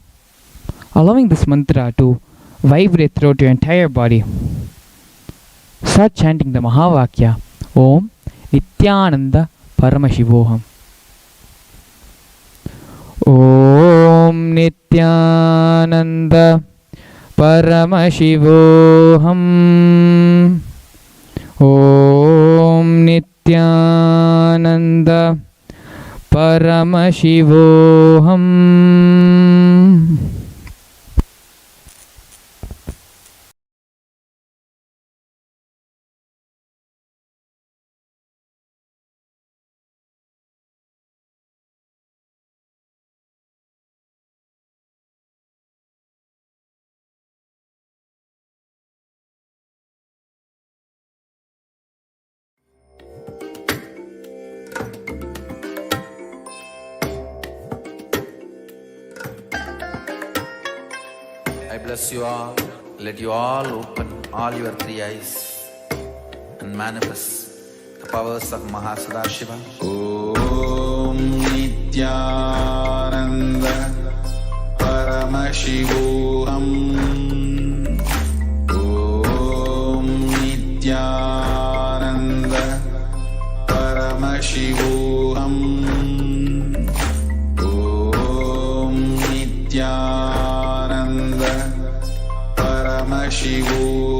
allowing this mantra to vibrate throughout your entire body, start chanting the Mahavakya Om Nithyananda Paramashivoham. Om Nithyananda Paramashivoham. Om Nithyananda Paramashivoham. I bless you all. Let you all open all your three eyes and manifest the powers of Mahasannidhanam. Om Nithyananda Paramashivoham. Om Nithyananda Paramashivoham. Om Nithyananda Paramashivoham.